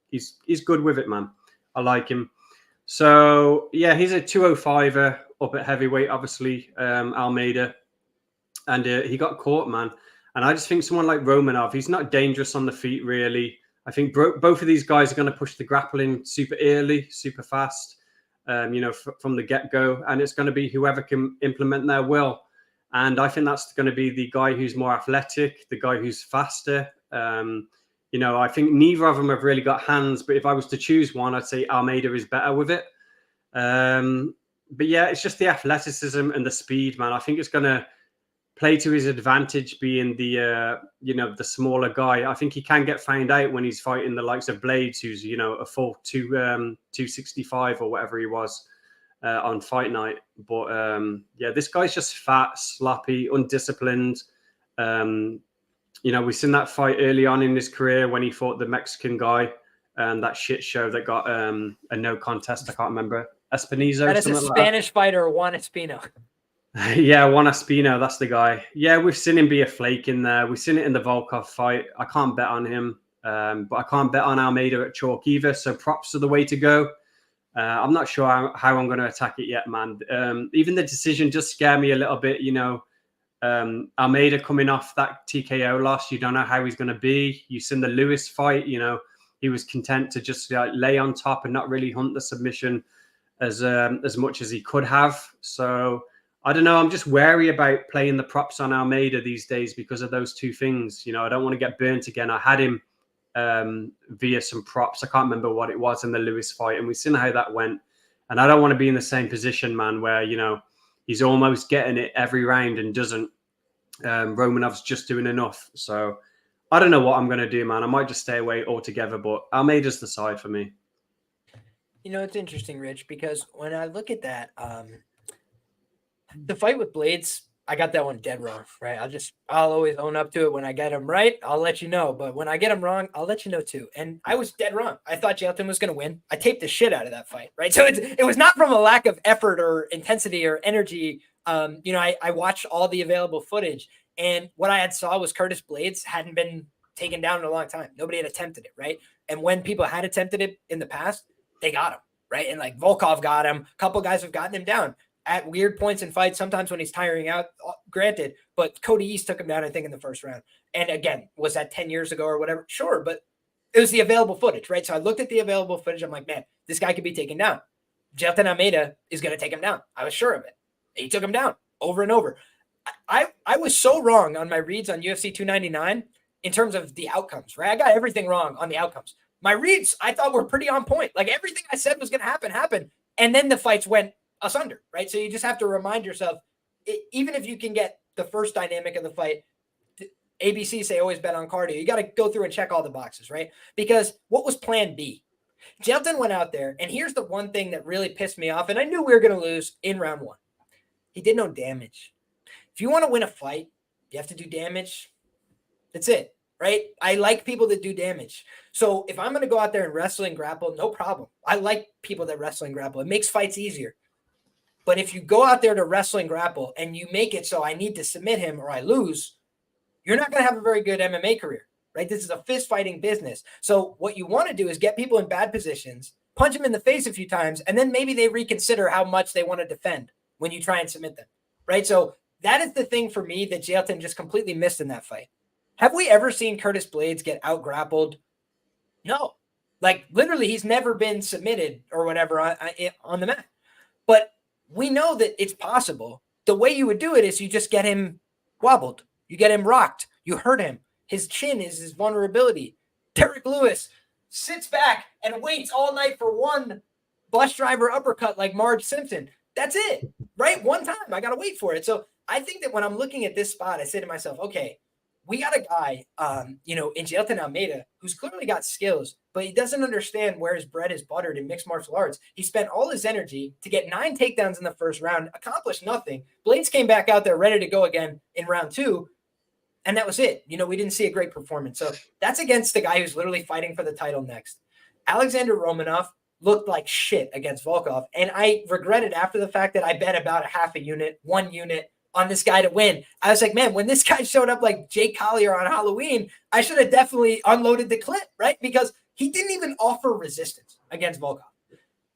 [SPEAKER 2] He's good with it, man. I like him. So yeah, he's a 205er up at heavyweight, obviously, Almeida, and he got caught, man. And I just think someone like Romanov, he's not dangerous on the feet, really. I think both of these guys are going to push the grappling super early, super fast, from the get-go, and it's going to be whoever can implement their will. And I think that's going to be the guy who's more athletic, the guy who's faster. I think neither of them have really got hands, but if I was to choose one, I'd say Almeida is better with it. But yeah, it's just the athleticism and the speed, man. I think it's going to play to his advantage being the smaller guy. I think he can get found out when he's fighting the likes of Blades, who's, a full 265 or whatever he was on fight night. But this guy's just fat, sloppy, undisciplined. We've seen that fight early on in his career when he fought the Mexican guy, that shit show that got a no contest. I can't remember. Espinoza.
[SPEAKER 1] That is a Spanish fighter, Juan Espino.
[SPEAKER 2] Yeah, Juan Espino, that's the guy. Yeah, we've seen him be a flake in there. We've seen it in the Volkov fight. I can't bet on him, but I can't bet on Almeida at chalk either. So props are the way to go. I'm not sure how I'm going to attack it yet, man. Even the decision just scared me a little bit. Almeida coming off that TKO loss, you don't know how he's going to be. You've seen the Lewis fight. He was content to just lay on top and not really hunt the submission as much as he could have. So I don't know. I'm just wary about playing the props on Almeida these days because of those two things. I don't want to get burnt again. I had him via some props. I can't remember what it was in the Lewis fight, and we've seen how that went. And I don't want to be in the same position, man, where, he's almost getting it every round and doesn't. Romanov's just doing enough. So I don't know what I'm going to do, man. I might just stay away altogether, but Almeida's the side for me.
[SPEAKER 1] It's interesting, Rich, because when I look at that, the fight with Blades, I got that one dead wrong, right? I'll always own up to it. When I get them right, I'll let you know. But when I get them wrong, I'll let you know too. And I was dead wrong. I thought Jailton was going to win. I taped the shit out of that fight, right? So it was not from a lack of effort or intensity or energy. I watched all the available footage, and what I had saw was Curtis Blades hadn't been taken down in a long time. Nobody had attempted it, right? And when people had attempted it in the past, they got him, right? And like Volkov got him. A couple guys have gotten him down. at weird points in fights, sometimes when he's tiring out, granted, but Cody East took him down, I think, in the first round. And again, was that 10 years ago or whatever? Sure, but it was the available footage, right? So I looked at the available footage. I'm like, man, this guy could be taken down. Jailton Almeida is going to take him down. I was sure of it. He took him down over and over. I was so wrong on my reads on UFC 299 in terms of the outcomes, right? I got everything wrong on the outcomes. My reads, I thought, were pretty on point. Like everything I said was going to happen, happened. And then the fights went asunder, right? So you just have to remind yourself, even if you can get the first dynamic of the fight, ABC say always bet on cardio. You got to go through and check all the boxes, right? Because what was plan B? Jailton went out there, and here's the one thing that really pissed me off, and I knew we were going to lose in round one. He did no damage. If you want to win a fight, you have to do damage. That's it, right? I like people that do damage. So if I'm going to go out there and wrestle and grapple, no problem. I like people that wrestle and grapple. It makes fights easier. But if you go out there to wrestle and grapple and you make it so I need to submit him or I lose, you're not going to have a very good MMA career, right? This is a fist fighting business. So what you want to do is get people in bad positions, punch them in the face a few times, and then maybe they reconsider how much they want to defend when you try and submit them, right? So that is the thing for me that Jailton just completely missed in that fight. Have we ever seen Curtis Blades get out grappled? No. Like literally he's never been submitted or whatever on the mat. But we know that it's possible. The way you would do it is you just get him wobbled. You get him rocked. You hurt him. His chin is his vulnerability. Derek Lewis sits back and waits all night for one bus driver uppercut like Marge Simpson. That's it, right? One time. I got to wait for it. So I think that when I'm looking at this spot, I say to myself, okay, we got a guy, in Jailton Almeida who's clearly got skills, but he doesn't understand where his bread is buttered in mixed martial arts. He spent all his energy to get 9 takedowns in the first round, accomplished nothing. Blades came back out there ready to go again in round 2, and that was it. We didn't see a great performance. So that's against the guy who's literally fighting for the title next. Alexander Romanov looked like shit against Volkov, and I regretted after the fact that I bet about a half a unit, 1 unit, on this guy to win. I was like, man, when this guy showed up like Jake Collier on Halloween, I should have definitely unloaded the clip, right? Because he didn't even offer resistance against Volkov.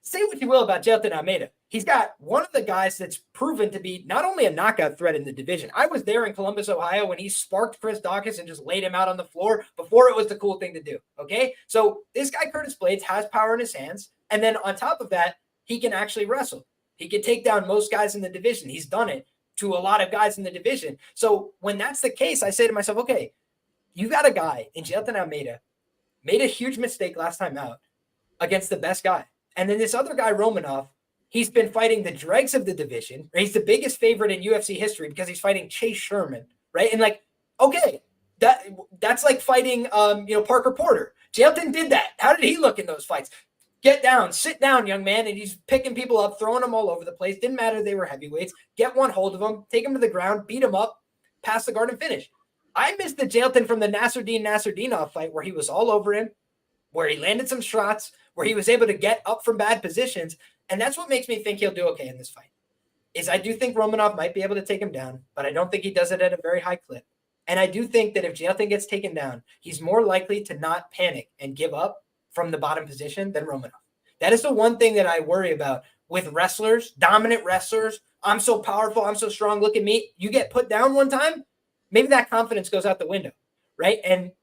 [SPEAKER 1] Say what you will about Jailton Almeida. He's got one of the guys that's proven to be not only a knockout threat in the division. I was there in Columbus, Ohio when he sparked Chris Dawkins and just laid him out on the floor before it was the cool thing to do, okay? So this guy, Curtis Blades, has power in his hands. And then on top of that, he can actually wrestle. He can take down most guys in the division. He's done it to a lot of guys in the division. So when that's the case, I say to myself, okay, you got a guy in Jailton Almeida, made a huge mistake last time out against the best guy. And then this other guy, Romanov, he's been fighting the dregs of the division. He's the biggest favorite in UFC history because he's fighting Chase Sherman, right? And like, okay, that's like fighting, Parker Porter. Jailton did that. How did he look in those fights? Get down, sit down, young man. And he's picking people up, throwing them all over the place. Didn't matter they were heavyweights. Get one hold of them, take them to the ground, beat them up, pass the guard and finish. I missed the Jailton from the Nasruddinov fight where he was all over him, where he landed some shots, where he was able to get up from bad positions. And that's what makes me think he'll do okay in this fight. Is I do think Romanov might be able to take him down, but I don't think he does it at a very high clip. And I do think that if Jailton gets taken down, he's more likely to not panic and give up from the bottom position than Romanov. That is the one thing that I worry about with wrestlers, dominant wrestlers. I'm so powerful. I'm so strong. Look at me. You get put down one time, maybe that confidence goes out the window, right? And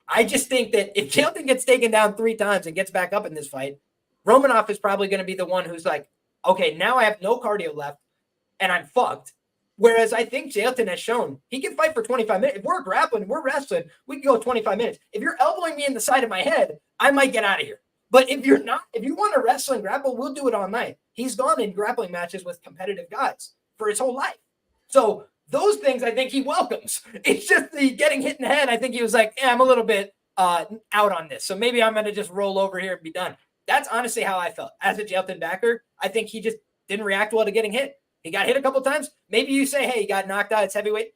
[SPEAKER 1] I just think that if Jailton gets taken down 3 times and gets back up in this fight, Romanov is probably going to be the one who's like, okay, now I have no cardio left and I'm fucked. Whereas I think Jailton has shown he can fight for 25 minutes. If we're grappling, we're wrestling, we can go 25 minutes. If you're elbowing me in the side of my head, I might get out of here. But if you're not, if you want to wrestle and grapple, we'll do it all night. He's gone in grappling matches with competitive guys for his whole life. So those things I think he welcomes. It's just the getting hit in the head. I think he was like, yeah, I'm a little bit out on this. So maybe I'm going to just roll over here and be done. That's honestly how I felt. As a Jailton backer, I think he just didn't react well to getting hit. He got hit a couple times. Maybe you say, hey, he got knocked out. It's heavyweight.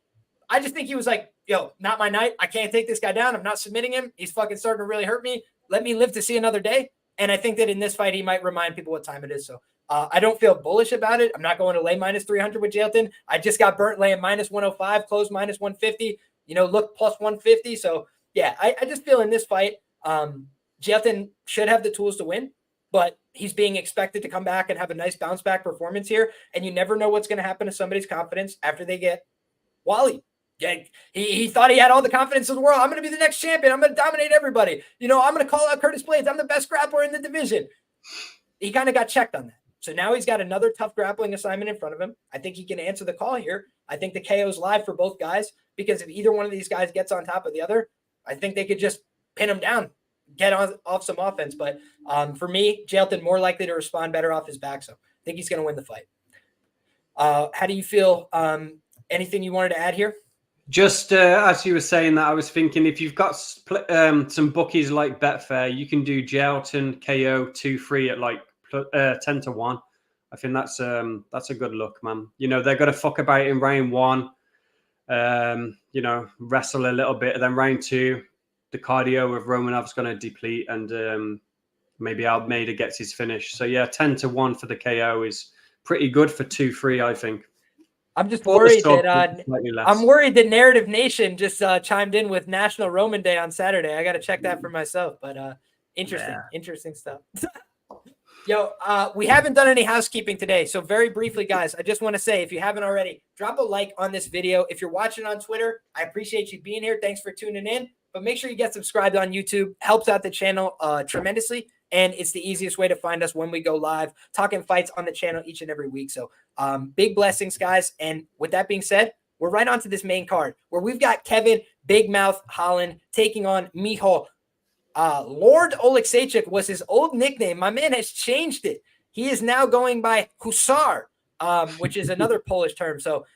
[SPEAKER 1] I just think he was like, yo, not my night. I can't take this guy down. I'm not submitting him. He's fucking starting to really hurt me. Let me live to see another day. And I think that in this fight, he might remind people what time it is. So I don't feel bullish about it. I'm not going to lay minus 300 with Jailton. I just got burnt laying minus 105, closed minus 150, look plus 150. So yeah, I just feel in this fight, Jailton should have the tools to win. but he's being expected to come back and have a nice bounce back performance here. And you never know what's going to happen to somebody's confidence after they get Wally. Yeah, he thought he had all the confidence in the world. I'm going to be the next champion. I'm going to dominate everybody. I'm going to call out Curtis Blades. I'm the best grappler in the division. He kind of got checked on that. So now he's got another tough grappling assignment in front of him. I think he can answer the call here. I think the KO is live for both guys, because if either one of these guys gets on top of the other, I think they could just pin him down, get off some offense. But for me, Jailton more likely to respond better off his back. So I think he's going to win the fight. How do you feel? Anything you wanted to add here?
[SPEAKER 2] Just as you were saying that, I was thinking if you've got some bookies like Betfair, you can do Jailton KO 2-3 at like 10-1. I think that's a good look, man. They're gonna fuck about in round 1, wrestle a little bit, and then round 2, the cardio of Romanov's gonna deplete, and maybe Almeida gets his finish. So yeah, 10-1 for the KO is pretty good for 2-3, I think.
[SPEAKER 1] I'm just worried that I'm worried that Narrative Nation just chimed in with National Roman Day on Saturday. I got to check that for myself, but interesting stuff. Yo, we haven't done any housekeeping today. So very briefly, guys, I just want to say, if you haven't already, drop a like on this video. If you're watching on Twitter, I appreciate you being here. Thanks for tuning in. But make sure you get subscribed on YouTube. Helps out the channel tremendously. And it's the easiest way to find us when we go live, talking fights on the channel each and every week. So big blessings, guys. And with that being said, we're right onto this main card where we've got Kevin Big Mouth Holland taking on Michal. Lord Oleksiejczuk was his old nickname. My man has changed it. He is now going by Hussar, which is another Polish term. So,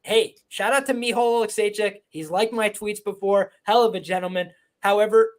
[SPEAKER 1] hey, shout out to Michal Oleksiejczuk. He's liked my tweets before. Hell of a gentleman. However,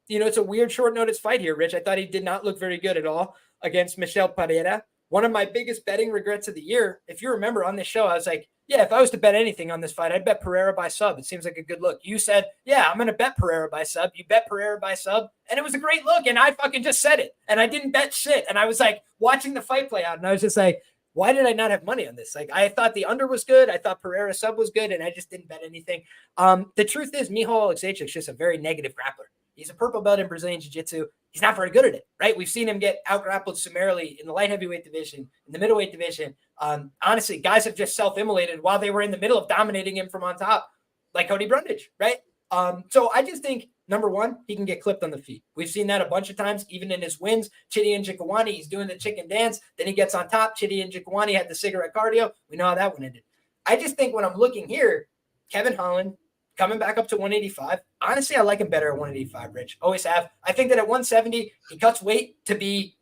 [SPEAKER 1] it's a weird short notice fight here, Rich. I thought he did not look very good at all against Michel Pereira. One of my biggest betting regrets of the year, if you remember on this show, I was like, yeah, if I was to bet anything on this fight, I'd bet Pereira by sub. It seems like a good look. You said, yeah, I'm going to bet Pereira by sub. You bet Pereira by sub, and it was a great look, and I fucking just said it, and I didn't bet shit, and I was like watching the fight play out, and I was just like, why did I not have money on this? Like, I thought the under was good. I thought Pereira sub was good, and I just didn't bet anything. The truth is, Michal Oleksiejczuk is just a very negative grappler. He's a purple belt in Brazilian Jiu-Jitsu. He's not very good at it, right? We've seen him get out-grappled summarily in the light heavyweight division, in the middleweight division. Honestly, guys have just self-immolated while they were in the middle of dominating him from on top, like Cody Brundage, right? So I just think, number one, he can get clipped on the feet. We've seen that a bunch of times, even in his wins. Chidi Njokuani, he's doing the chicken dance. Then he gets on top. Chidi Njokuani had the cigarette cardio. We know how that one ended. I just think when I'm looking here, Kevin Holland, coming back up to 185. Honestly, I like him better at 185, Rich. Always have. I think that at 170, he cuts weight to be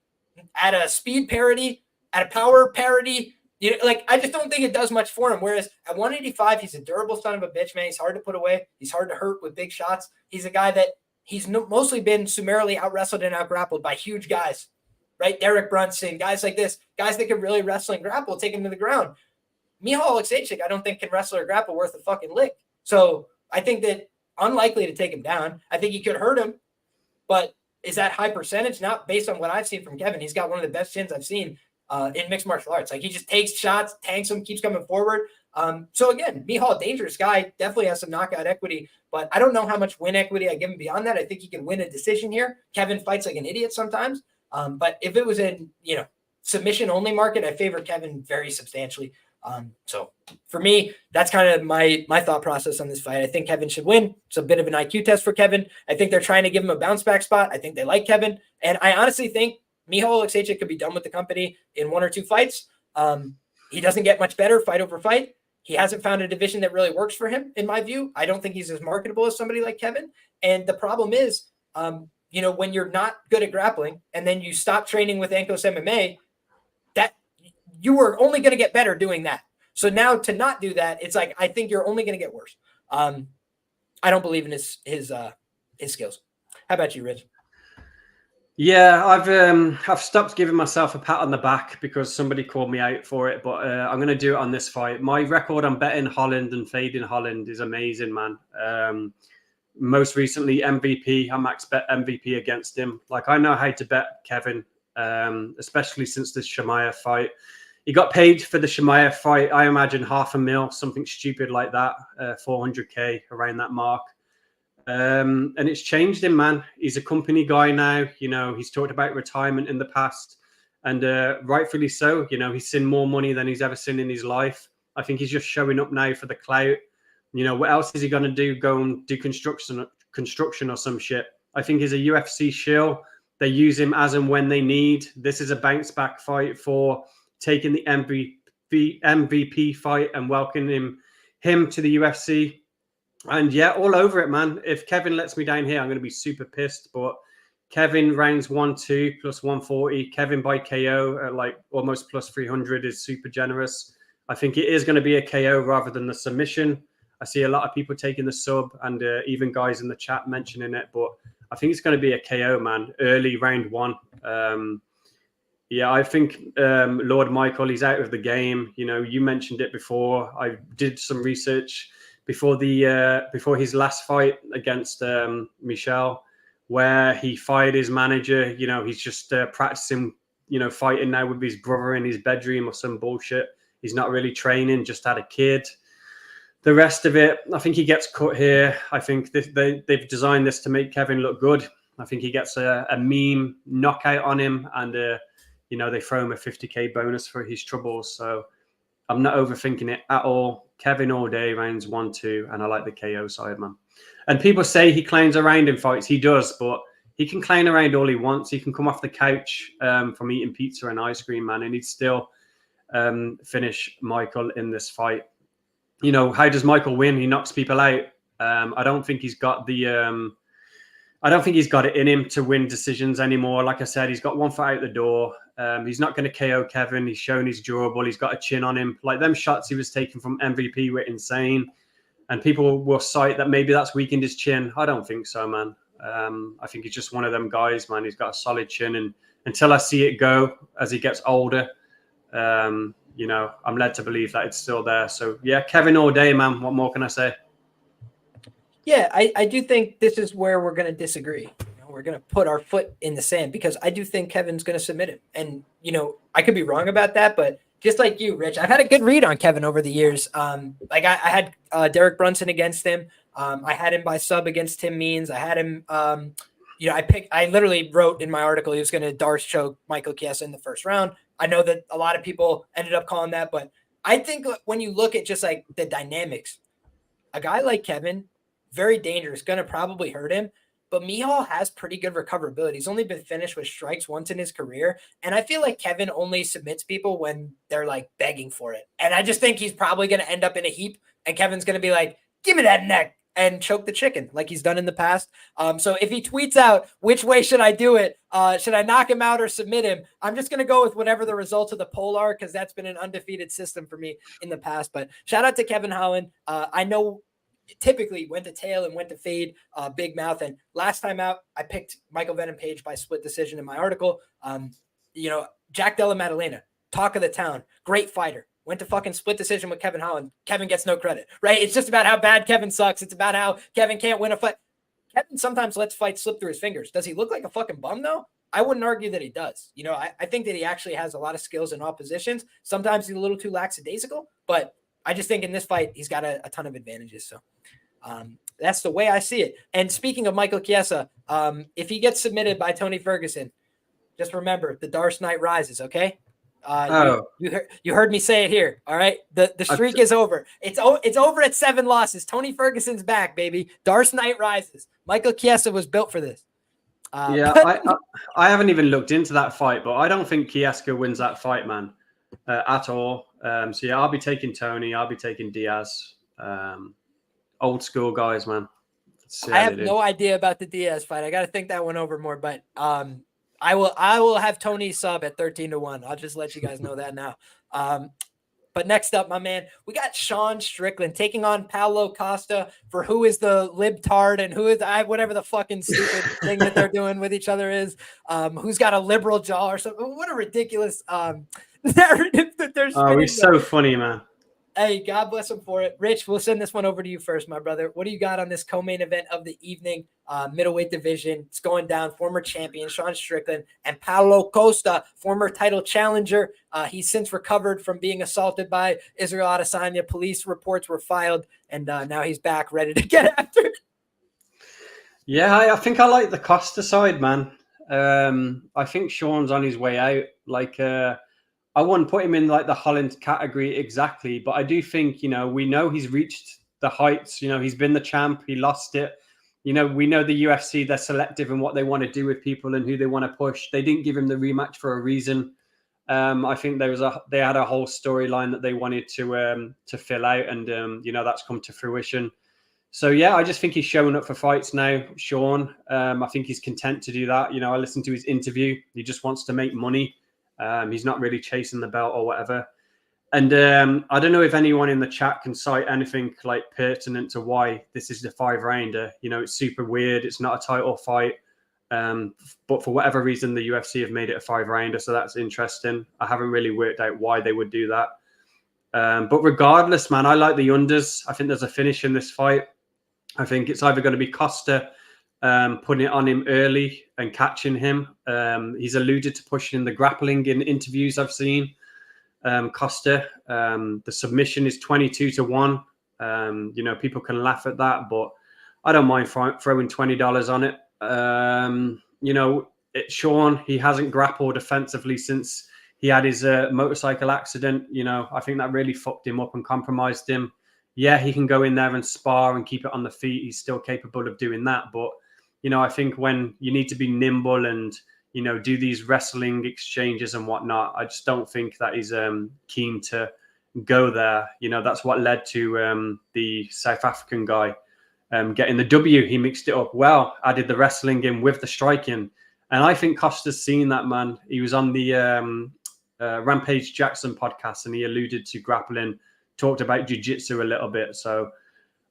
[SPEAKER 1] at a speed parity, at a power parity. I just don't think it does much for him. Whereas at 185, he's a durable son of a bitch, man. He's hard to put away. He's hard to hurt with big shots. He's a guy that he's mostly been summarily out-wrestled and out-grappled by huge guys, right? Derek Brunson, guys like this, guys that can really wrestle and grapple, take him to the ground. Michal Oleksiejczuk, I don't think can wrestle or grapple worth a fucking lick. So I think that unlikely to take him down. I think he could hurt him, but is that high percentage? Not based on what I've seen from Kevin. He's got one of the best chins I've seen in mixed martial arts. Like, he just takes shots, tanks them, keeps coming forward. So again, Michal, dangerous guy, definitely has some knockout equity, but I don't know how much win equity I give him beyond that. I think he can win a decision here. Kevin fights like an idiot sometimes. But if it was in, submission only market, I favor Kevin very substantially. So for me, that's kind of my thought process on this fight. I think Kevin should win. It's a bit of an IQ test for Kevin. I think they're trying to give him a bounce back spot. I think they like Kevin. And I honestly think Michal Oleksiejczuk could be done with the company in 1 or 2 fights. He doesn't get much better fight over fight. He hasn't found a division that really works for him, in my view. I don't think he's as marketable as somebody like Kevin. And the problem is, when you're not good at grappling and then you stop training with Ankos MMA, that you were only going to get better doing that. So now to not do that, it's like, I think you're only going to get worse. I don't believe in his skills. How about you, Rich?
[SPEAKER 2] Yeah, I've stopped giving myself a pat on the back because somebody called me out for it, but I'm going to do it on this fight. My record on betting Holland and fading Holland is amazing, man. Most recently, MVP. I max bet MVP against him. Like, I know how to bet Kevin, especially since the Chimaev fight. He got paid for the Chimaev fight, I imagine $500,000, something stupid like that, 400K, around that mark. And it's changed him, man. He's a company guy now. You know, he's talked about retirement in the past, and rightfully so. You know, he's seen more money than he's ever seen in his life. I think he's just showing up now for the clout. You know, what else is he going to do? Go and do construction or some shit. I think he's a UFC shill. They use him as and when they need. This is a bounce back fight for taking the MVP fight and welcoming him to the UFC. And yeah, all over it, man. If Kevin lets me down here, I'm going to be super pissed. But Kevin rounds 1-2 plus 140. Kevin by KO at like almost plus 300 is super generous. I think it is going to be a KO rather than the submission. I see a lot of people taking the sub and even guys in the chat mentioning it. But I think it's going to be a KO, man. Early round 1. Yeah, I think Lord Michael, he's out of the game. You know, you mentioned it before. I did some research before his last fight against Michel, where he fired his manager. You know, he's just practicing, you know, fighting now with his brother in his bedroom or some bullshit. He's not really training, just had a kid. The rest of it, I think he gets cut here. I think they've designed this to make Kevin look good. I think he gets a meme knockout on him, and you know, they throw him a 50K bonus for his troubles. So I'm not overthinking it at all. Kevin all day, rounds 1-2, and I like the KO side, man. And people say he clowns around in fights. He does, but he can clown around all he wants. He can come off the couch from eating pizza and ice cream, man, and he'd still finish Michael in this fight. You know, how does Michael win? He knocks people out. I don't think he's got the I don't think he's got it in him to win decisions anymore. Like I said, he's got one foot out the door. He's not going to KO Kevin. He's shown he's durable. He's got a chin on him. Like them shots he was taking from MVP were insane. And people will cite that maybe that's weakened his chin. I don't think so, man. I think he's just one of them guys, man. He's got a solid chin. And until I see it go as he gets older, you know, I'm led to believe that it's still there. So, yeah, Kevin all day, man. What more can I say?
[SPEAKER 1] Yeah, I do think this is where we're going to disagree. You know, we're going to put our foot in the sand because I do think Kevin's going to submit him. And, you know, I could be wrong about that, but just like you, Rich, I've had a good read on Kevin over the years. Like I had Derek Brunson against him. I had him by sub against Tim Means. I had him, you know, I literally wrote in my article he was going to Darce choke Michael Chiesa in the first round. I know that a lot of people ended up calling that, but I think when you look at just like the dynamics, a guy like Kevin, very dangerous, going to probably hurt him. But Michal has pretty good recoverability. He's only been finished with strikes once in his career. And I feel like Kevin only submits people when they're like begging for it. And I just think he's probably going to end up in a heap. And Kevin's going to be like, give me that neck and choke the chicken like he's done in the past. So if he tweets out, which way should I do it? Should I knock him out or submit him? I'm just going to go with whatever the results of the poll are because that's been an undefeated system for me in the past. But shout out to Kevin Holland. I know typically went to tail and went to fade, big mouth. And last time out, I picked Michael Venom Page by split decision in my article. You know, Jack Della Maddalena, talk of the town, great fighter. Went to fucking split decision with Kevin Holland. Kevin gets no credit, right? It's just about how bad Kevin sucks. It's about how Kevin can't win a fight. Kevin sometimes lets fights slip through his fingers. Does he look like a fucking bum though? I wouldn't argue that he does. You know, I think that he actually has a lot of skills in all positions. Sometimes he's a little too lackadaisical, but I just think in this fight, he's got a ton of advantages. So that's the way I see it. And speaking of Michael Chiesa, if he gets submitted by Tony Ferguson, just remember the Darce Night rises, okay? You heard me say it here. All right. The streak is over. It's over at 7 losses. Tony Ferguson's back, baby. Darce Night rises. Michael Chiesa was built for this.
[SPEAKER 2] I haven't even looked into that fight, but I don't think Chiesa wins that fight, man, at all. So yeah, I'll be taking Tony. I'll be taking Diaz. Old school guys, man.
[SPEAKER 1] I have no idea about the Diaz fight. I got to think that one over more, but I will have Tony sub at 13-1. I'll just let you guys know that now. But next up, my man, we got Sean Strickland taking on Paulo Costa for who is the libtard and who is whatever the fucking stupid thing that they're doing with each other is. Who's got a liberal jaw or something? What a ridiculous narrative that they're spinning.
[SPEAKER 2] Oh, he's so funny, man.
[SPEAKER 1] Hey, God bless him for it. Rich, we'll send this one over to you first, my brother. What do you got on this co-main event of the evening, middleweight division? It's going down. Former champion Sean Strickland and Paulo Costa, former title challenger. He's since recovered from being assaulted by Israel Adesanya. Police reports were filed, and now he's back ready to get after it.
[SPEAKER 2] Yeah, I think I like the Costa side, man. I think Sean's on his way out. Like, I wouldn't put him in like the Holland category exactly, but I do think, we know he's reached the heights. He's been the champ. He lost it. We know the UFC, they're selective in what they want to do with people and who they want to push. They didn't give him the rematch for a reason. I think they had a whole storyline that they wanted to fill out, and that's come to fruition. So yeah, I just think he's showing up for fights now, Sean. I think he's content to do that. I listened to his interview. He just wants to make money. He's not really chasing the belt or whatever. And I don't know if anyone in the chat can cite anything like pertinent to why this is the 5-rounder. It's super weird. It's not a title fight. But for whatever reason, the UFC have made it a 5-rounder. So that's interesting. I haven't really worked out why they would do that. But regardless, man, I like the unders. I think there's a finish in this fight. I think it's either going to be Costa putting it on him early and catching him. He's alluded to pushing the grappling in interviews I've seen. Costa, the submission is 22-1. People can laugh at that, but I don't mind throwing $20 on it. Sean, he hasn't grappled offensively since he had his motorcycle accident. I think that really fucked him up and compromised him. Yeah, he can go in there and spar and keep it on the feet. He's still capable of doing that. But, I think when you need to be nimble and, do these wrestling exchanges and whatnot, I just don't think that he's keen to go there. That's what led to the South African guy getting the W. He mixed it up well, added the wrestling in with the striking. And I think Costa's seen that, man. He was on the Rampage Jackson podcast and he alluded to grappling, talked about jiu-jitsu a little bit. So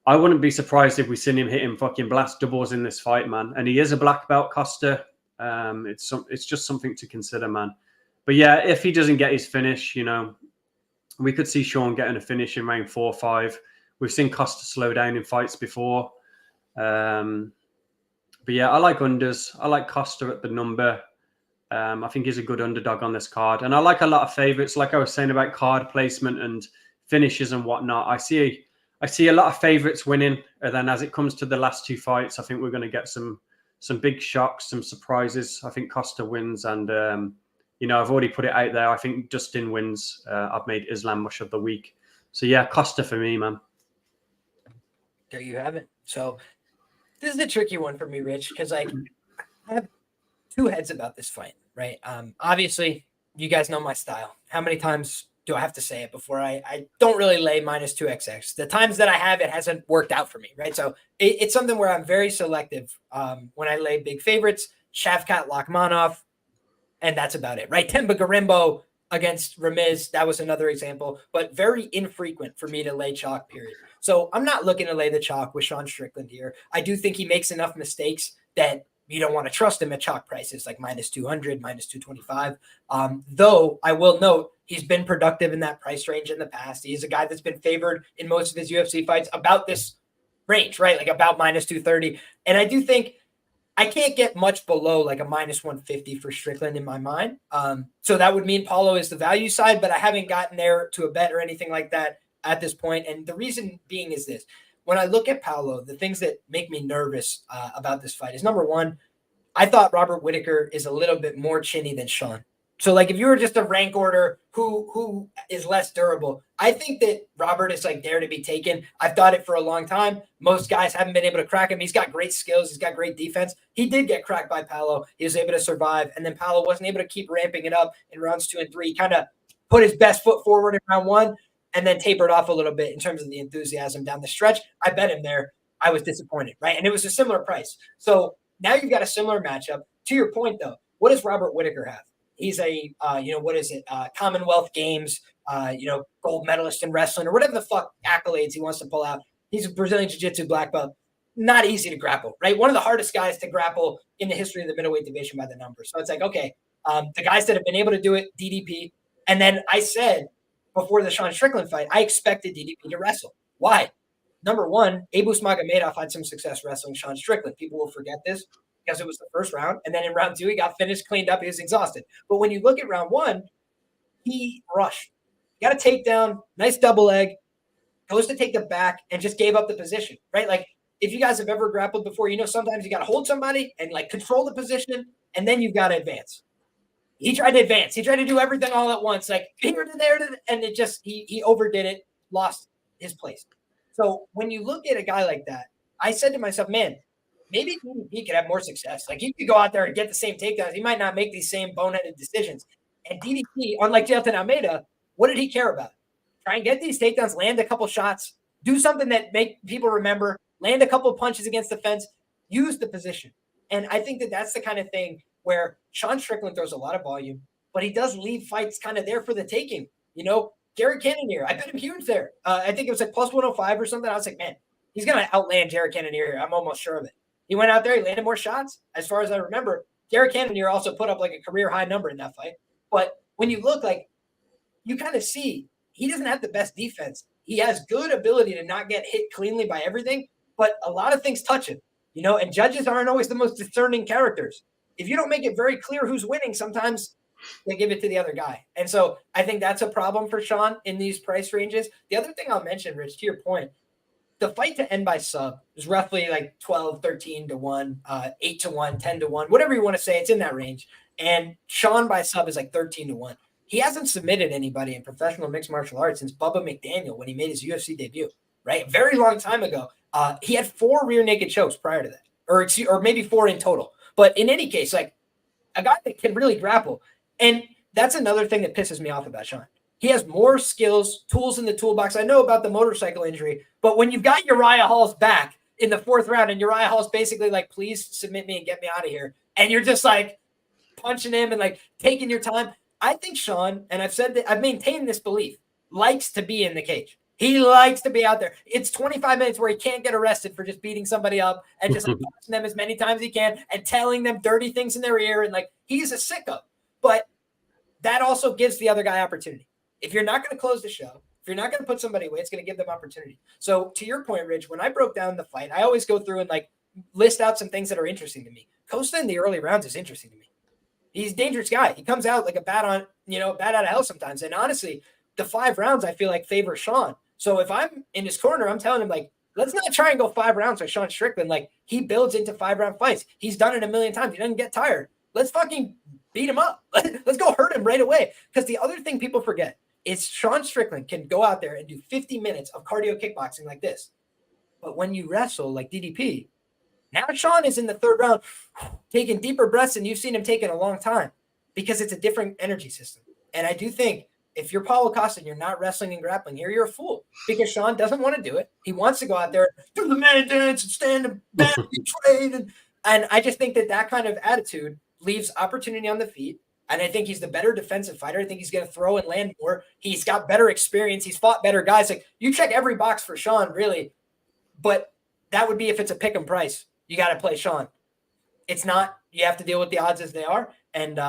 [SPEAKER 2] I wouldn't be surprised if we seen him hitting fucking blast doubles in this fight, man. And he is a black belt, Costa. It's just something to consider, man. But yeah, if he doesn't get his finish, we could see Sean getting a finish in round 4 or 5. We've seen Costa slow down in fights before. But yeah, I like unders. I like Costa at the number. I think he's a good underdog on this card. And I like a lot of favorites, like I was saying about card placement and finishes and whatnot. I see a lot of favorites winning. And then as it comes to the last 2 fights, I think we're going to get some big shocks, some surprises. I think Costa wins. And, I've already put it out there. I think Dustin wins. I've made Islam Mush of the week. So yeah, Costa for me, man.
[SPEAKER 1] There you have it. So this is a tricky one for me, Rich, because I have 2 heads about this fight, right? Obviously, you guys know my style. How many times do I have to say it before I don't really lay -2XX? The times that I have, it hasn't worked out for me, right? So it's something where I'm very selective when I lay big favorites, Shavkat Lakhmonov, and that's about it, right? Temba Garimbo against Ramiz, that was another example, but very infrequent for me to lay chalk, period. So I'm not looking to lay the chalk with Sean Strickland here. I do think he makes enough mistakes that you don't want to trust him at chalk prices like -200, -225. Though I will note he's been productive in that price range in the past. He's a guy that's been favored in most of his UFC fights about this range, right? Like about -230. And I do think I can't get much below like a -150 for Strickland in my mind. So that would mean Paulo is the value side, but I haven't gotten there to a bet or anything like that at this point. And the reason being is this. When I look at Paulo, the things that make me nervous about this fight is, number one, I thought Robert Whittaker is a little bit more chinny than Sean. So like if you were just a rank order, who is less durable, I think that Robert is like there to be taken. I've thought it for a long time. Most guys haven't been able to crack him. He's got great skills. He's got great defense. He did get cracked by Paulo. He was able to survive. And then Paulo wasn't able to keep ramping it up in rounds 2 and 3. He kind of put his best foot forward in round 1 and then tapered off a little bit in terms of the enthusiasm down the stretch. I bet him there. I was disappointed, right? And it was a similar price. So now you've got a similar matchup. To your point, though, what does Robert Whittaker have? He's a, Commonwealth Games, gold medalist in wrestling or whatever the fuck accolades he wants to pull out. He's a Brazilian Jiu-Jitsu black belt. Not easy to grapple, right? One of the hardest guys to grapple in the history of the middleweight division by the numbers. So it's like, okay, the guys that have been able to do it, DDP. And then I said before the Sean Strickland fight, I expected DDP to wrestle. Why? Number one, Abus Magomedov had some success wrestling Sean Strickland. People will forget this because it was the first round. And then in round 2, he got finished, cleaned up. He was exhausted. But when you look at round 1, he rushed. Got a takedown, nice double leg, goes to take the back and just gave up the position, right? Like if you guys have ever grappled before, you know sometimes you got to hold somebody and like control the position, and then you've got to advance. He tried to advance. He tried to do everything all at once, like here to there, and it just he overdid it, lost his place. So when you look at a guy like that, I said to myself, man, maybe he could have more success. Like he could go out there and get the same takedowns. He might not make these same boneheaded decisions. And DDP, unlike Jailton Almeida, what did he care about? Try and get these takedowns, land a couple shots, do something that make people remember, land a couple punches against the fence, use the position. And I think that that's the kind of thing where Sean Strickland throws a lot of volume, but he does leave fights kind of there for the taking. You know, Jared Cannonier, I bet him huge there. I think it was like plus 105 or something. I was like, man, he's going to outland Jared Cannonier. I'm almost sure of it. He went out there, he landed more shots. As far as I remember, Jared Cannonier also put up like a career high number in that fight. But when you look, like, you kind of see he doesn't have the best defense. He has good ability to not get hit cleanly by everything, but a lot of things touch him, you know, and judges aren't always the most discerning characters. If you don't make it very clear who's winning, sometimes they give it to the other guy. And so I think that's a problem for Sean in these price ranges. The other thing I'll mention, Rich, to your point, the fight to end by sub is roughly like 12, 13 to 1, 8 to 1, 10 to 1, whatever you want to say. It's in that range. And Sean by sub is like 13 to 1. He hasn't submitted anybody in professional mixed martial arts since Bubba McDaniel when he made his UFC debut, right? A very long time ago. He had 4 rear naked chokes prior to that, or maybe 4 in total. But in any case, like a guy that can really grapple. And that's another thing that pisses me off about Sean. He has more skills, tools in the toolbox. I know about the motorcycle injury, but when you've got Uriah Hall's back in the 4th round and Uriah Hall's basically like, please submit me and get me out of here, and you're just like punching him and like taking your time. I think Sean, and I've said that, I've maintained this belief, likes to be in the cage. He likes to be out there. It's 25 minutes where he can't get arrested for just beating somebody up and just like, punching them as many times as he can and telling them dirty things in their ear. And like, he's a sicko. But that also gives the other guy opportunity. If you're not going to close the show, if you're not going to put somebody away, it's going to give them opportunity. So to your point, Rich, when I broke down the fight, I always go through and like list out some things that are interesting to me. Costa in the early rounds is interesting to me. He's a dangerous guy. He comes out like a bat out of hell sometimes. And honestly, the 5 rounds I feel like favor Sean. So if I'm in his corner, I'm telling him like, let's not try and go 5 rounds with Sean Strickland. Like he builds into 5-round fights. He's done it a million times. He doesn't get tired. Let's fucking beat him up. Let's go hurt him right away. Because the other thing people forget is Sean Strickland can go out there and do 50 minutes of cardio kickboxing like this. But when you wrestle like DDP, now Sean is in the 3rd round taking deeper breaths than you've seen him take in a long time because it's a different energy system. And I do think if you're Paulo Costa and you're not wrestling and grappling here, you're a fool because Sean doesn't want to do it. He wants to go out there, do the man dance and stand and back and train. And I just think that kind of attitude leaves opportunity on the feet. And I think he's the better defensive fighter. I think he's going to throw and land more. He's got better experience. He's fought better guys. Like you check every box for Sean, really. But that would be if it's a pick 'em price. You got to play Sean. It's not. You have to deal with the odds as they are. And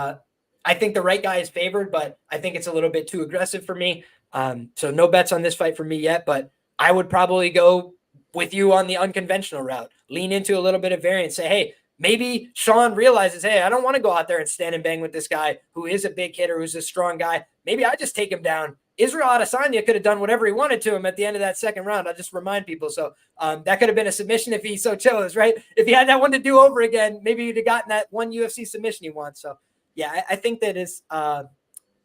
[SPEAKER 1] I think the right guy is favored, but I think it's a little bit too aggressive for me. So no bets on this fight for me yet, but I would probably go with you on the unconventional route. Lean into a little bit of variance. Say, hey, maybe Sean realizes, hey, I don't want to go out there and stand and bang with this guy who is a big hitter, who's a strong guy. Maybe I just take him down. Israel Adesanya could have done whatever he wanted to him at the end of that 2nd round. I'll just remind people. So that could have been a submission if he so chose, right? If he had that one to do over again, maybe he'd have gotten that one UFC submission he wants. So, yeah, I think that it's an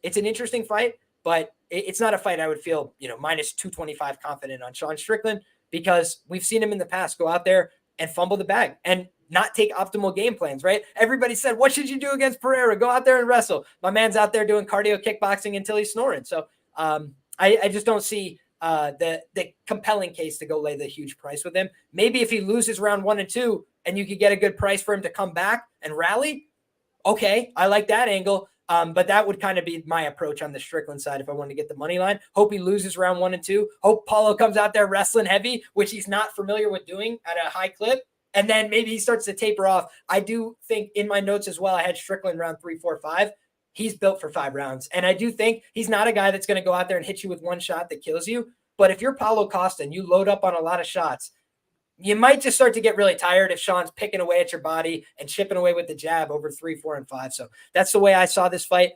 [SPEAKER 1] interesting fight, but it's not a fight I would feel, minus 225 confident on Sean Strickland because we've seen him in the past go out there and fumble the bag and not take optimal game plans, right? Everybody said, what should you do against Pereira? Go out there and wrestle. My man's out there doing cardio kickboxing until he's snoring. So I just don't see the compelling case to go lay the huge price with him. Maybe if he loses round 1 and 2 and you could get a good price for him to come back and rally, okay, I like that angle. But that would kind of be my approach on the Strickland side if I want to get the money line. Hope he loses round 1 and 2. Hope Paulo comes out there wrestling heavy, which he's not familiar with doing at a high clip. And then maybe he starts to taper off. I do think in my notes as well, I had Strickland round 3, 4, 5. He's built for 5 rounds. And I do think he's not a guy that's going to go out there and hit you with one shot that kills you. But if you're Paulo Costa and you load up on a lot of shots, you might just start to get really tired if Sean's picking away at your body and chipping away with the jab over 3, 4, and 5. So that's the way I saw this fight.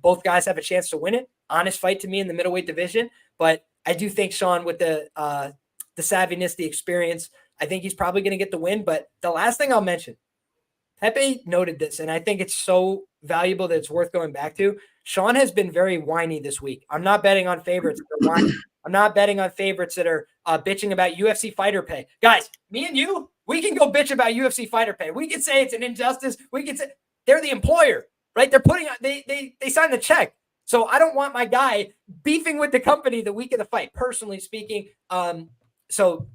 [SPEAKER 1] Both guys have a chance to win it. Honest fight to me in the middleweight division. But I do think Sean with the savviness, the experience, I think he's probably going to get the win. But the last thing I'll mention, Pepe noted this, and I think it's so valuable that it's worth going back to. Sean has been very whiny this week. I'm not betting on favorites that are whiny. I'm not betting on favorites that are bitching about UFC fighter pay. Guys, me and you, we can go bitch about UFC fighter pay. We can say it's an injustice. We can say they're the employer, right? They're putting they signed the check. So I don't want my guy beefing with the company the week of the fight, personally speaking. So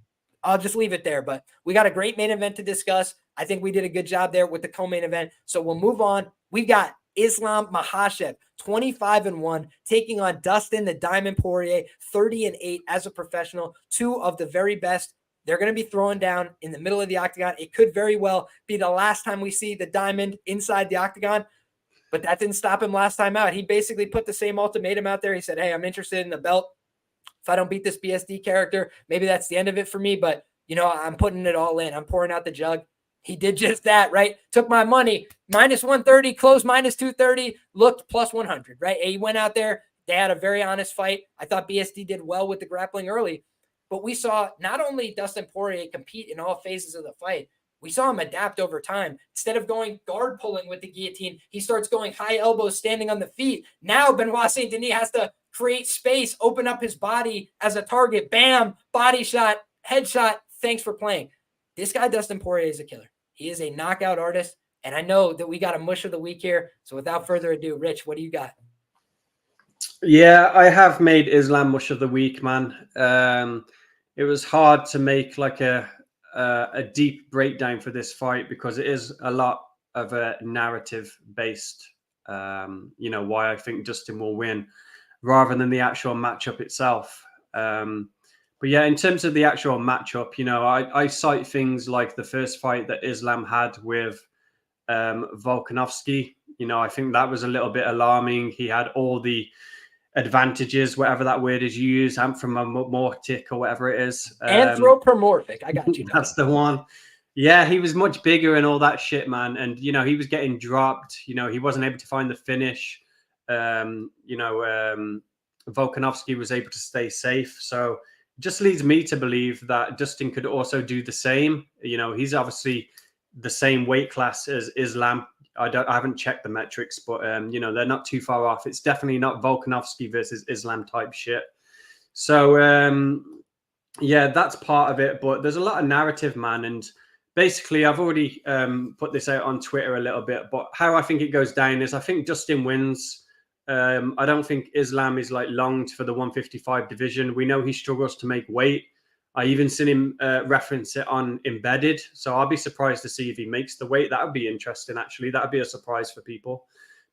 [SPEAKER 1] I'll just leave it there. But we got a great main event to discuss. I think we did a good job there with the co-main event. So we'll move on. We've got Islam Makhachev, 25-1, taking on Dustin, the Diamond Poirier, 30-8 as a professional. Two of the very best. They're going to be throwing down in the middle of the octagon. It could very well be the last time we see the Diamond inside the octagon, but that didn't stop him last time out. He basically put the same ultimatum out there. He said, hey, I'm interested in the belt. If I don't beat this BSD character, maybe that's the end of it for me, but, I'm putting it all in. I'm pouring out the jug. He did just that, right? Took my money, minus 130, closed minus 230, looked plus 100, right? He went out there. They had a very honest fight. I thought BSD did well with the grappling early, but we saw not only Dustin Poirier compete in all phases of the fight, we saw him adapt over time. Instead of going guard pulling with the guillotine, he starts going high elbows, standing on the feet. Now Benoit Saint Denis has to create space, open up his body as a target. Bam, body shot, headshot. Thanks for playing. This guy, Dustin Poirier, is a killer. He is a knockout artist, and I know that we got a mush of the week here. So without further ado, Rich, what do you got?
[SPEAKER 2] Yeah, I have made Islam mush of the week, man. It was hard to make like a deep breakdown for this fight because it is a lot of a narrative based, why I think Dustin will win rather than the actual matchup itself. But yeah, in terms of the actual matchup, I cite things like the first fight that Islam had with Volkanovski. I think that was a little bit alarming. He had all the advantages, whatever that word is used, anthropomorphic or whatever it is.
[SPEAKER 1] Anthropomorphic. I got you.
[SPEAKER 2] That's the one. Yeah, he was much bigger and all that shit, man. And, he was getting dropped. He wasn't able to find the finish. Volkanovski was able to stay safe. So just leads me to believe that Dustin could also do the same. He's obviously the same weight class as Islam. I haven't checked the metrics, but they're not too far off. It's definitely not Volkanovski versus Islam type shit. So yeah, that's part of it. But there's a lot of narrative, man. And basically, I've already put this out on Twitter a little bit. But how I think it goes down is I think Dustin wins. I don't think Islam is longed for the 155 division. We know he struggles to make weight. I even seen him reference it on Embedded. So I'll be surprised to see if he makes the weight. That would be interesting, actually. That would be a surprise for people.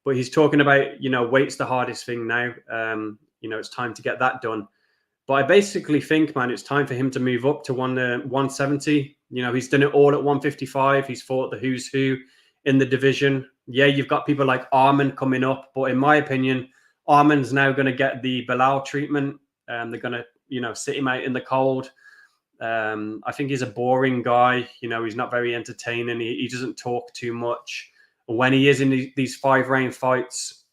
[SPEAKER 2] But he's talking about, weight's the hardest thing now. It's time to get that done. But I basically think, man, it's time for him to move up to 170. He's done it all at 155. He's fought the who's who in the division. Yeah, you've got people like Arman coming up. But in my opinion, Arman's now going to get the Bilal treatment. They're going to, sit him out in the cold. I think he's a boring guy. He's not very entertaining. He doesn't talk too much. When he is in these 5-round fights,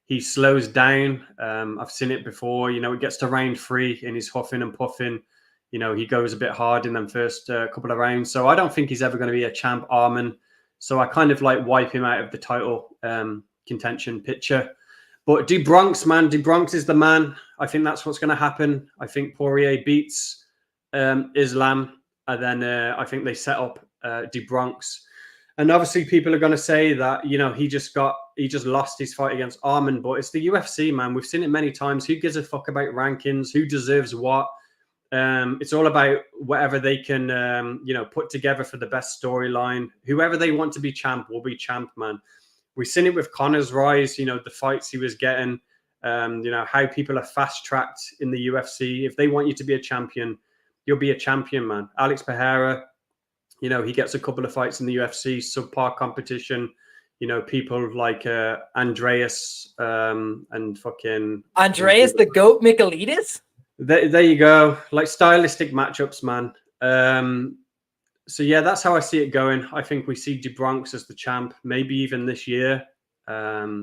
[SPEAKER 2] he slows down. I've seen it before. It gets to round 3 and he's huffing and puffing. He goes a bit hard in them first couple of rounds. So I don't think he's ever going to be a champ, Arman. So I kind of wipe him out of the title contention picture. But Do Bronx, man. Do Bronx is the man. I think that's what's going to happen. I think Poirier beats Islam. And then I think they set up Do Bronx. And obviously people are going to say that, he just lost his fight against Arman. But it's the UFC, man. We've seen it many times. Who gives a fuck about rankings? Who deserves what? It's all about whatever they can, put together for the best storyline. Whoever they want to be champ will be champ, man. We've seen it with Conor's rise, the fights he was getting, how people are fast-tracked in the UFC. If they want you to be a champion, you'll be a champion, man. Alex Pereira, he gets a couple of fights in the UFC, subpar competition. People like Andreas and fucking...
[SPEAKER 1] Andreas the GOAT Michailidis?
[SPEAKER 2] There you go. Stylistic matchups, man. So yeah, that's how I see it going. I think we see Do Bronx as the champ, maybe even this year. That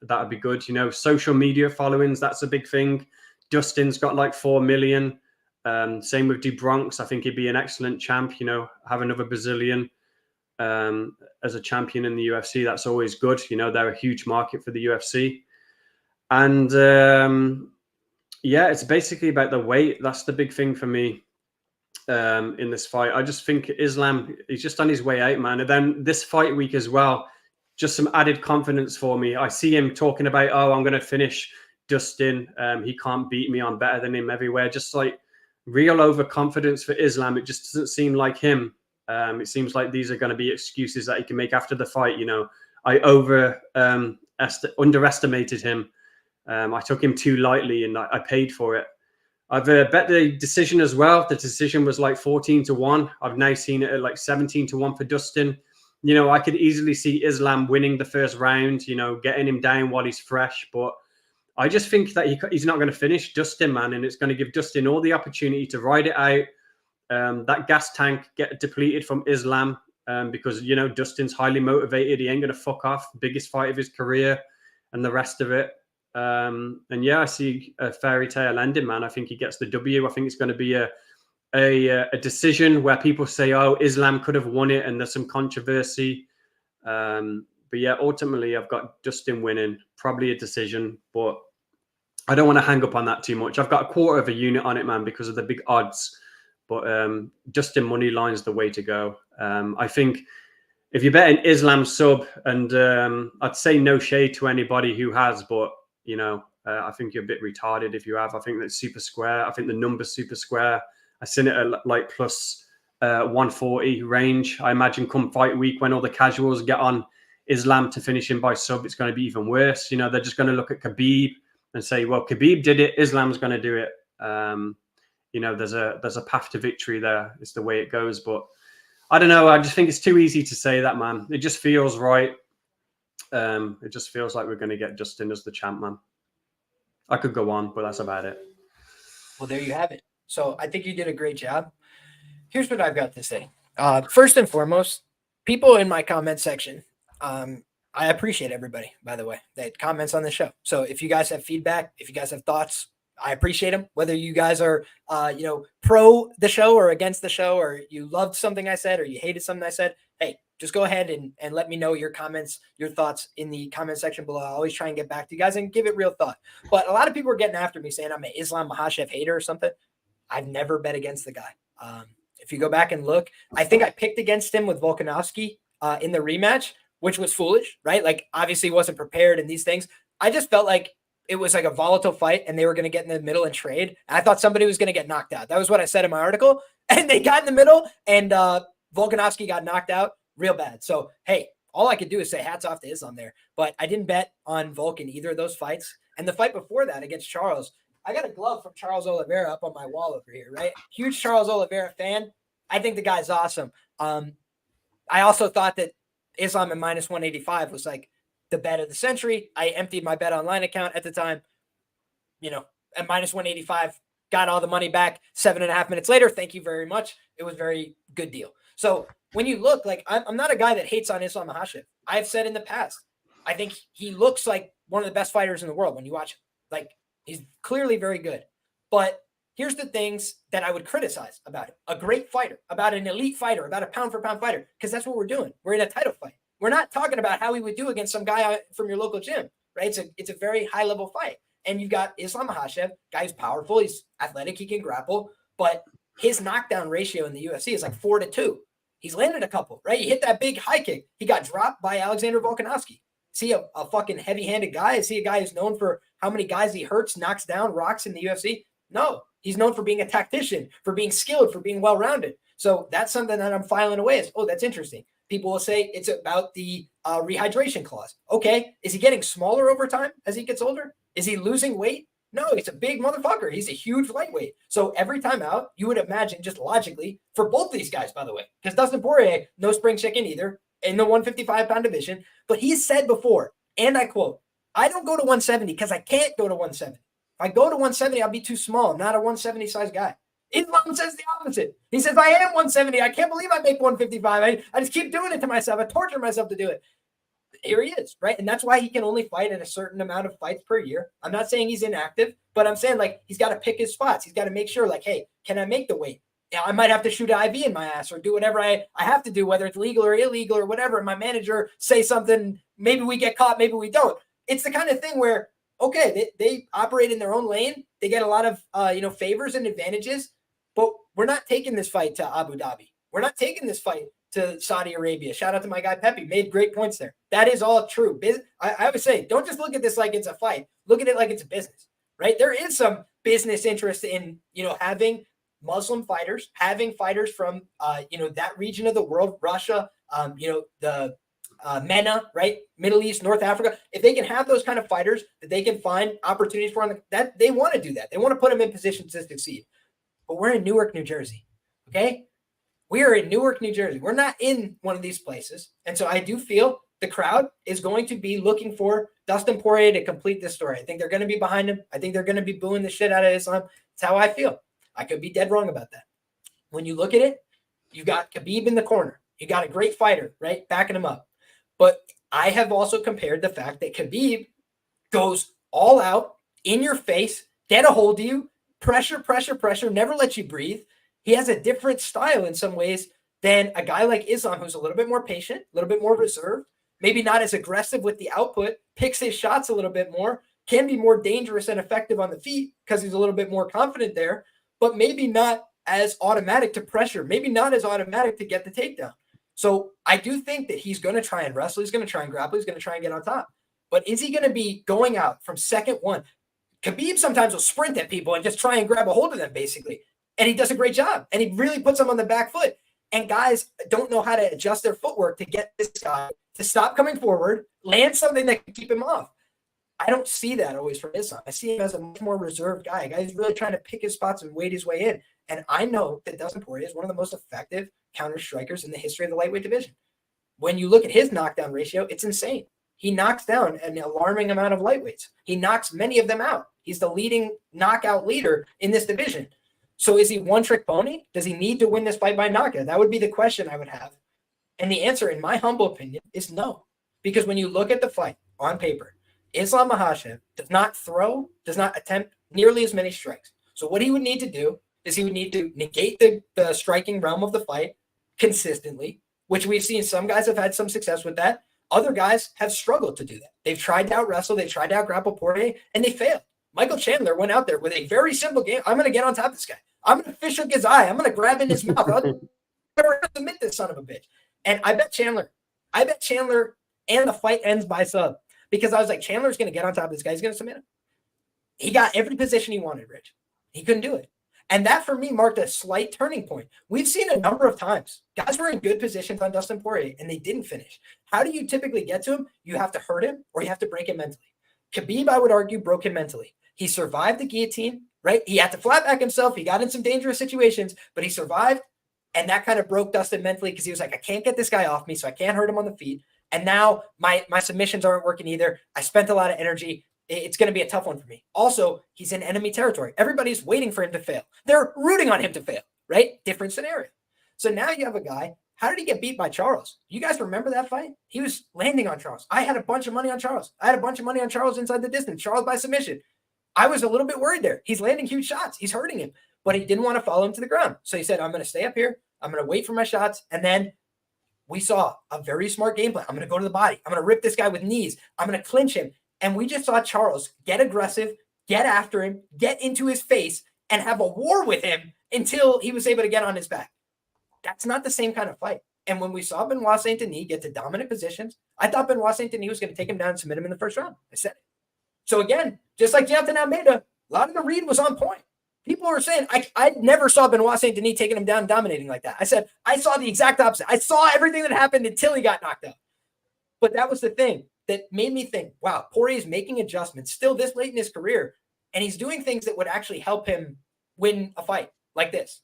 [SPEAKER 2] would be good. Social media followings, that's a big thing. Dustin's got 4 million. Same with DeBronx. I think he'd be an excellent champ. You know, have another Brazilian as a champion in the UFC. That's always good. You know, they're a huge market for the UFC. And yeah, it's basically about the weight. That's the big thing for me in this fight. I just think Islam, he's just on his way out, man. And then this fight week as well, just some added confidence for me. I see him talking about, oh, I'm going to finish Dustin. He can't beat me. I'm better than him everywhere. Just like real overconfidence for Islam. It just doesn't seem like him. It seems like these are going to be excuses that he can make after the fight. You know, I underestimated him. I took him too lightly and I paid for it. I've bet the decision as well. The decision was like 14-1. I've now seen it at like 17-1 for Dustin. You know, I could easily see Islam winning the first round, you know, getting him down while he's fresh. But I just think that he's not going to finish Dustin, man. And it's going to give Dustin all the opportunity to ride it out. That gas tank get depleted from Islam because, you know, Dustin's highly motivated. He ain't going to fuck off. Biggest fight of his career and the rest of it. And yeah, I see a fairy tale ending, man. I think he gets the W. I think it's going to be a decision where people say, oh, Islam could have won it and there's some controversy. But yeah, ultimately I've got Dustin winning, probably a decision, but I don't want to hang up on that too much. I've got a quarter of a unit on it, man, because of the big odds. But Dustin money line's the way to go. I think if you're betting Islam sub, and I'd say no shade to anybody who has, but you know, I think you're a bit retarded if you have. I think that's super square. I think the number's super square. I seen it at like plus 140 range. I imagine come fight week when all the casuals get on Islam to finish him by sub, it's going to be even worse. You know, they're just going to look at Khabib and say, well, Khabib did it. Islam's going to do it. You know, there's a path to victory there. It's the way it goes. But I don't know. I just think it's too easy to say that, man. It just feels right. It just feels like we're going to get Dustin as the champ, man. I could go on, but that's about it. Well,
[SPEAKER 1] there you have it. So I think you did a great job. Here's what I've got to say. First and foremost, people in my comment section, I appreciate everybody, by the way, that comments on the show. So if you guys have feedback, if you guys have thoughts, I appreciate them. Whether you guys are, you know, pro the show or against the show, or you loved something I said or you hated something I said, hey, just go ahead and let me know your comments, your thoughts in the comment section below. I always try and get back to you guys and give it real thought. But a lot of people are getting after me saying I'm an Islam Makhachev hater or something. I've never bet against the guy. If you go back and look, I think I picked against him with Volkanovski in the rematch, which was foolish, right? Like, obviously wasn't prepared in these things. I just felt like it was like a volatile fight and they were going to get in the middle and trade. And I thought somebody was going to get knocked out. That was what I said in my article. And they got in the middle and Volkanovski got knocked out real bad. So, hey, all I could do is say hats off to Islam there. But I didn't bet on Volk in either of those fights. And the fight before that against Charles, I got a glove from Charles Oliveira up on my wall over here, right? Huge Charles Oliveira fan. I think the guy's awesome. I also thought that Islam at minus 185 was like the bet of the century. I emptied my bet online account at the time, you know, at minus 185, got all the money back 7.5 minutes later. Thank you very much. It was a very good deal. So when you look, like, I'm not a guy that hates on Islam Makhachev. I've said in the past, I think he looks like one of the best fighters in the world when you watch him. Like, he's clearly very good. But here's the things that I would criticize about him. A great fighter, about an elite fighter, about a pound-for-pound fighter, because that's what we're doing. We're in a title fight. We're not talking about how he would do against some guy from your local gym, right? It's a very high-level fight. And you've got Islam Makhachev, guy who's powerful, he's athletic, he can grapple, but his knockdown ratio in the UFC is like 4-2. He's landed a couple, right? He hit that big high kick. He got dropped by Alexander Volkanovski. Is he a fucking heavy-handed guy? Is he a guy who's known for how many guys he hurts, knocks down, rocks in the UFC? No. He's known for being a tactician, for being skilled, for being well-rounded. So that's something that I'm filing away as, oh, that's interesting. People will say it's about the rehydration clause. Okay. Is he getting smaller over time as he gets older? Is he losing weight? No, he's a big motherfucker. He's a huge lightweight. So every time out, you would imagine just logically for both these guys, by the way, because Dustin Poirier, no spring chicken either in the 155-pound division. But he's said before, and I quote, I don't go to 170 because I can't go to 170. If I go to 170, I'll be too small. I'm not a 170 size guy. Islam says the opposite. He says, I am 170. I can't believe I make 155. I just keep doing it to myself. I torture myself to do it. here he is, right? And that's why he can only fight at a certain amount of fights per year. I'm not saying he's inactive, but I'm saying like he's got to pick his spots. He's got to make sure like, hey, can I make the weight? I might have to shoot an IV in my ass or do whatever I have to do, whether it's legal or illegal or whatever. And my manager say something, maybe we get caught, maybe we don't. It's the kind of thing where, okay, they operate in their own lane. They get a lot of, favors and advantages, but we're not taking this fight to Abu Dhabi. We're not taking this fight to Saudi Arabia. Shout out to my guy, Pepe, made great points there. That is all true. I would say, don't just look at this like it's a fight. Look at it like it's a business, right? There is some business interest in, having Muslim fighters, having fighters from, that region of the world, Russia, the MENA, right? Middle East, North Africa. If they can have those kind of fighters that they can find opportunities for, that they want to do that. They want to put them in positions to succeed. But we're in Newark, New Jersey, okay? We are in Newark, New Jersey. We're not in one of these places. And so I do feel the crowd is going to be looking for Dustin Poirier to complete this story. I think they're going to be behind him. I think they're going to be booing the shit out of Islam. That's how I feel. I could be dead wrong about that. When you look at it, you got Khabib in the corner. You got a great fighter, right? Backing him up. But I have also compared the fact that Khabib goes all out, in your face, get a hold of you, pressure, never let you breathe. He has a different style in some ways than a guy like Islam, who's a little bit more patient, a little bit more reserved, maybe not as aggressive with the output, picks his shots a little bit more, can be more dangerous and effective on the feet because he's a little bit more confident there, but maybe not as automatic to pressure, maybe not as automatic to get the takedown. So I do think that he's going to try and wrestle. He's going to try and grapple. He's going to try and get on top. But is he going to be going out from second one? Khabib sometimes will sprint at people and just try and grab a hold of them, basically. And he does a great job. And he really puts them on the back foot. And guys don't know how to adjust their footwork to get this guy to stop coming forward, land something that can keep him off. I don't see that always from Islam. I see him as a much more reserved guy. A guy who's really trying to pick his spots and wade his way in. And I know that Dustin Poirier is one of the most effective counter strikers in the history of the lightweight division. When you look at his knockdown ratio, it's insane. He knocks down an alarming amount of lightweights. He knocks many of them out. He's the leading knockout leader in this division. So is he one-trick pony? Does he need to win this fight by knockout? That would be the question I would have. And the answer, in my humble opinion, is no. Because when you look at the fight on paper, Islam Makhachev does not throw, does not attempt nearly as many strikes. So what he would need to do is he would need to negate the striking realm of the fight consistently, which we've seen some guys have had some success with that. Other guys have struggled to do that. They've tried to out-wrestle, they've tried to out-grapple Poirier, and they failed. Michael Chandler went out there with a very simple game. I'm going to get on top of this guy. I'm going to fish hook his eye. I'm going to grab in his mouth. I'll never submit this son of a bitch. And I bet Chandler and the fight ends by sub. Because I was like, Chandler's going to get on top of this guy. He's going to submit him. He got every position he wanted, Rich. He couldn't do it. And that, for me, marked a slight turning point. We've seen a number of times. Guys were in good positions on Dustin Poirier, and they didn't finish. How do you typically get to him? You have to hurt him, or you have to break him mentally. Khabib, I would argue, broke him mentally. He survived the guillotine, right? He had to flat back himself. He got in some dangerous situations, but he survived, and that kind of broke Dustin mentally because he was like, I can't get this guy off me, so I can't hurt him on the feet. And now my submissions aren't working either. I spent a lot of energy. It's going to be a tough one for me. Also, he's in enemy territory. Everybody's waiting for him to fail. They're rooting on him to fail, right? Different scenario. So now you have a guy. How did he get beat by Charles? You guys remember that fight? He was landing on Charles. I had a bunch of money on Charles. I had a bunch of money on Charles inside the distance. Charles by submission. I was a little bit worried there. He's landing huge shots. He's hurting him, but he didn't want to follow him to the ground. So he said, I'm going to stay up here. I'm going to wait for my shots. And then we saw a very smart game plan. I'm going to go to the body. I'm going to rip this guy with knees. I'm going to clinch him. And we just saw Charles get aggressive, get after him, get into his face, and have a war with him until he was able to get on his back. That's not the same kind of fight. And when we saw Benoit Saint Denis get to dominant positions, I thought Benoit Saint Denis was going to take him down and submit him in the first round. I said it. So again, just like Jonathan Almeida, a lot of the read was on point. People were saying, I never saw Benoit Saint Denis taking him down and dominating like that. I said, I saw the exact opposite. I saw everything that happened until he got knocked out. But that was the thing that made me think, wow, Poirier is making adjustments still this late in his career, and he's doing things that would actually help him win a fight like this.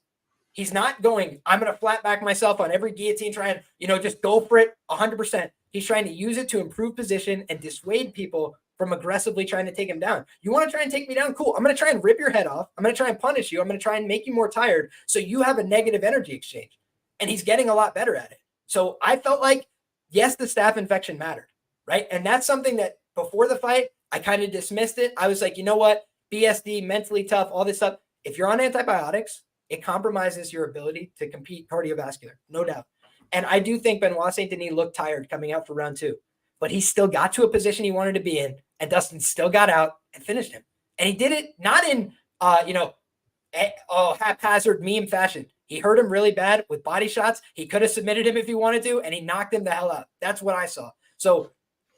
[SPEAKER 1] He's not going, I'm going to flat back myself on every guillotine, try and, just go for it 100%. He's trying to use it to improve position and dissuade people from aggressively trying to take him down. You want to try and take me down? Cool. I'm going to try and rip your head off. I'm going to try and punish you. I'm going to try and make you more tired so you have a negative energy exchange. And he's getting a lot better at it. So I felt like, yes, the staph infection mattered. right? And that's something that before the fight, I kind of dismissed it. I was like, you know what? BSD, mentally tough, all this stuff. If you're on antibiotics, it compromises your ability to compete cardiovascular, no doubt. And I do think Benoit Saint Denis looked tired coming out for round 2, but he still got to a position he wanted to be in, and Dustin still got out and finished him. And he did it not in, haphazard meme fashion. He hurt him really bad with body shots. He could have submitted him if he wanted to, and he knocked him the hell out. That's what I saw. So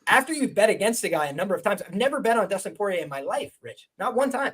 [SPEAKER 1] after you've bet against a guy a number of times, I've never bet on Dustin Poirier in my life, Rich. Not one time.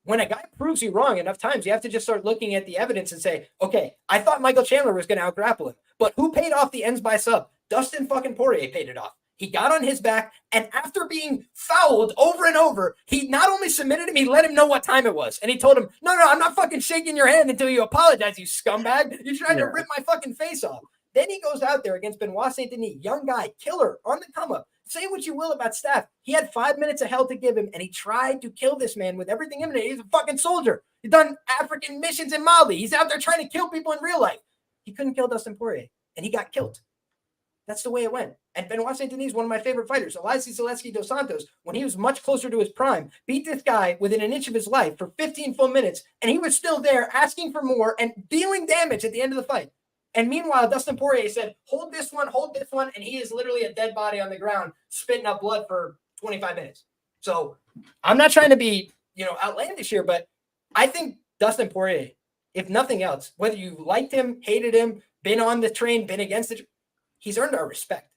[SPEAKER 1] When a guy proves you wrong enough times, you have to just start looking at the evidence and say, okay, I thought Michael Chandler was going to out-grapple him, but who paid off the ends by sub? Dustin fucking Poirier paid it off. He got on his back, and after being fouled over and over, he not only submitted him, he let him know what time it was. And he told him, no, I'm not fucking shaking your hand until you apologize, you scumbag. You're trying to rip my fucking face off. Then he goes out there against Benoit Saint Denis, young guy, killer, on the come up. Say what you will about Staff. He had 5 minutes of hell to give him, and he tried to kill this man with everything in him. He's a fucking soldier. He's done African missions in Mali. He's out there trying to kill people in real life. He couldn't kill Dustin Poirier, and he got killed. That's the way it went. And Benoit Saint Denis is one of my favorite fighters. Elias Zaleski dos Santos, when he was much closer to his prime, beat this guy within an inch of his life for 15 full minutes, and he was still there asking for more and dealing damage at the end of the fight. And meanwhile, Dustin Poirier said, hold this one, and he is literally a dead body on the ground, spitting up blood for 25 minutes. So I'm not trying to be, outlandish here, but I think Dustin Poirier, if nothing else, whether you liked him, hated him, been on the train, been against the train, he's earned our respect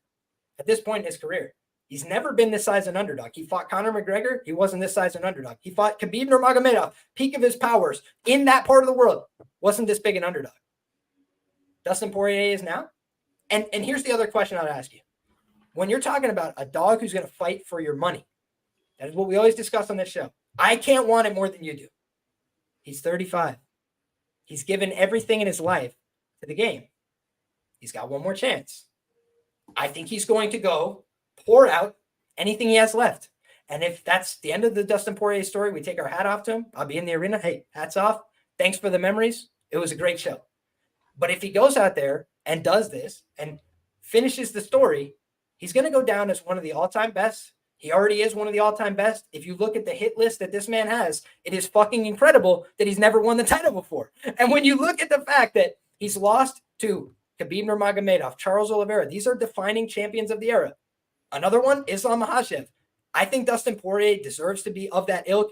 [SPEAKER 1] at this point in his career. He's never been this size an underdog. He fought Conor McGregor. He wasn't this size an underdog. He fought Khabib Nurmagomedov, peak of his powers in that part of the world. Wasn't this big an underdog. Dustin Poirier is now. And here's the other question I'd ask you. When you're talking about a dog who's going to fight for your money, that is what we always discuss on this show. I can't want it more than you do. He's 35. He's given everything in his life to the game. He's got one more chance. I think he's going to go pour out anything he has left. And if that's the end of the Dustin Poirier story, we take our hat off to him. I'll be in the arena. Hey, hats off. Thanks for the memories. It was a great show. But if he goes out there and does this and finishes the story, he's going to go down as one of the all-time best. He already is one of the all-time best. If you look at the hit list that this man has, it is fucking incredible that he's never won the title before. And when you look at the fact that he's lost to Khabib Nurmagomedov, Charles Oliveira, these are defining champions of the era. Another one, Islam Makhachev. I think Dustin Poirier deserves to be of that ilk.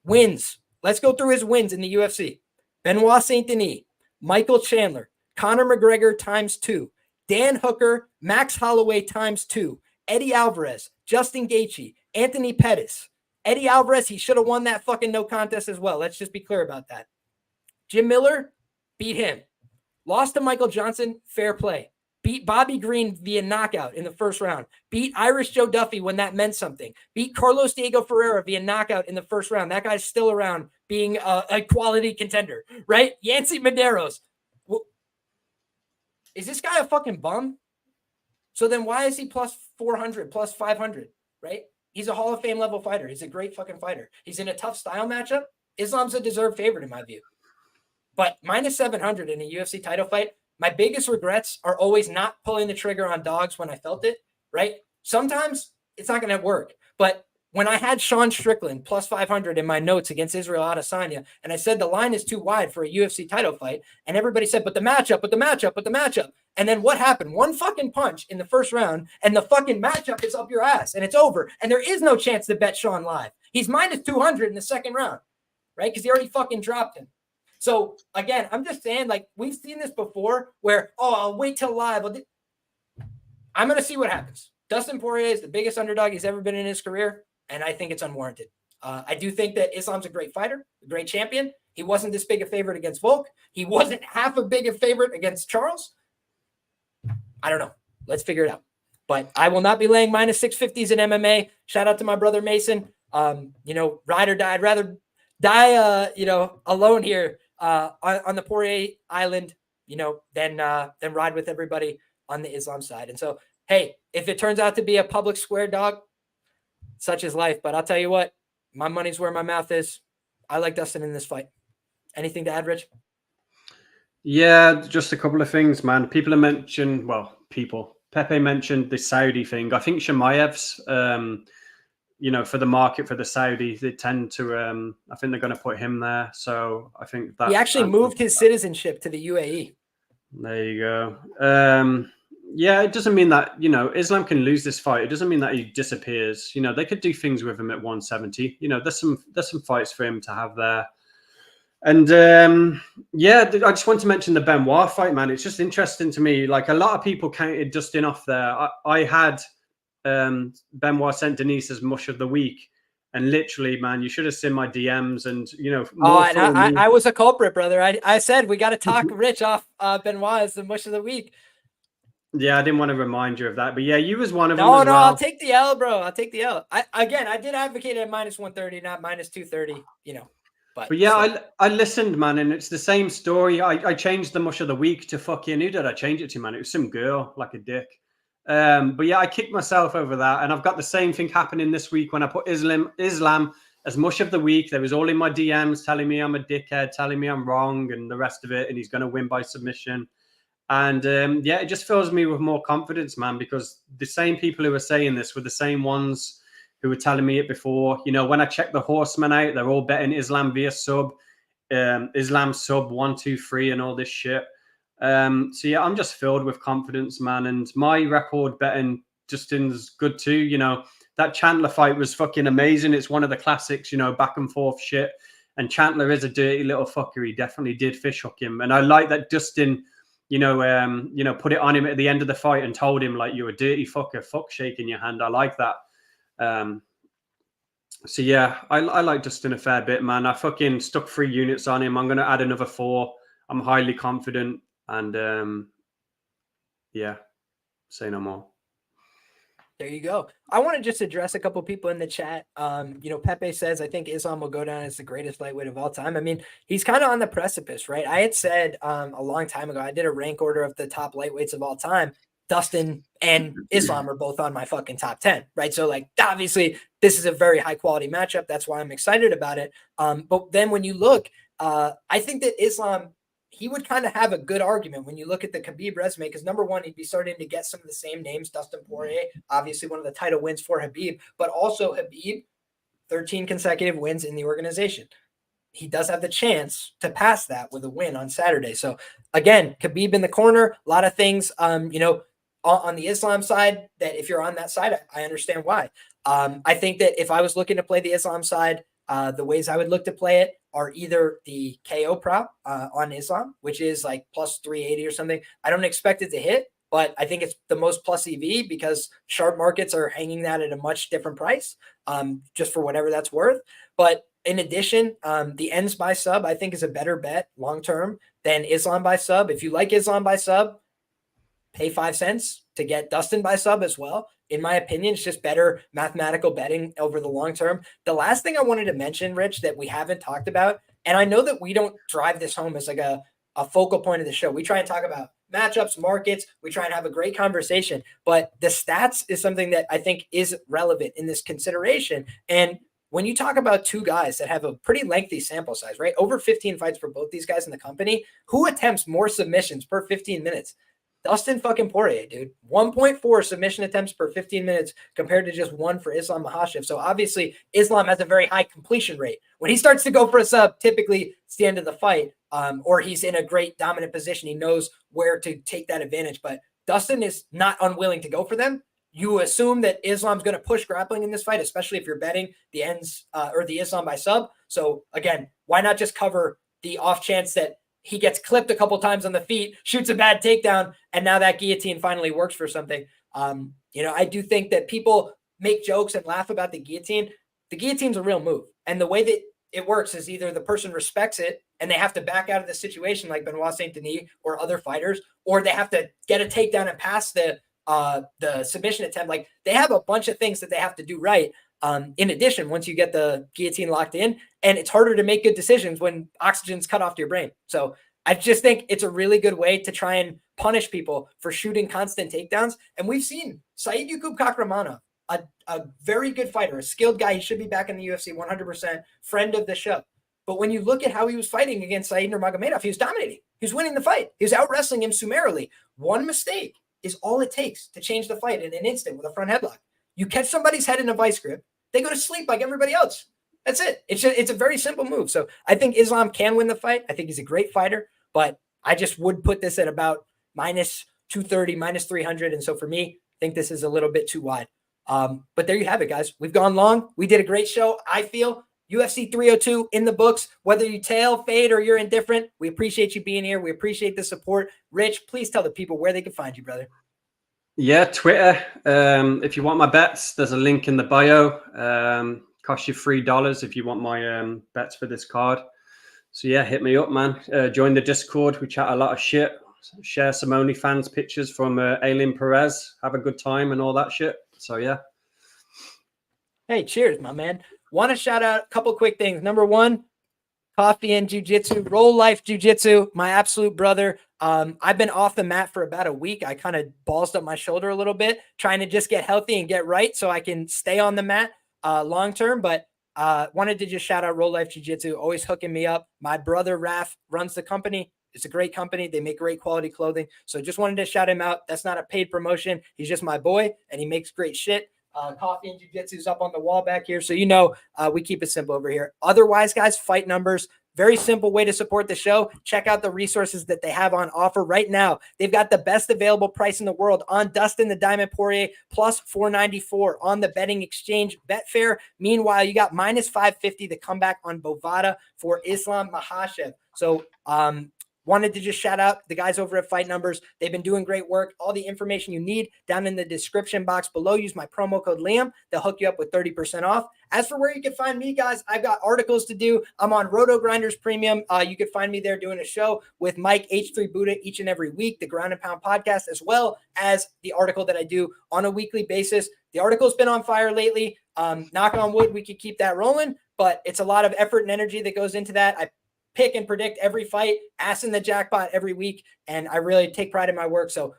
[SPEAKER 1] Wins. Let's go through his wins in the UFC. Benoit Saint Denis, Michael Chandler, Conor McGregor ×2, Dan Hooker, Max Holloway ×2, Eddie Alvarez, Justin Gaethje, Anthony Pettis. Eddie Alvarez, he should have won that fucking no contest as well. Let's just be clear about that. Jim Miller, beat him. Lost to Michael Johnson, fair play. Beat Bobby Green via knockout in the first round. Beat Irish Joe Duffy when that meant something. Beat Carlos Diego Ferreira via knockout in the first round. That guy's still around being a quality contender, right? Yancy Medeiros. Is this guy a fucking bum? So then why is he plus 400, plus 500, right? He's a Hall of Fame level fighter. He's a great fucking fighter. He's in a tough style matchup. Islam's a deserved favorite in my view. But minus 700 in a UFC title fight, my biggest regrets are always not pulling the trigger on dogs when I felt it, right? Sometimes it's not going to work. But when I had Sean Strickland plus 500 in my notes against Israel Adesanya, and I said the line is too wide for a UFC title fight, and everybody said, but the matchup. And then what happened? One fucking punch in the first round, and the fucking matchup is up your ass, and it's over. And there is no chance to bet Sean live. He's minus 200 in the second round, right? Because he already fucking dropped him. So, again, I'm just saying, like, we've seen this before where, I'll wait till live. I'm going to see what happens. Dustin Poirier is the biggest underdog he's ever been in his career, and I think it's unwarranted. I do think that Islam's a great fighter, a great champion. He wasn't this big a favorite against Volk. He wasn't half a big a favorite against Charles. I don't know. Let's figure it out. But I will not be laying minus 650s in MMA. Shout out to my brother Mason. Ride or die. I'd rather die, alone here on the Poirier Island, than ride with everybody on the Islam side. And so, hey, if it turns out to be a public square dog, such is life. But I'll tell you what, my money's where my mouth is. I like Dustin in this fight. Anything to add, Rich?
[SPEAKER 2] Pepe mentioned the Saudi thing. I think Shemaev's, for the market for the Saudi, they tend to. I think they're going to put him there. So I think that
[SPEAKER 1] he actually moved his citizenship to the UAE.
[SPEAKER 2] There you go. Yeah, it doesn't mean that Islam can lose this fight. It doesn't mean that he disappears. They could do things with him at 170. There's some fights for him to have there. And I just want to mention the Benoit fight, man. It's just interesting to me. Like, a lot of people counted Dustin off there. I had Benoit sent Denise as mush of the week, and literally, man, you should have seen my DMs and
[SPEAKER 1] I was a culprit, brother. I said we got to talk Rich off Benoit as the mush of the week.
[SPEAKER 2] Yeah, I didn't want to remind you of that, but yeah, you was one of them.
[SPEAKER 1] No,
[SPEAKER 2] well.
[SPEAKER 1] I'll take the L, bro. I'll take the L. I did advocate at -130, not -230. But
[SPEAKER 2] yeah, I listened, man, and it's the same story. I changed the mush of the week to fucking, who did I change it to, man? It was some girl, like a dick. But yeah, I kicked myself over that, and I've got the same thing happening this week when I put Islam as mush of the week. There was all in my DMs telling me I'm a dickhead, telling me I'm wrong, and the rest of it, and he's going to win by submission. And it just fills me with more confidence, man, because the same people who were saying this were the same ones who were telling me it before. When I checked the horsemen out, they're all betting Islam via sub, Islam sub 1, 2, 3, and all this shit. So yeah, I'm just filled with confidence, man. And my record betting Justin's good too. That Chandler fight was fucking amazing. It's one of the classics, back and forth shit. And Chandler is a dirty little fucker. He definitely did fish hook him. And I like that Dustin, put it on him at the end of the fight and told him, like, you're a dirty fucker, fuck shaking your hand. I like that. So yeah, I like Dustin a fair bit, man. I fucking stuck 3 units on him. I'm going to add another 4. I'm highly confident. And say no more.
[SPEAKER 1] There you go. I want to just address a couple people in the chat. Pepe says, I think Islam will go down as the greatest lightweight of all time. I mean, he's kind of on the precipice, right? I had said a long time ago, I did a rank order of the top lightweights of all time. Dustin and Islam are both on my fucking top 10, right? So, like, obviously this is a very high quality matchup. That's why I'm excited about it. But then when you look, I think that Islam, he would kind of have a good argument when you look at the Khabib resume, because number one, he'd be starting to get some of the same names. Dustin Poirier, obviously one of the title wins for Khabib, but also Khabib, 13 consecutive wins in the organization. He does have the chance to pass that with a win on Saturday. So again, Khabib in the corner, a lot of things, on the Islam side, that if you're on that side, I understand why. I think that if I was looking to play the Islam side, the ways I would look to play it are either the KO prop on Islam, which is like plus 380 or something. I don't expect it to hit, but I think it's the most plus EV because sharp markets are hanging that at a much different price, just for whatever that's worth. But in addition, the ends by sub, I think, is a better bet long-term than Islam by sub. If you like Islam by sub, pay 5 cents to get Dustin by sub as well. In my opinion, it's just better mathematical betting over the long term. The last thing I wanted to mention, Rich, that we haven't talked about, and I know that we don't drive this home as like a focal point of the show. We try and talk about matchups, markets. We try and have a great conversation, but the stats is something that I think is relevant in this consideration. And when you talk about 2 guys that have a pretty lengthy sample size, right? Over 15 fights for both these guys in the company, who attempts more submissions per 15 minutes? Dustin fucking Poirier, dude. 1.4 submission attempts per 15 minutes compared to just 1 for Islam Makhachev. So obviously Islam has a very high completion rate. When he starts to go for a sub, typically it's the end of the fight, or he's in a great dominant position. He knows where to take that advantage. But Dustin is not unwilling to go for them. You assume that Islam's going to push grappling in this fight, especially if you're betting the ends or the Islam by sub. So again, why not just cover the off chance that he gets clipped a couple times on the feet, shoots a bad takedown, and now that guillotine finally works for something. I do think that people make jokes and laugh about the guillotine. The guillotine's a real move. And the way that it works is either the person respects it and they have to back out of the situation like Benoit Saint Denis or other fighters, or they have to get a takedown and pass the submission attempt. Like, they have a bunch of things that they have to do right. In addition, once you get the guillotine locked in, and it's harder to make good decisions when oxygen's cut off to your brain. So I just think it's a really good way to try and punish people for shooting constant takedowns. And we've seen Said Yaqub Kakramanov, a very good fighter, a skilled guy. He should be back in the UFC 100%, friend of the show. But when you look at how he was fighting against Said Nurmagomedov, he was dominating. He was winning the fight. He was out wrestling him summarily. One mistake, is all it takes to change the fight in an instant with a front headlock. You catch somebody's head in a vice grip, they go to sleep like everybody else. That's it. It's a very simple move. So I think Islam can win the fight. I think he's a great fighter, but I just would put this at about minus 230, minus 300. And so for me, I think this is a little bit too wide. But there you have it, guys. We've gone long. We did a great show. I feel UFC 302 in the books, whether you tail, fade, or you're indifferent. We appreciate you being here. We appreciate the support. Rich, please tell the people where they can find you, brother.
[SPEAKER 2] Yeah, Twitter. If you want my bets, there's a link in the bio. Cost you $3 if you want my bets for this card. So yeah, hit me up, man. Join the Discord. We chat a lot of shit. Share some OnlyFans pictures from Alien Perez. Have a good time and all that shit. So yeah.
[SPEAKER 1] Hey, cheers, my man. Want to shout out a couple quick things. Number one, coffee and jiu-jitsu, Roll Life Jiu-Jitsu, my absolute brother. I've been off the mat for about a week. I kind of ballsed up my shoulder a little bit, trying to just get healthy and get right so I can stay on the mat long term. But wanted to just shout out Roll Life Jiu-Jitsu, always hooking me up. My brother Raf runs the company. It's a great company. They make great quality clothing. So just wanted to shout him out. That's not a paid promotion. He's just my boy, and he makes great shit. Coffee and jiu-jitsu is up on the wall back here. So, we keep it simple over here. Otherwise, guys, fight numbers. Very simple way to support the show. Check out the resources that they have on offer right now. They've got the best available price in the world on Dustin the Diamond Poirier, plus $494 on the betting exchange Betfair. Meanwhile, you got minus 550 to come back on Bovada for Islam Makhachev. So, wanted to just shout out the guys over at Fight Numbers. They've been doing great work. All the information you need down in the description box below. Use my promo code Liam. They'll hook you up with 30% off. As for where you can find me, guys, I've got articles to do. I'm on Roto Grinders Premium. You can find me there doing a show with Mike H3 Buddha each and every week, the Ground and Pound podcast, as well as the article that I do on a weekly basis. The article's been on fire lately. Knock on wood, we could keep that rolling, but it's a lot of effort and energy that goes into that. I pick and predict every fight, ass in the jackpot every week, and I really take pride in my work. So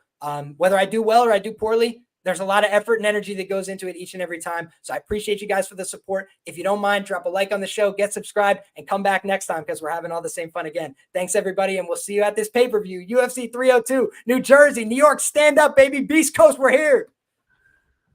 [SPEAKER 1] whether I do well or I do poorly, there's a lot of effort and energy that goes into it each and every time. So I appreciate you guys for the support. If you don't mind, drop a like on the show, get subscribed, and come back next time because we're having all the same fun again. Thanks, everybody, and we'll see you at this pay-per-view, UFC 302, New Jersey, New York, stand up, baby. Beast Coast, we're here.